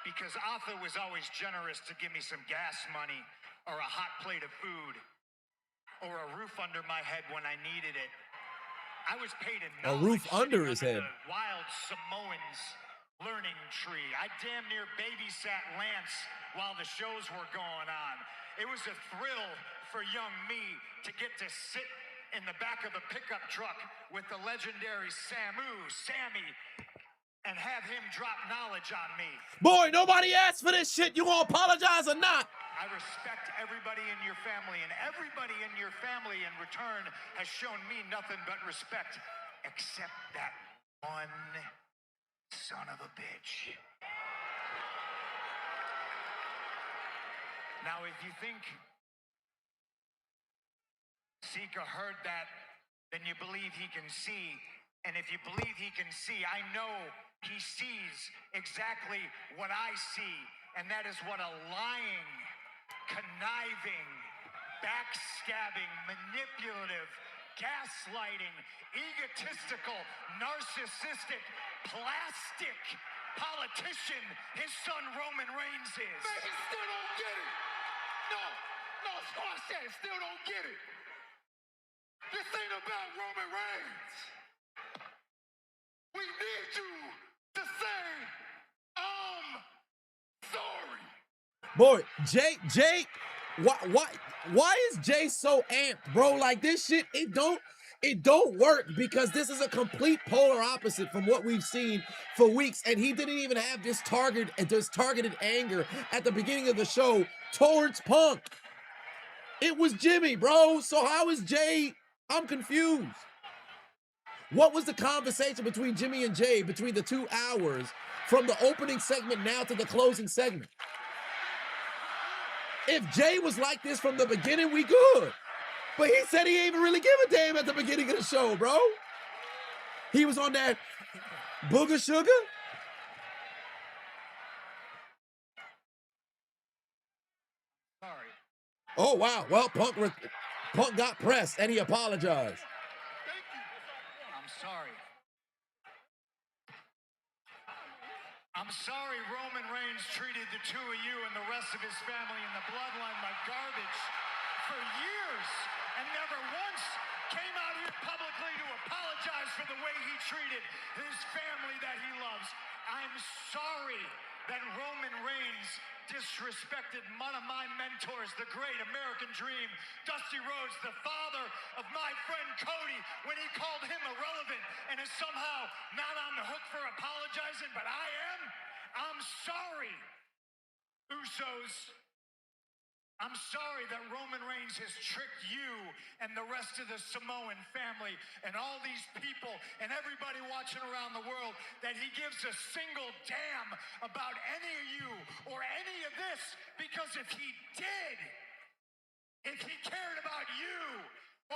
because Atha was always generous to give me some gas money or a hot plate of food or a roof under my head when I needed it. I was paid in A roof under his head. the wild Samoans learning tree. I damn near babysat Lance while the shows were going on. It was a thrill for young me to get to sit in the back of a pickup truck with the legendary Sammy, and have him drop knowledge on me. Boy, nobody asked for this shit. You gonna apologize or not? I respect everybody in your family, and everybody in your family in return has shown me nothing but respect, except that one son of a bitch. Now, if you think Sika heard that, then you believe he can see. And if you believe he can see, I know he sees exactly what I see. And that is what a lying, conniving, backstabbing, manipulative, gaslighting, egotistical, narcissistic, plastic politician his son Roman Reigns is. Man, he still don't get it. No, that's what I said. Still don't get it. This ain't about Roman Reigns. We need you to say, sorry. Boy, Jay, why is Jay so amped, bro? Like this shit, it don't work, because this is a complete polar opposite from what we've seen for weeks, and he didn't even have this targeted anger at the beginning of the show towards Punk. It was Jimmy, bro. So how is Jay? I'm confused. What was the conversation between Jimmy and Jay between the 2 hours from the opening segment now to the closing segment? If Jay was like this from the beginning, we good. But he said he ain't even really give a damn at the beginning of the show, bro. He was on that booger sugar. Sorry. Oh, wow. Well, Punk got pressed, and he apologized. I'm sorry. I'm sorry Roman Reigns treated the two of you and the rest of his family and the bloodline like garbage for years and never once came out here publicly to apologize for the way he treated his family that he loves. I'm sorry that Roman Reigns disrespected one of my mentors, the great American Dream, Dusty Rhodes, the father of my friend Cody, when he called him irrelevant and is somehow not on the hook for apologizing, but I am. I'm sorry, Usos. I'm sorry that Roman Reigns has tricked you and the rest of the Samoan family and all these people and everybody watching around the world, that he gives a single damn about any of you or any of this, because if he did, if he cared about you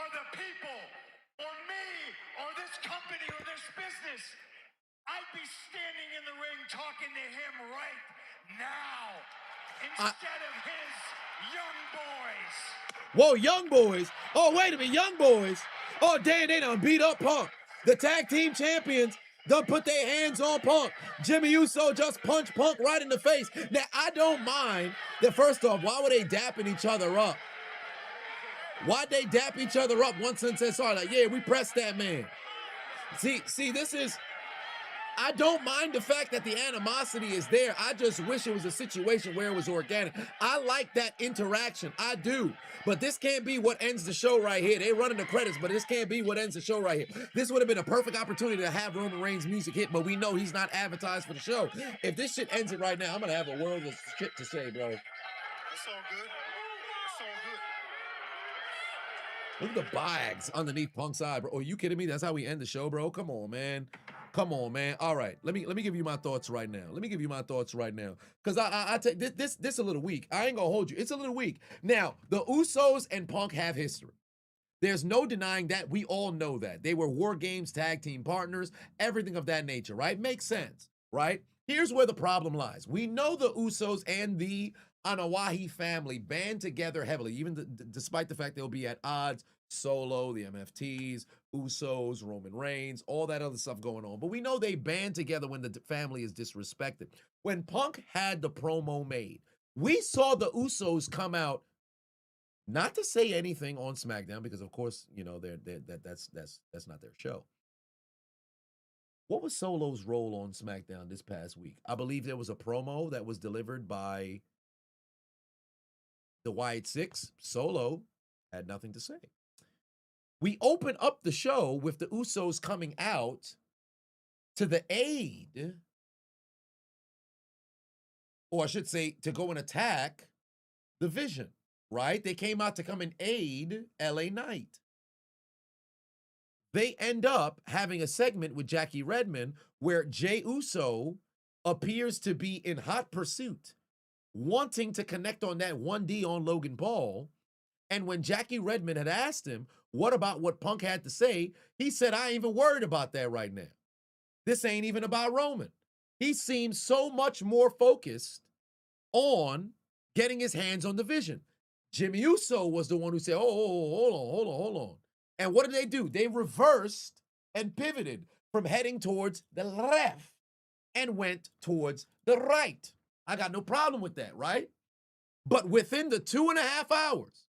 or the people or me or this company or this business, I'd be standing in the ring talking to him right now instead of his young boys. Whoa, young boys. Oh, wait a minute, young boys. Oh, damn, they done beat up Punk. The tag team champions done put their hands on Punk. Jimmy Uso just punched Punk right in the face. Now, I don't mind that. First off, why were they dapping each other up? Why'd they dap each other up once and said sorry? Like, yeah, we pressed that man. See, this is I don't mind the fact that the animosity is there. I just wish it was a situation where it was organic. I like that interaction. I do. But this can't be what ends the show right here. They're running the credits, but this can't be what ends the show right here. This would have been a perfect opportunity to have Roman Reigns' music hit, but we know he's not advertised for the show. If this shit ends it right now, I'm going to have a world of shit to say, bro. That's all good. That's all good. Look at the bags underneath Punk's eye, bro. Are you kidding me? That's how we end the show, bro? Come on, man. Come on, man. All right, let me give you my thoughts right now. Let me give you my thoughts right now, because I take this a little weak. I ain't gonna hold you. It's a little weak. Now, the Usos and Punk have history. There's no denying that. We all know that. They were War Games tag team partners, everything of that nature, right? Makes sense, right? Here's where the problem lies. We know the Usos and the Anoa'i family band together heavily, even despite the fact they'll be at odds. Solo, the MFTs, Usos, Roman Reigns, all that other stuff going on. But we know they band together when the family is disrespected. When Punk had the promo made, we saw the Usos come out not to say anything on SmackDown because, of course, you know that's not their show. What was Solo's role on SmackDown this past week? I believe there was a promo that was delivered by the Wyatt Six. Solo had nothing to say. We open up the show with the Usos coming out to the aid, or I should say, to go and attack the Vision, right? They came out to come and aid LA Knight. They end up having a segment with Jackie Redmond where Jey Uso appears to be in hot pursuit, wanting to connect on that 1D on Logan Paul. And when Jackie Redmond had asked him, what about what Punk had to say? He said, I ain't even worried about that right now. This ain't even about Roman. He seems so much more focused on getting his hands on the Vision. Jimmy Uso was the one who said, hold on. And what did they do? They reversed and pivoted from heading towards the left and went towards the right. I got no problem with that, right? But within the 2.5 hours,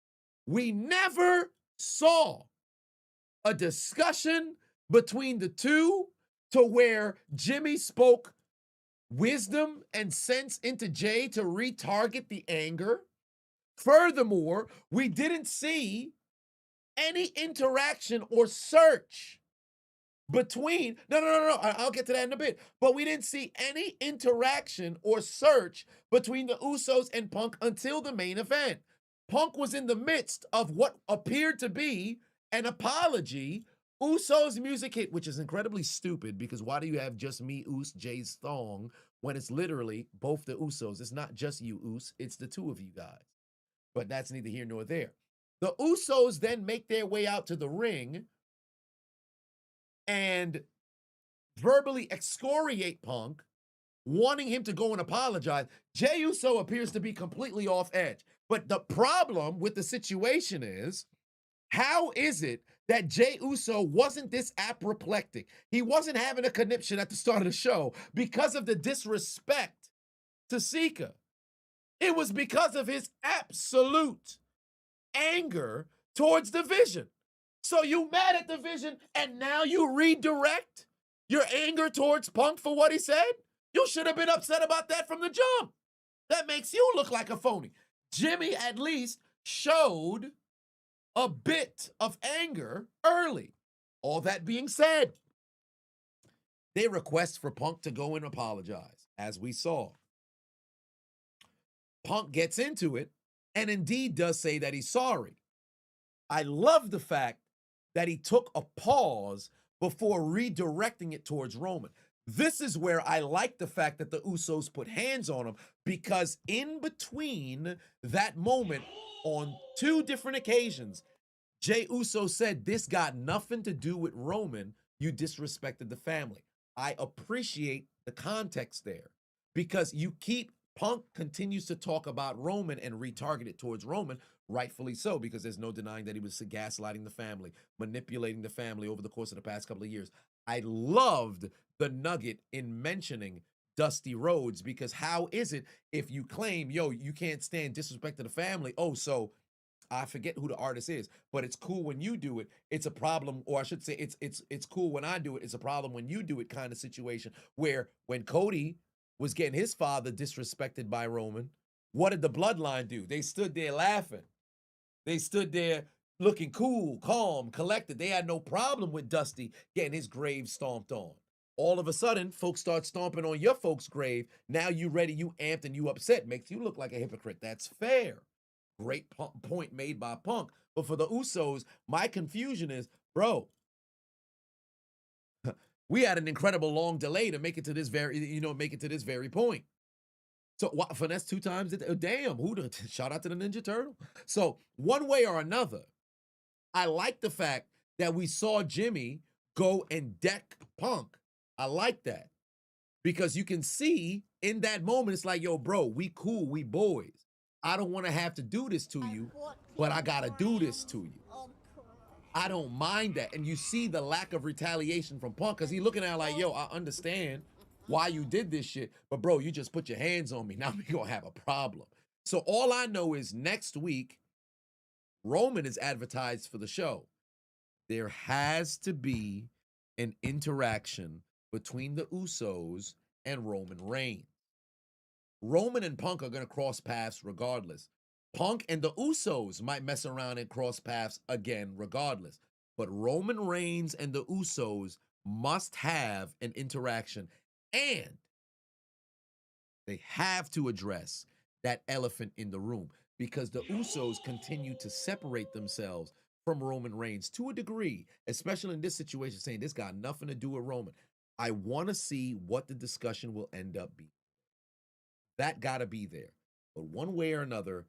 we never saw a discussion between the two to where Jimmy spoke wisdom and sense into Jey to retarget the anger. Furthermore, we didn't see any interaction or search between, no, I'll get to that in a bit, but we didn't see any interaction or search between the Usos and Punk until the main event. Punk was in the midst of what appeared to be an apology. Usos music hit, which is incredibly stupid because why do you have just me, Us, Jay's thong, when it's literally both the Usos? It's not just you, Us, it's the two of you guys. But that's neither here nor there. The Usos then make their way out to the ring and verbally excoriate Punk, wanting him to go and apologize. Jey Uso appears to be completely off edge. But the problem with the situation is, how is it that Jey Uso wasn't this apoplectic? He wasn't having a conniption at the start of the show because of the disrespect to Sika. It was because of his absolute anger towards the Vision. So you mad at the Vision and now you redirect your anger towards Punk for what he said? You should have been upset about that from the jump. That makes you look like a phony. Jimmy at least showed a bit of anger early. All that being said, they request for Punk to go and apologize, as we saw. Punk gets into it and indeed does say that he's sorry. I love the fact that he took a pause before redirecting it towards Roman. This is where I like the fact that the Usos put hands on him, because in between that moment, on 2 different occasions, Jey Uso said, this got nothing to do with Roman. You disrespected the family. I appreciate the context there, because Punk continues to talk about Roman and retarget it towards Roman, rightfully so, because there's no denying that he was gaslighting the family, manipulating the family over the course of the past couple of years. I loved the nugget in mentioning Dusty Rhodes, because how is it if you claim, yo, you can't stand disrespect to the family? Oh, so I forget who the artist is, but it's cool when you do it. It's a problem, or I should say, it's cool when I do it. It's a problem when you do it kind of situation. Where when Cody was getting his father disrespected by Roman, what did the bloodline do? They stood there laughing. They stood there looking cool, calm, collected. They had no problem with Dusty getting his grave stomped on. All of a sudden, folks start stomping on your folks' grave. Now you ready, you amped, and you upset. Makes you look like a hypocrite. That's fair. Great point made by Punk. But for the Usos, my confusion is, bro, we had an incredible long delay to make it to this very point. So what, finesse 2 times? Damn, shout out to the Ninja Turtle. So one way or another, I like the fact that we saw Jimmy go and deck Punk. I like that. Because you can see in that moment, it's like, yo, bro, we cool, we boys. I don't want to have to do this to you, but I got to do this to you. I don't mind that. And you see the lack of retaliation from Punk because he's looking at it like, yo, I understand why you did this shit, but bro, you just put your hands on me. Now we going to have a problem. So all I know is next week, Roman is advertised for the show. There has to be an interaction between the Usos and Roman Reigns. Roman and Punk are going to cross paths regardless. Punk and the Usos might mess around and cross paths again regardless. But Roman Reigns and the Usos must have an interaction. And they have to address that elephant in the room because the Usos continue to separate themselves from Roman Reigns to a degree, especially in this situation, saying this got nothing to do with Roman. I want to see what the discussion will end up being. That got to be there. But one way or another,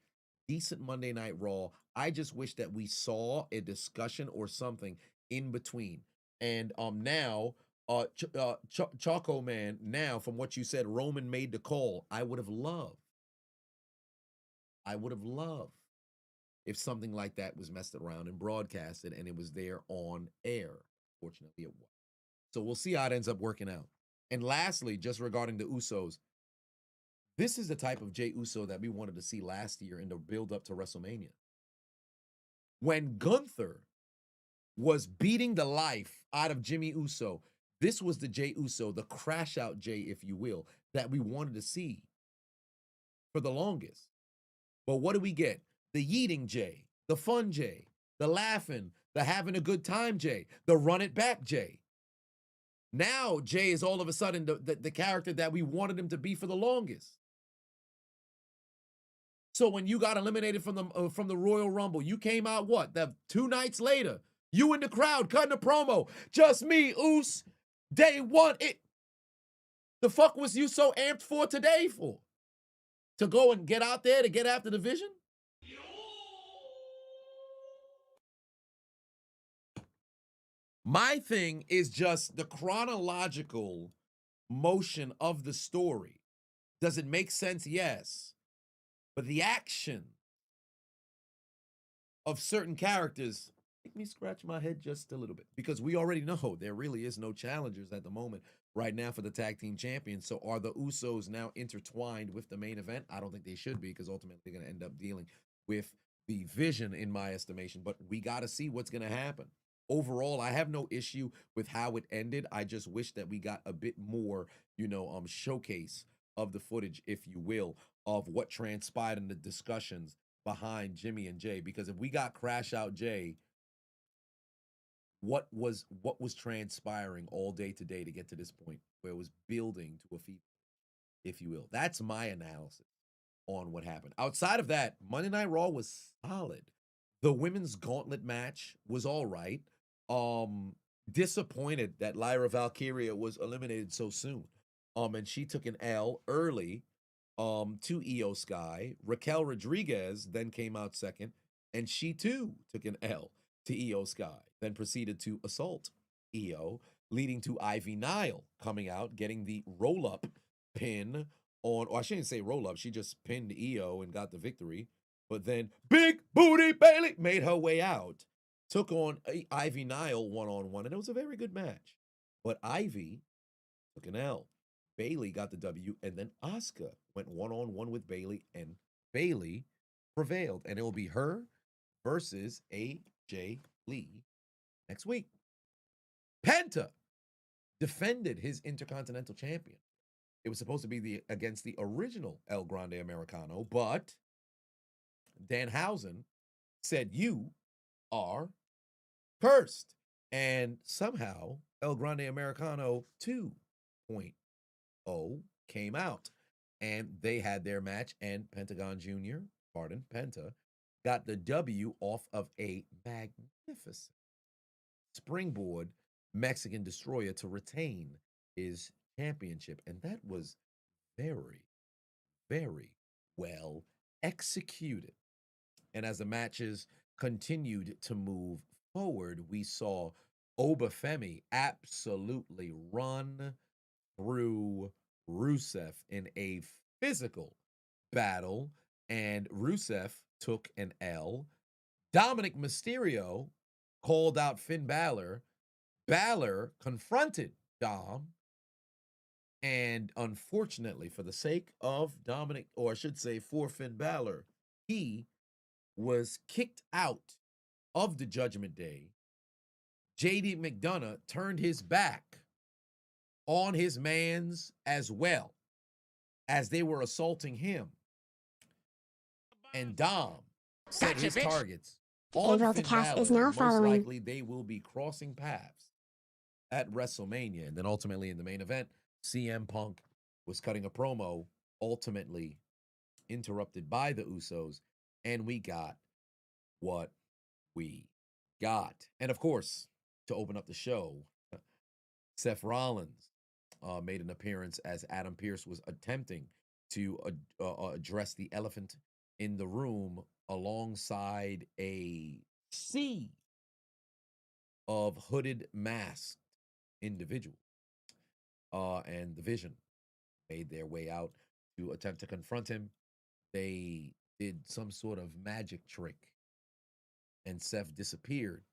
decent Monday Night Raw. I just wish that we saw a discussion or something in between. And now, Choco Man, now from what you said, Roman made the call. I would have loved if something like that was messed around and broadcasted and it was there on air. Fortunately, it was. So we'll see how it ends up working out. And lastly, just regarding the Usos, this is the type of Jey Uso that we wanted to see last year in the build-up to WrestleMania. When Gunther was beating the life out of Jimmy Uso, this was the Jey Uso, the crash-out Jey, if you will, that we wanted to see for the longest. But what do we get? The yeeting Jey, the fun Jey, the laughing, the having a good time Jey, the run it back Jey. Now Jey is all of a sudden the character that we wanted him to be for the longest. So when you got eliminated from the Royal Rumble, you came out what? 2 nights later, you in the crowd cutting a promo. Just me, Oos. Day one. The fuck was you so amped for today for? To go and get out there to get after the vision? My thing is just the chronological motion of the story. Does it make sense? Yes. But the action of certain characters make me scratch my head just a little bit because we already know there really is no challengers at the moment right now for the tag team champions. So are the Usos now intertwined with the main event? I don't think they should be because ultimately they're going to end up dealing with the vision in my estimation, but we got to see what's going to happen. Overall, I have no issue with how it ended. I just wish that we got a bit more, showcase of the footage, if you will, of what transpired in the discussions behind Jimmy and Jey. Because if we got Crash Out Jey, what was transpiring all day today to get to this point where it was building to a feat, if you will? That's my analysis on what happened. Outside of that, Monday Night Raw was solid. The women's gauntlet match was all right. Disappointed that Lyra Valkyria was eliminated so soon. And she took an L early to Io Sky. Raquel Rodriguez then came out second, and she too took an L to Io Sky, then proceeded to assault Io, leading to Ivy Nile coming out, getting the roll-up pin on, or I shouldn't say roll-up, she just pinned Io and got the victory. But then Big Booty Bailey made her way out, took on Ivy Nile one-on-one, and it was a very good match. But Ivy took an L. Bailey got the W, and then Asuka went one-on-one with Bailey, and Bailey prevailed. And it will be her versus AJ Lee next week. Penta defended his Intercontinental Champion. It was supposed to be against the original El Grande Americano, but Danhausen said, "You are cursed." And somehow El Grande Americano 2.0 came out. And they had their match, and Pentagon Jr., Penta, got the W off of a magnificent springboard Mexican destroyer to retain his championship. And that was very, very well executed. And as the matches continued to move forward, we saw Obafemi absolutely run through Rusev in a physical battle, and Rusev took an L. Dominic Mysterio called out Finn Balor. Balor confronted Dom, and unfortunately, for the sake of Dominic, or I should say for Finn Balor, he was kicked out of the Judgment Day. JD McDonough turned his back on his mans as well as they were assaulting him. And Dom set his targets on Finn Balor. Is now Most following. likely they will be crossing paths at WrestleMania. And then ultimately in the main event, CM Punk was cutting a promo, ultimately interrupted by the Usos, and we got what we got. And of course, to open up the show, Seth Rollins made an appearance as Adam Pearce was attempting to address the elephant in the room alongside a sea of hooded, masked individuals. And the Vision made their way out to attempt to confront him. They did some sort of magic trick, and Seth disappeared.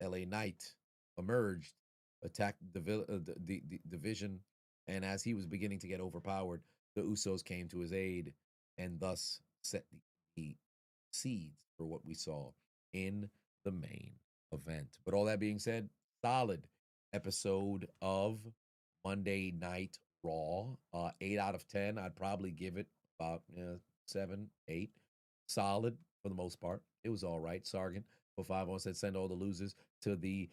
LA Knight emerged, attacked the Vision, and as he was beginning to get overpowered, the Usos came to his aid and thus set the seeds for what we saw in the main event. But all that being said, solid episode of Monday Night Raw. 8 out of 10. I'd probably give it about 7, 8. Solid for the most part. It was all right. Sargent for 5 on said send all the losers to the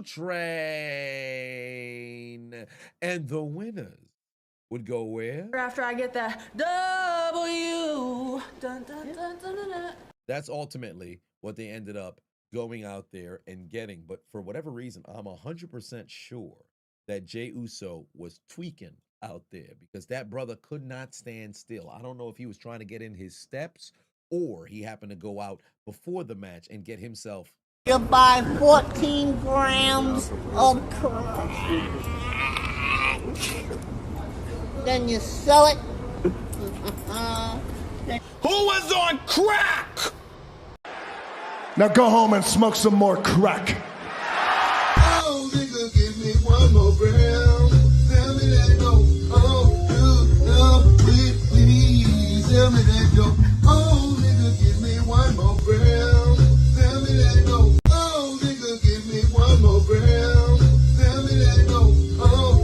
train. And the winners would go where? After I get that W. Dun, dun, dun, dun, dun, dun. That's ultimately what they ended up going out there and getting. But for whatever reason, I'm 100% sure that Jey Uso was tweaking out there because that brother could not stand still. I don't know if he was trying to get in his steps or he happened to go out before the match and get himself. You buy 14 grams of crack. Then you sell it. Who was on crack? Now go home and smoke some more crack. Oh, nigga, give me one more gram. Tell me that dope. Oh, please. Tell me that dope. Oh, nigga, give me one more gram. Tell me that dope. Oh, nigga, give me one more gram. Tell me that dope. Oh,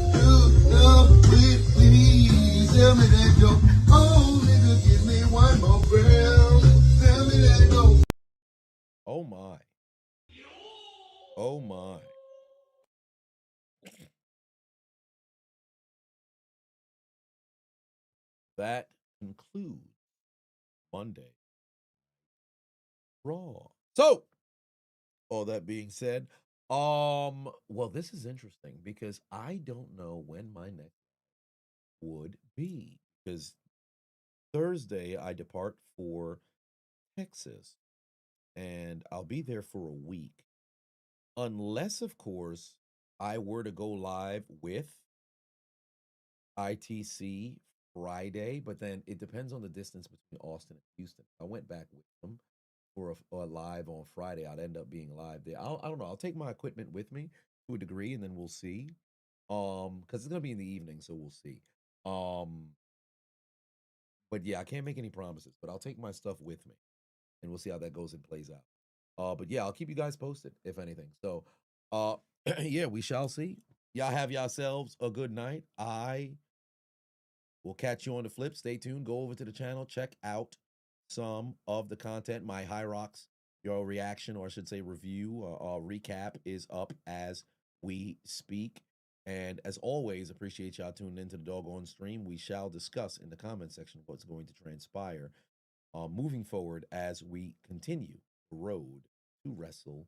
please. Tell me that dope. Oh, nigga, give me one more gram. Tell me that dope. Oh my. Oh my. That concludes Monday Raw. So, all that being said, well, this is interesting because I don't know when my next would be because Thursday I depart for Texas and I'll be there for a week. Unless, of course, I were to go live with ITC Friday, but then it depends on the distance between Austin and Houston. I went back with them. for a live on Friday. I'd end up being live there. I don't know. I'll take my equipment with me to a degree, and then we'll see. Because it's gonna be in the evening, so we'll see. But yeah, I can't make any promises, but I'll take my stuff with me, and we'll see how that goes and plays out. But yeah, I'll keep you guys posted if anything. So, yeah, we shall see. Y'all have yourselves a good night. I will catch you on the flip. Stay tuned. Go over to the channel. Check out some of the content. My High Rocks, your reaction, or I should say review, recap is up as we speak. And as always, appreciate y'all tuning into the doggone stream. We shall discuss in the comment section what's going to transpire moving forward as we continue the road to wrestle.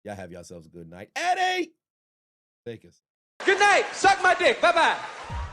Y'all have yourselves a good night. Eddie! Take us. Good night. Suck my dick. Bye-bye.